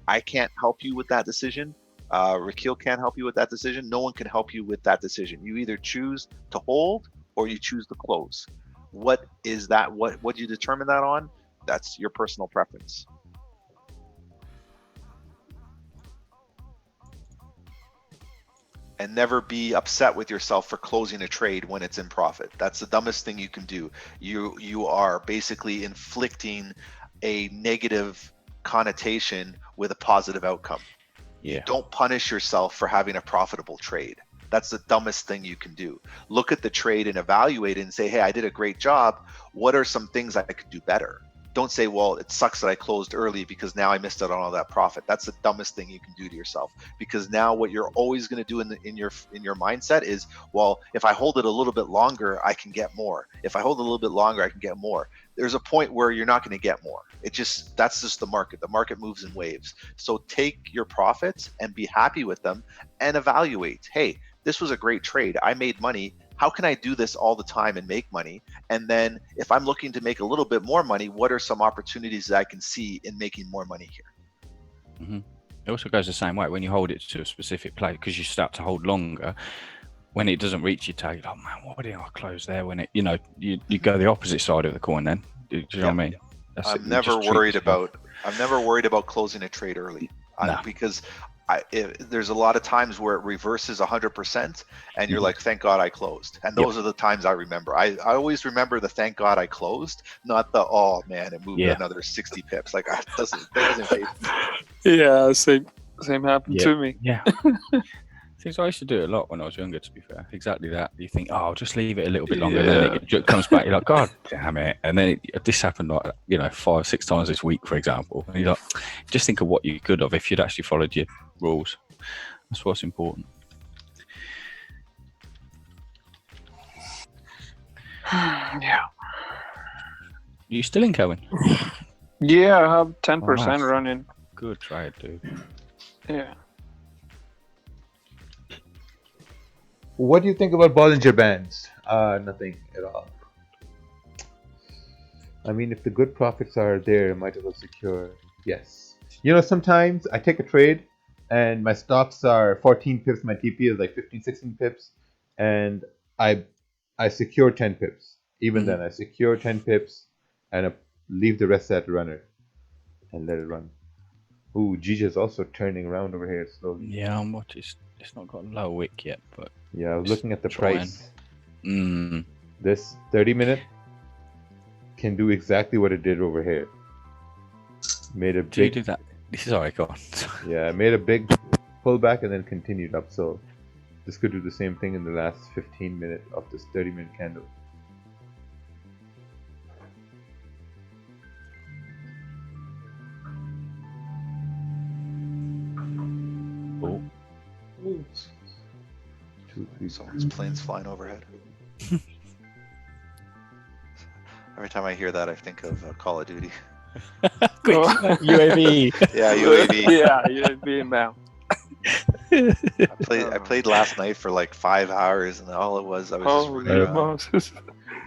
I can't help you with that decision. Rakeel can't help you with that decision. No one can help you with that decision. You either choose to hold or you choose to close. What is that? What do you determine that on? That's your personal preference. and never be upset with yourself for closing a trade when it's in profit. That's the dumbest thing you can do. You are basically inflicting a negative connotation with a positive outcome. Yeah. Don't punish yourself for having a profitable trade. That's the dumbest thing you can do. Look at the trade and evaluate it and say, hey, I did a great job. What are some things I could do better? Don't say, well, it sucks that I closed early because now I missed out on all that profit. That's the dumbest thing you can do to yourself, because now what you're always going to do in your mindset is, well, if I hold it a little bit longer, I can get more. If I hold it a little bit longer, I can get more. There's a point where you're not going to get more. That's just the market. The market moves in waves. So take your profits and be happy with them and evaluate, hey, this was a great trade. I made money. How can I do this all the time and make money? And then if I'm looking to make a little bit more money, what are some opportunities that I can see in making more money here? Mm-hmm. It also goes the same way when you hold it to a specific place, because you start to hold longer. When it doesn't reach your target, oh man, why did I close there? When it, you go the opposite side of the coin. Then, do you know what I mean? I'm never worried about closing a trade early, because there's a lot of times where it reverses 100% and you're like, thank God I closed. And those are the times I remember. I always remember the thank God I closed, not the, oh man, it moved another 60 pips. Like, that doesn't pay. Yeah, same happened to me. Yeah. Things I used to do a lot when I was younger, to be fair. Exactly that. You think, oh, I'll just leave it a little bit longer, and then it comes back. You're like, God damn it! And then this happened like 5-6 times this week, for example. And you're like, just think of what you could have if you'd actually followed your rules. That's what's important. Yeah. You still in, Kevin? Yeah, I have 10% running. Good trade, dude. Yeah. What do you think about Bollinger Bands? Nothing at all. I mean, if the good profits are there, might as well secure. Yes. Sometimes I take a trade and my stops are 14 pips. My TP is like 15, 16 pips. And I secure 10 pips. Even then, I secure 10 pips and I leave the rest at runner and let it run. Ooh, Gigi is also turning around over here slowly. Yeah, I'm watching. It's not got a low wick yet, but yeah, I was looking at the price. This 30-minute can do exactly what it did over here. Made a big. Do you do that? Sorry, go on. Yeah, made a big pullback and then continued up. So this could do the same thing in the last 15 minutes of this 30-minute candle. Oh. Ooh. 2, 3. Someone's planes flying overhead. Every time I hear that, I think of Call of Duty. Quick, UAV. Yeah, UAV. Yeah, UAV inbound. I played last night for like 5 hours, and all it was, I was just running around.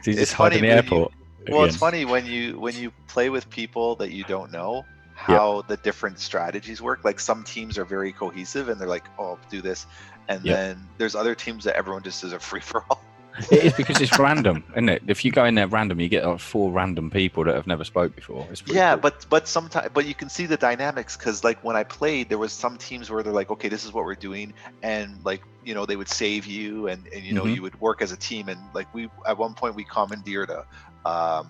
It's funny in the airport. It's funny when you play with people that you don't know, how the different strategies work. Like, some teams are very cohesive and they're like, oh, do this, and then there's other teams that everyone just is a free for all. It is, because it's random, isn't it? If you go in there random, you get like 4 random people that have never spoke before. It's cool. but sometimes, but you can see the dynamics, because like when I played, there was some teams where they're like, okay, this is what we're doing, and like, they would save you, and you would work as a team, and like we at one point we commandeered a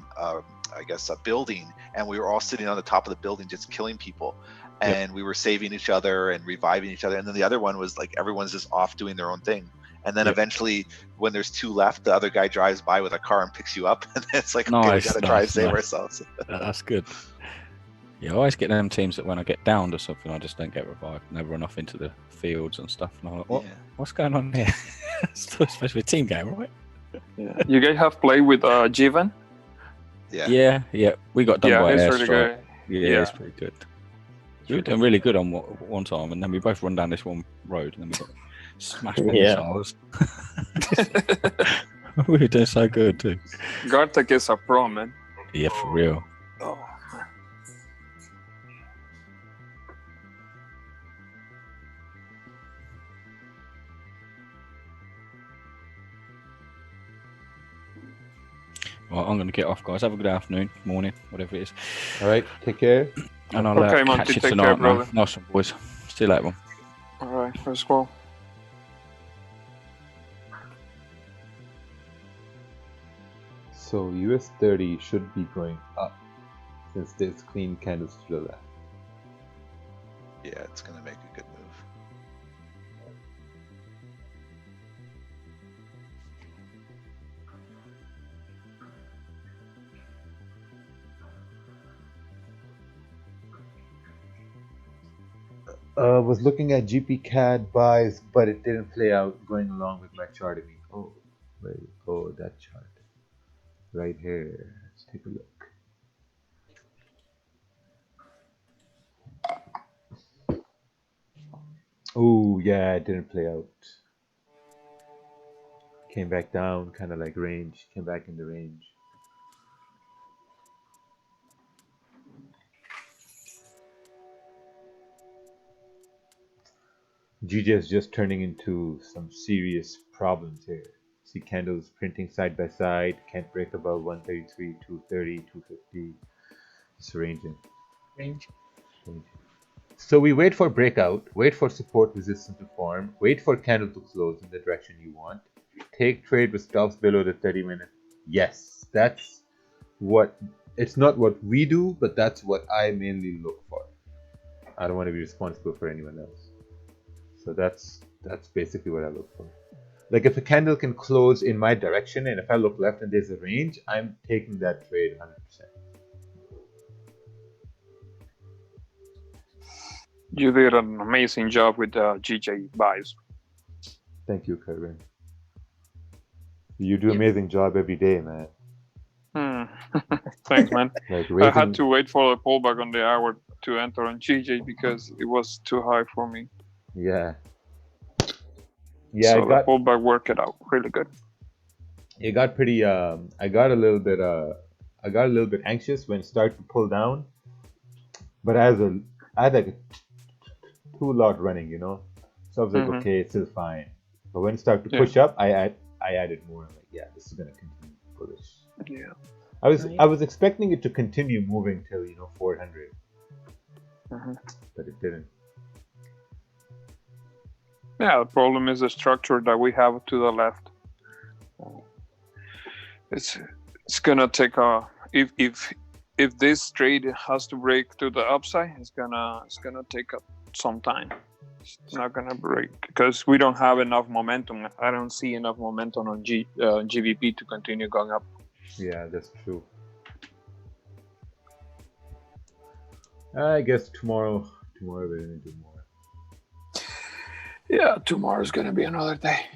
building, and we were all sitting on the top of the building just killing people, and we were saving each other and reviving each other, and then the other one was like everyone's just off doing their own thing. And then eventually, when there's 2 left, the other guy drives by with a car and picks you up. And it's like, okay, we gotta try and save ourselves. That's good. Yeah, I always get them teams that when I get downed or something, I just don't get revived. And they run off into the fields and stuff. And I'm like, what's going on here? It's supposed to be a team game, right? Yeah. You guys have played with Jivan? Yeah. We got done by Airstrike. Really it's pretty good. We were doing really good on one time, and then we both run down this one road, and then we got smashed by missiles. We were doing so good too. Gartek is a pro, man. Yeah, for real. Oh. Well, I'm going to get off, guys. Have a good afternoon, morning, whatever it is. All right, take care. And I'll catch you tonight, man. Nice one, boys. See you later, man. All right, let's go. So US 30 should be going up since there's clean candles to the left. Yeah, it's gonna make a good move. Was looking at GP CAD buys, but it didn't play out going along with my chart. I mean, oh, wait, oh, that chart right here. Let's take a look. Oh, yeah, it didn't play out. Came back down, kind of like range. Came back in the range. GJ is just turning into some serious problems here. See candles printing side by side, can't break above 133, 230, 250. Just ranging. Range. So we wait for breakout, wait for support resistance to form, wait for candle to close in the direction you want. Take trade with stops below the 30-minute. Yes, that's what, it's not what we do, but that's what I mainly look for. I don't want to be responsible for anyone else. So that's basically what I look for. Like if a candle can close in my direction, and if I look left and there's a range, I'm taking that trade 100%. You did an amazing job with the GJ buys. Thank you, Kevin. You do amazing job every day, man. Thanks, man. Like I had to wait for the pullback on the hour to enter on GJ because it was too high for me. Yeah. Yeah, so the pullback worked it out really good. It got pretty. I got a little bit anxious when it started to pull down, but I had like a 2 lot running, you know. So I was like, okay, it's still fine. But when it started to push up, I added more. I'm like, yeah, this is gonna continue bullish. Yeah. I was expecting it to continue moving till 400, but it didn't. Yeah, the problem is the structure that we have to the left. It's gonna take if this trade has to break to the upside, it's gonna take some time. It's not gonna break because we don't have enough momentum. I don't see enough momentum on GBP to continue going up. Yeah, that's true. I guess tomorrow we're gonna do more. Yeah, tomorrow's gonna be another day.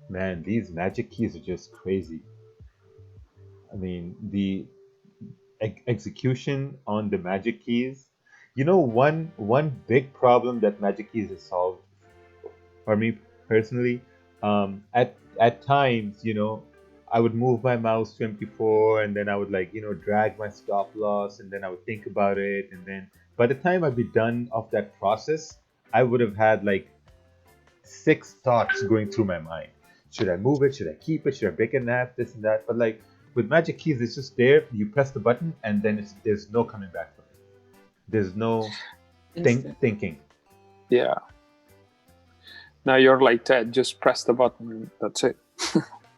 Man, these magic keys are just crazy. I mean, the execution on the magic keys. One big problem that magic keys has solved for me personally. At times, I would move my mouse to MP4, and then I would drag my stop loss, and then I would think about it, and then by the time I'd be done of that process, I would have had 6 thoughts going through my mind. Should I move it? Should I keep it? Should I break it in half? This and that. But with magic keys, it's just there. You press the button, and then there's no coming back from it. There's no thinking. Yeah. Now you're like Ted. Just press the button. That's it.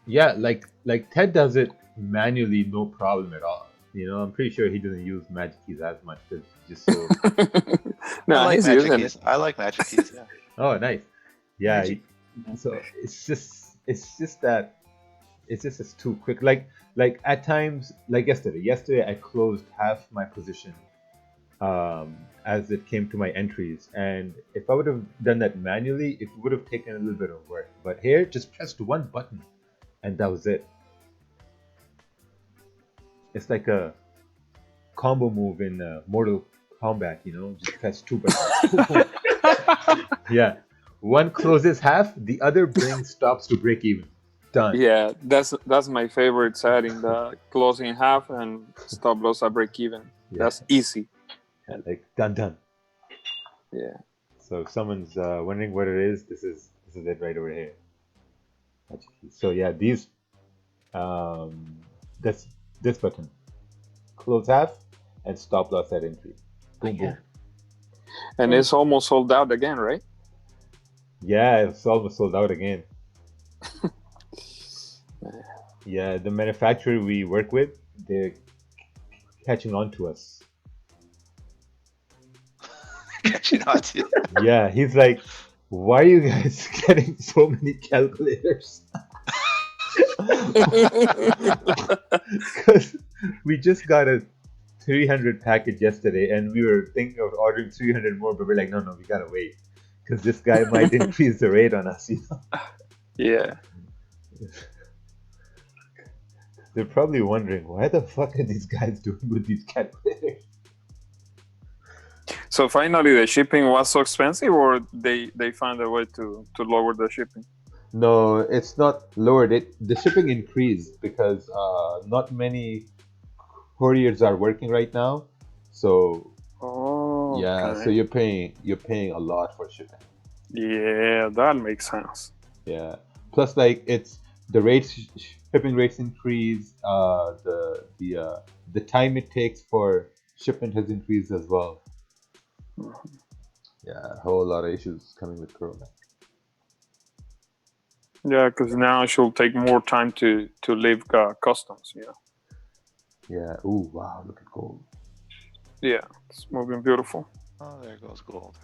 Yeah, like Ted does it manually, no problem at all. I'm pretty sure he doesn't use magic keys as much because just so. No, I like he's magic using keys. I like magic keys. Yeah. Oh, nice. Yeah. So it's just that it's too quick. Like at times, like yesterday I closed half my position as it came to my entries, and if I would have done that manually, it would have taken a little bit of work. But here, just pressed one button, and that was it. It's like a combo move in Mortal Kombat, just press 2 buttons. Yeah, one closes half, the other brings stops to break even. Done. Yeah, that's my favorite setting, the closing half and stop loss at break even. Yeah. That's easy. Yeah, done. Yeah. So if someone's wondering what it is, this is it right over here. So yeah, these this button, close half and stop loss at entry. Boom, boom. And it's almost sold out again, right? Yeah, it's almost sold out again. Yeah, the manufacturer we work with, they're catching on to us. Catching on to you. Yeah, he's like, why are you guys getting so many calculators? Because we just got a 300 package yesterday and we were thinking of ordering 300 more, but we're like, no, we gotta wait because this guy might increase the rate on us, you know? Yeah. They're probably wondering, why the fuck are these guys doing with these calculators? So finally, the shipping was so expensive, or they found a way to lower the shipping? No, it's not lowered. The shipping increased because not many couriers are working right now. So yeah, so you're paying a lot for shipping. Yeah, that makes sense. Yeah. Plus, like it's the rates, shipping rates increase. The time it takes for shipment has increased as well. Yeah, a whole lot of issues coming with Corona. Yeah, because now it should take more time to leave customs. Yeah. Yeah. Ooh, wow! Look at gold. Yeah, it's moving beautiful. Oh, there goes gold.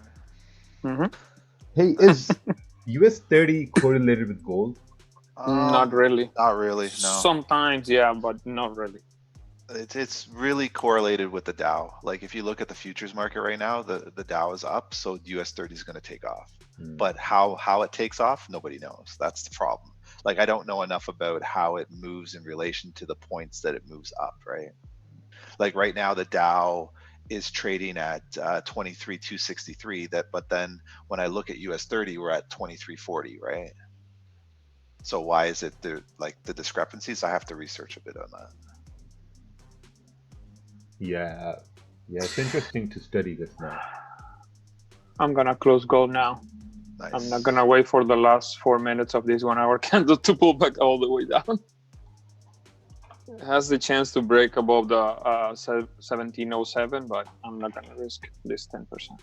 Hey, is US 30 correlated with gold? Not really. Not really. No. Sometimes, yeah, but not really. It's really correlated with the Dow. Like if you look at the futures market right now, the Dow is up, so US 30 is going to take off. But how it takes off, nobody knows. That's the problem. Like I don't know enough about how it moves in relation to the points that it moves up, right? Like right now the Dow is trading at 23,263. But then when I look at US 30, we're at 2340, right? So why is it the discrepancies? I have to research a bit on that. Yeah, it's interesting to study this now. I'm gonna close gold now. Nice. I'm not gonna wait for the last 4 minutes of this 1 hour candle to pull back all the way down. It has the chance to break above the 1707, but I'm not gonna risk this 10%.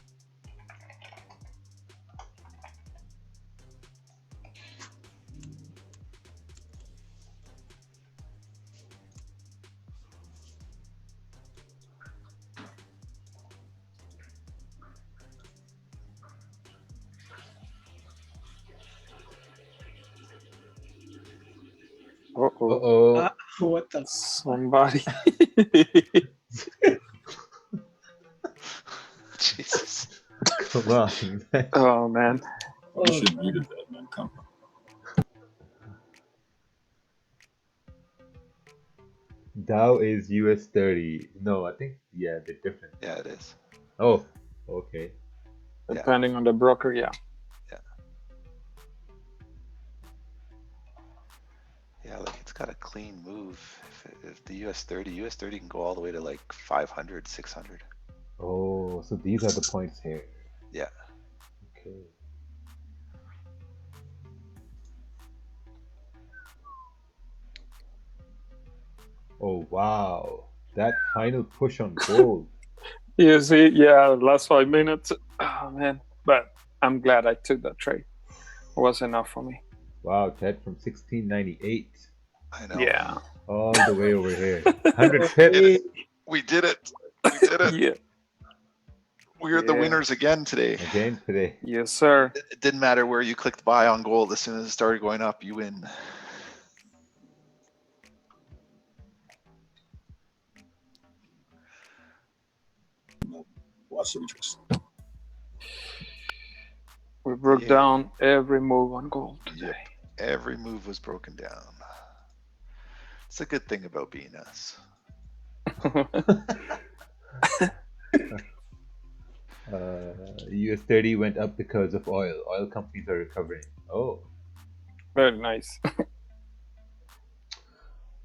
Uh-oh. What the? Somebody. Jesus. Come on. Oh, man. You should have muted that, man. Come on. Dow is US 30. No, I think, yeah, they're different. Yeah, it is. Oh, okay. Depending on the broker, yeah. Yeah, like it's got a clean move. If the US 30 can go all the way to like 500, 600. Oh, so these are the points here. Yeah. Okay. Oh, wow. That final push on gold. You see, yeah, last 5 minutes. Oh, man. But I'm glad I took that trade. It was enough for me. Wow, Ted, from 1698. I know. Yeah. All the way over here. 100 pips. We did it. We did it. Yeah. We're the winners again today. Again today. Yes, sir. It didn't matter where you clicked buy on gold. As soon as it started going up, you win. Lots of interest. We broke down every move on gold today. Yep. Every move was broken down. It's a good thing about being us. US 30 went up because of oil. Oil companies are recovering. Oh. Very nice.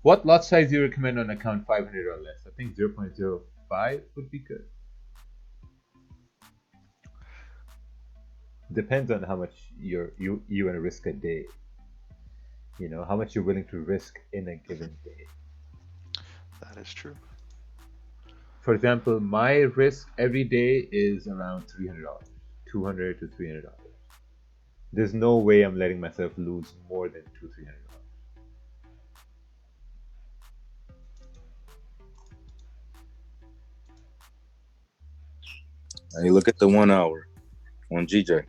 What lot size do you recommend on account 500 or less? I think 0.05 would be good. Depends on how much you want to risk a day. You know, how much you're willing to risk in a given day. That is true. For example, my risk every day is around $300, $200 to $300. There's no way I'm letting myself lose more than $200-300. And you look at the 1 hour on GJ.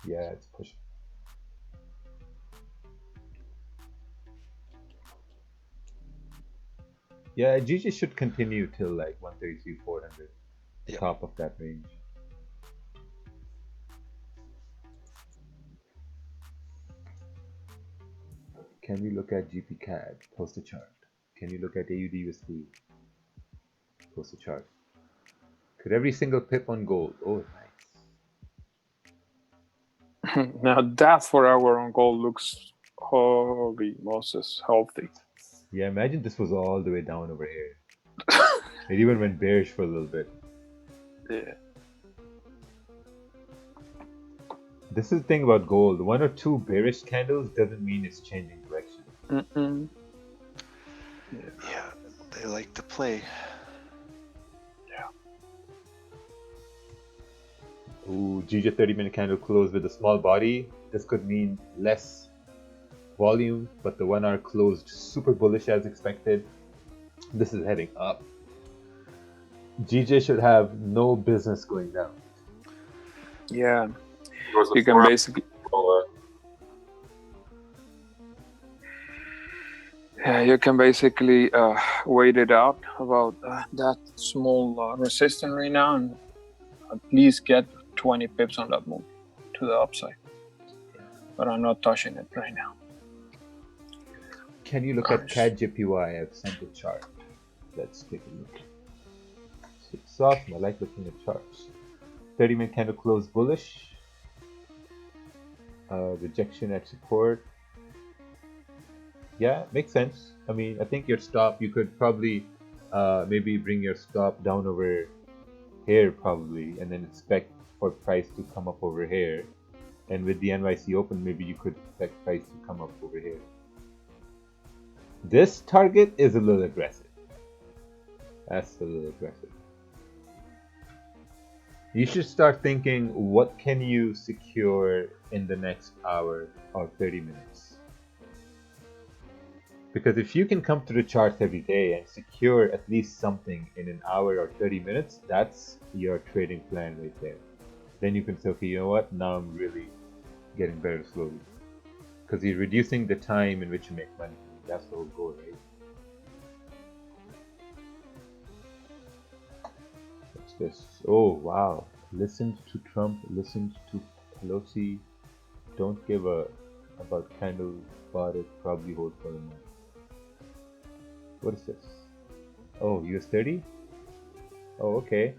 Yeah, it's pushing. Yeah, GJ should continue till like 133, 400, the Yep. top of that range. Can we look at GP CAD? Post a chart. Can you look at AUD USD? Post a chart. Could every single pip on gold? Oh, nice. Now that 4 hour on gold looks, holy Moses, healthy. Yeah, imagine this was all the way down over here. It even went bearish for a little bit. Yeah. This is the thing about gold. 1 or 2 bearish candles doesn't mean it's changing direction. Mm-mm. Yeah, they like to play. Yeah. Ooh, GJ 30-minute candle close with a small body. This could mean less volume, but the 1 hour closed super bullish as expected. This is heading up. GJ should have no business going down. Yeah. You can basically. Yeah, you can basically wait it out about that small resistance right now and at least get 20 pips on that move to the upside. But I'm not touching it right now. Can you look at CAD JPY? I've sent a chart. Let's take a look. It's awesome. I like looking at charts. 30-minute candle close bullish. Rejection at support. Yeah, makes sense. I mean, I think your stop, you could probably maybe bring your stop down over here probably, and then expect for price to come up over here. And with the NYC open, maybe you could expect price to come up over here. This target is a little aggressive. That's a little aggressive. You should start thinking, what can you secure in the next hour or 30 minutes? Because if you can come to the charts every day and secure at least something in an hour or 30 minutes, that's your trading plan right there. Then you can say, okay, you know what? Now I'm really getting better slowly. Because you're reducing the time in which you make money. That's the whole goal, right? What's this? Oh, wow. Listened to Trump, listened to Pelosi. Don't give a about candle, bought it, probably hold for a month. What is this? Oh, US 30? Oh, okay.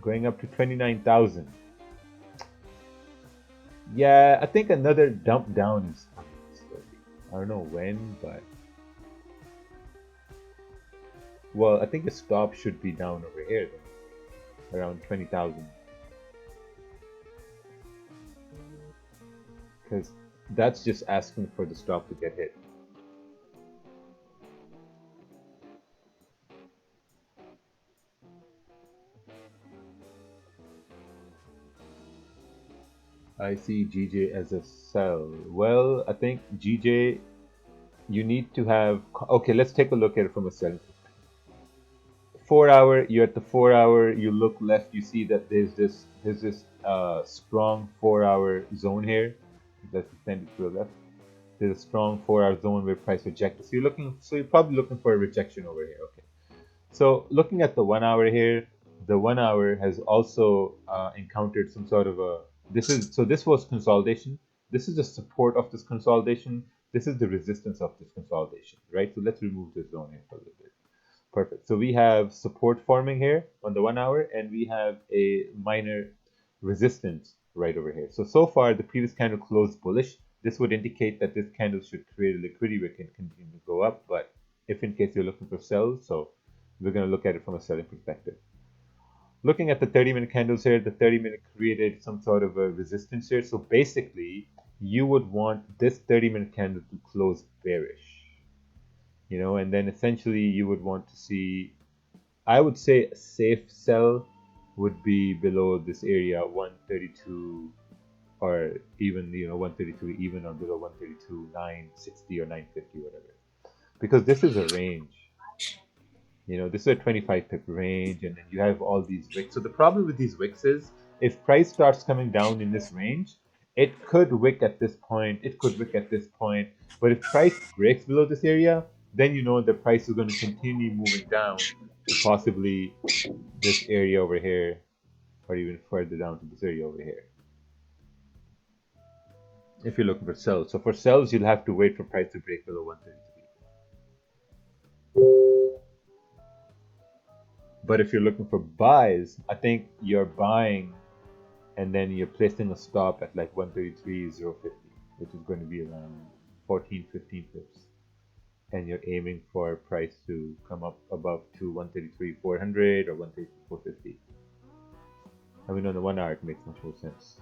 Going up to 29,000. Yeah, I think another dump down is coming. I don't know when, but well, I think the stop should be down over here then, around 20,000. Because that's just asking for the stop to get hit. I see GJ as a sell. Well, I think GJ, you need to have. Okay, let's take a look at it from a selling perspective. 4 hour, you're at the 4 hour. You look left, you see that there's this strong 4 hour zone here. That's extended to the left. There's a strong 4 hour zone where price rejected. So you're probably looking for a rejection over here. Okay. So looking at the 1 hour here, the 1 hour has also encountered some sort of a. This was consolidation. This is the support of this consolidation. This is the resistance of this consolidation, right? So let's remove this zone here for a little bit. Perfect. So we have support forming here on the 1 hour, and we have a minor resistance right over here. So far, the previous candle closed bullish. This would indicate that this candle should create a liquidity where it can continue to go up. But if in case you're looking for sells, so we're going to look at it from a selling perspective. looking at the 30-minute candles here, the 30-minute created some sort of a resistance here. So basically, you would want this 30-minute candle to close bearish, you know, and then essentially you would want to see, I would say a safe sell would be below this area 132, or even, you know, 132 even, or below 132 960 or 950, whatever, because this is a range. You know, this is a 25 pip range, and then you have all these wicks. So the problem with these wicks is, if price starts coming down in this range, it could wick at this point, it could wick at this point. But if price breaks below this area, then you know the price is going to continue moving down to possibly this area over here, or even further down to this area over here, if you're looking for sells. So for sells, you'll have to wait for price to break below 133. But if you're looking for buys, I think you're buying and then you're placing a stop at like 133.050, which is going to be around 14, 15 pips. And you're aiming for price to come up above to 133.400 or 133.450. I mean, on the 1 hour, it makes much more sense.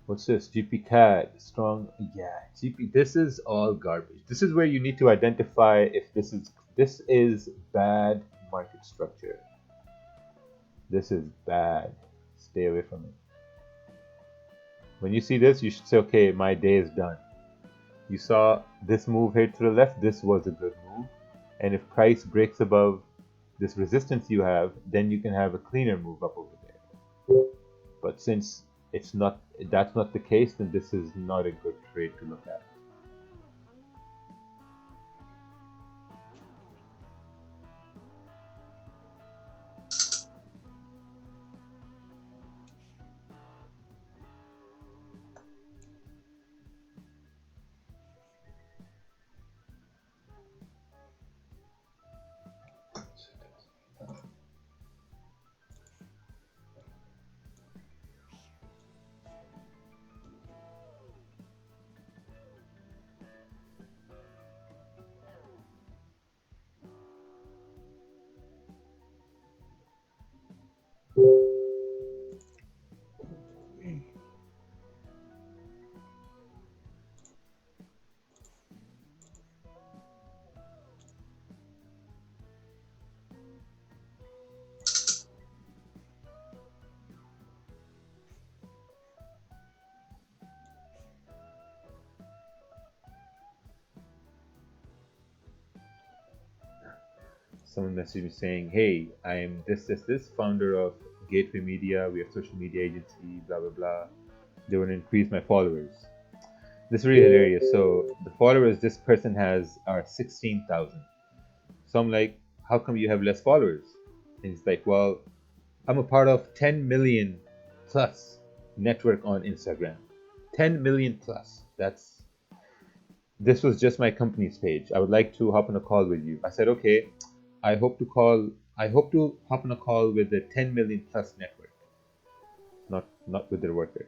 What's this? GP CAD, strong, yeah, GP, this is all garbage. This is where you need to identify if this is bad market structure. This is bad. Stay away from it. When you see this, you should say, okay, my day is done. You saw this move here to the left, this was a good move. And if price breaks above this resistance you have, then you can have a cleaner move up over there. But since that's not the case, then this is not a good trade to look at. Someone messaged me saying, hey, I'm this, founder of Gateway Media, we have social media agency, blah, blah, blah. They want to increase my followers. This is really hilarious. So the followers this person has are 16,000. So I'm like, how come you have less followers? And he's like, well, I'm a part of 10 million plus network on Instagram. 10 million plus. This was just my company's page. I would like to hop on a call with you. I said, okay. I hope to hop on a call with the 10 million plus network, not with their worker.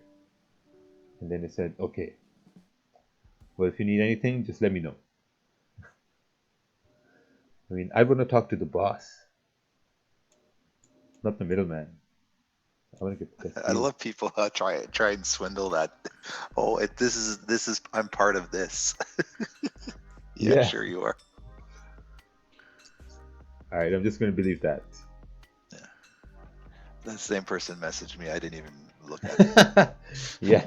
And then he said, okay, well, if you need anything, just let me know. I mean, I want to talk to the boss, not the middleman. I want to get the best I deal. love people try and swindle that. Oh, this is I'm part of this. Yeah, sure you are. All right, I'm just going to believe that. Yeah. The same person messaged me. I didn't even look at it. Yeah.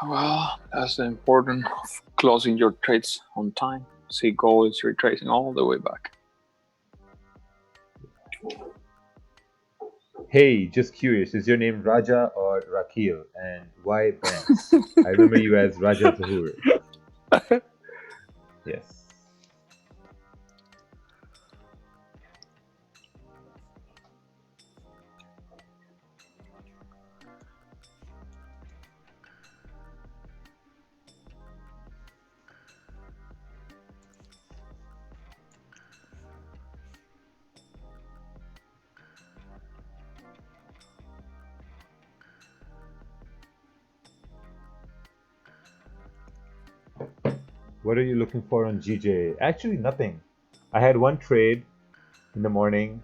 Well, that's the important of closing your trades on time. See, gold is retracing all the way back. Hey, just curious, is your name Raja or Rakeel? And why Banks? I remember you as Raja Zahur. Yes. What are you looking for on GJ? Actually, nothing. I had one trade in the morning.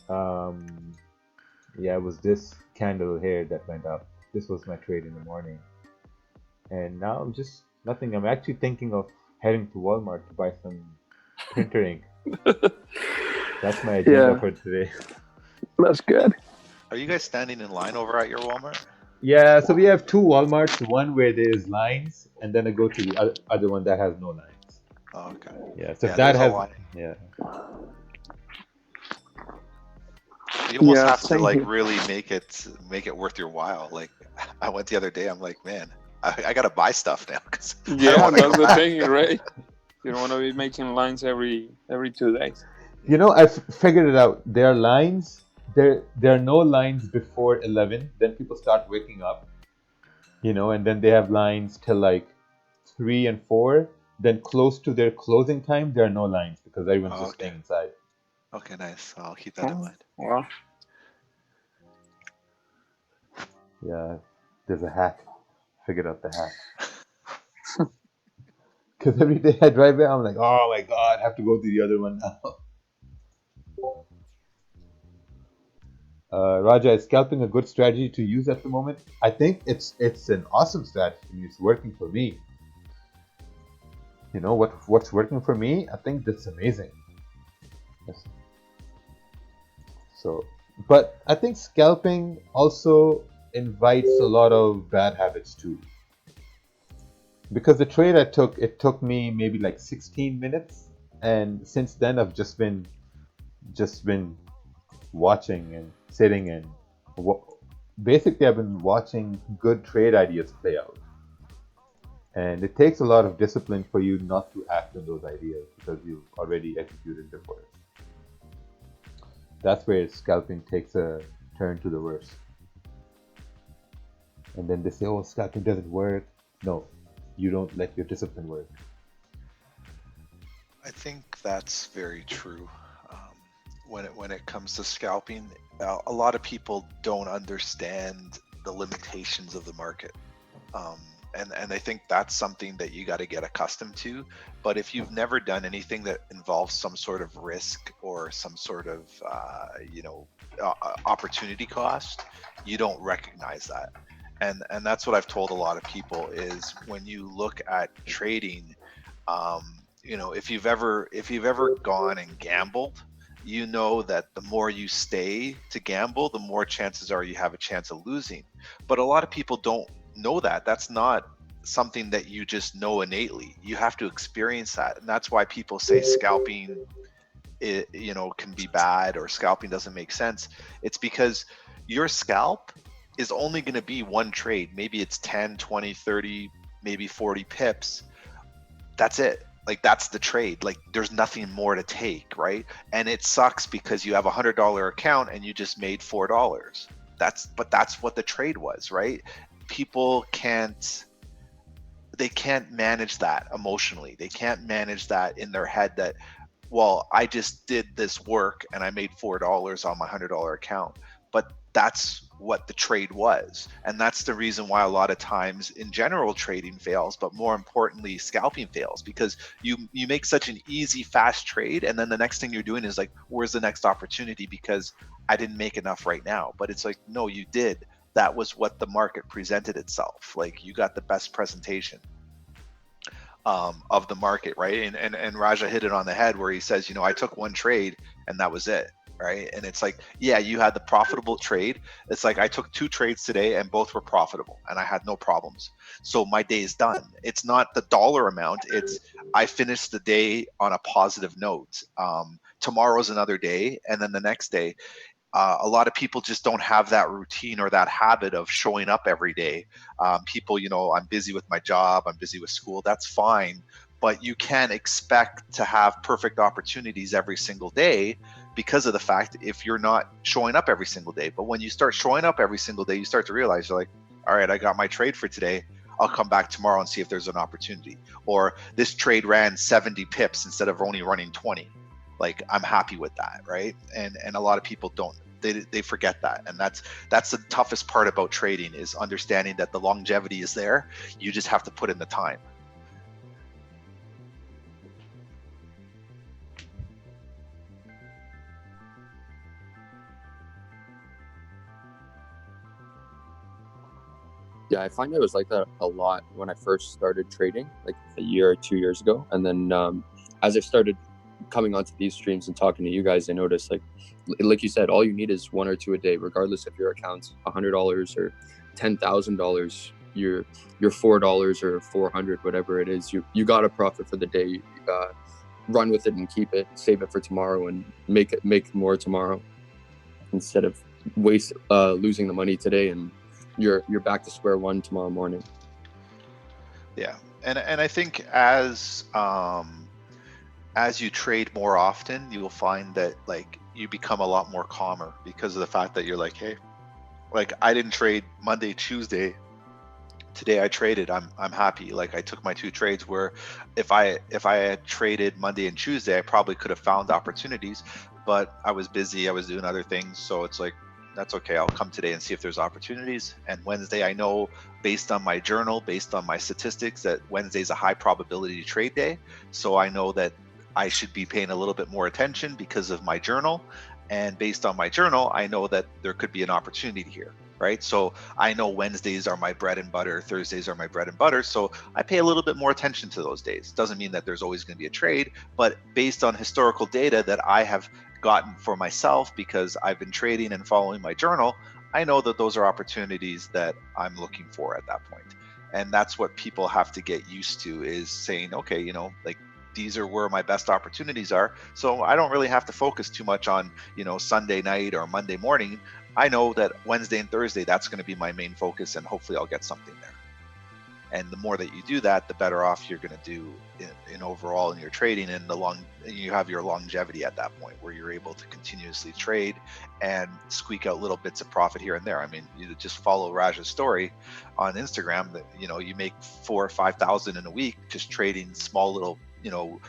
Yeah, it was this candle here that went up. This was my trade in the morning. And now I'm just nothing. I'm actually thinking of heading to Walmart to buy some printer ink. That's my agenda for today. That's good. Are you guys standing in line over at your Walmart? Yeah, so we have two Walmarts, one where there's lines, and then I go to the other one that has no lines. Oh, okay. Yeah, so Yeah, that there's a has, line. yeah. You almost Yeah, have to same like here. really make it worth your while. Like I went the other day, I'm like, man, I gotta buy stuff now because I don't Yeah, want to that's go the back. thing, right? You don't want to be making lines every 2 days. You know, I've figured it out. There are lines. There are no lines before 11. Then people start waking up, you know, and then they have lines till like 3 and 4. Then close to their closing time, there are no lines because everyone's Oh, just okay. staying inside. Okay, nice. I'll keep that in mind. Well, Yeah, there's a hack. Figured out the hack. Because every day I drive by, I'm like, oh my god, I have to go to the other one now. Raja, is scalping a good strategy to use at the moment? I think it's an awesome strategy. It's working for me. You know what's working for me? I think that's amazing. Yes. So, but I think scalping also invites a lot of bad habits too. Because the trade I took, it took me maybe like 16 minutes, and since then I've just been watching and sitting and basically I've been watching good trade ideas play out. And it takes a lot of discipline for you not to act on those ideas because you've already executed before. That's where scalping takes a turn to the worst. And then they say, oh, scalping doesn't work. No, you don't let your discipline work. I think that's very true. When it comes to scalping, a lot of people don't understand the limitations of the market. And I think that's something that you got to get accustomed to. But if you've never done anything that involves some sort of risk or some sort of opportunity cost, you don't recognize that. And that's what I've told a lot of people is when you look at trading, if you've ever gone and gambled, you know that the more you stay to gamble, the more chances are you have a chance of losing. But a lot of people don't know that. That's not something that you just know innately. You have to experience that. And that's why people say scalping can be bad or scalping doesn't make sense. It's because your scalp is only going to be one trade. Maybe it's 10, 20, 30, maybe 40 pips. That's it. Like that's the trade. Like there's nothing more to take, right? And it sucks because you have $100 account and you just made $4. That's what the trade was, right? People can't manage that emotionally. They can't manage that in their head that, well, I just did this work and I made $4 on my $100 account. But that's what the trade was. And that's the reason why a lot of times in general trading fails, but more importantly, scalping fails, because you make such an easy, fast trade. And then the next thing you're doing is like, where's the next opportunity? Because I didn't make enough right now. But it's like, no, you did. That was what the market presented itself. Like you got the best presentation of the market, right? And Raja hit it on the head where he says, I took one trade and that was it. Right. And it's like, yeah, you had the profitable trade. It's like I took 2 trades today and both were profitable and I had no problems. So my day is done. It's not the dollar amount. It's I finished the day on a positive note. Tomorrow's another day. And then the next day, a lot of people just don't have that routine or that habit of showing up every day. People, I'm busy with my job. I'm busy with school. That's fine. But you can't expect to have perfect opportunities every single day because of the fact if you're not showing up every single day. But when you start showing up every single day, you start to realize you're like, all right, I got my trade for today. I'll come back tomorrow and see if there's an opportunity. Or this trade ran 70 pips instead of only running 20. Like I'm happy with that, right? And a lot of people don't. They forget that. And that's the toughest part about trading is understanding that the longevity is there. You just have to put in the time. Yeah, I find it was like that a lot when I first started trading, like a year or 2 years ago. And then as I started coming onto these streams and talking to you guys, I noticed like you said, all you need is 1 or 2 a day, regardless if your account's $100 or $10,000, your $4 or 400, whatever it is, you got a profit for the day. Run with it and keep it, save it for tomorrow, and make more tomorrow, instead of losing the money today and you're back to square one tomorrow morning. Yeah, and I think as you trade more often, you will find that like you become a lot more calmer because of the fact that you're like, hey, like I didn't trade Monday, Tuesday. Today I traded. I'm happy. Like I took my 2 trades where if I had traded Monday and Tuesday, I probably could have found opportunities, but I was busy. I was doing other things, so it's like, that's okay. I'll come today and see if there's opportunities. And Wednesday, I know based on my journal, based on my statistics, that Wednesday's a high probability trade day. So I know that I should be paying a little bit more attention because of my journal. And based on my journal, I know that there could be an opportunity here, right? So I know Wednesdays are my bread and butter, Thursdays are my bread and butter. So I pay a little bit more attention to those days. Doesn't mean that there's always going to be a trade, but based on historical data that I have gotten for myself because I've been trading and following my journal, I know that those are opportunities that I'm looking for at that point. And that's what people have to get used to, is saying, okay, you know, like these are where my best opportunities are. So I don't really have to focus too much on, you know, Sunday night or Monday morning. I know that Wednesday and Thursday, that's going to be my main focus, and hopefully I'll get something there. And the more that you do that, the better off you're going to do in overall in your trading, and you have your longevity at that point where you're able to continuously trade and squeak out little bits of profit here and there. I mean, you just follow Raj's story on Instagram that, you know, you make 4,000 or 5,000 in a week just trading small little, you know,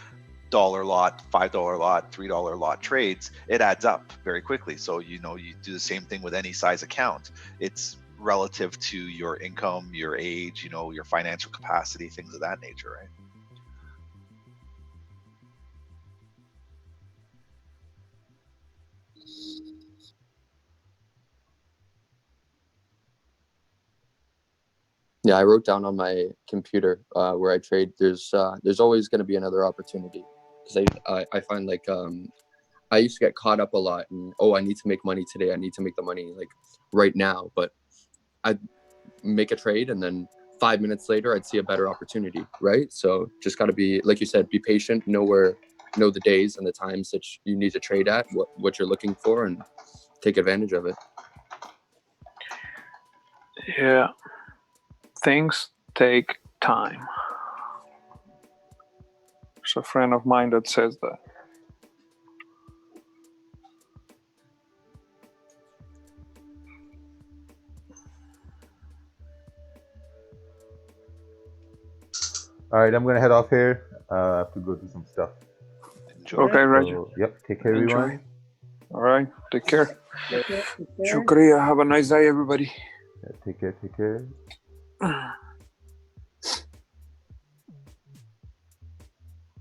$1 lot, $5 lot, $3 lot trades. It adds up very quickly. So, you know, you do the same thing with any size account. It's relative to your income, your age, you know, your financial capacity, things of that nature, right? Yeah, I wrote down on my computer where I trade. There's always going to be another opportunity, because I find like I used to get caught up a lot and, oh, I need to make money today. I need to make the money like right now. But I'd make a trade and then 5 minutes later I'd see a better opportunity, right? So just got to be, like you said, be patient, know the days and the times that you need to trade at, what you're looking for, and take advantage of it. Yeah, things take time. There's a friend of mine that says that. All right, I'm gonna head off here. I have to go do some stuff. Enjoy. Okay, Reggie. So, yep, take care, Enjoy. everyone. All right, take care. Take care. Shukriya. Have a nice day, everybody. Yeah, take care.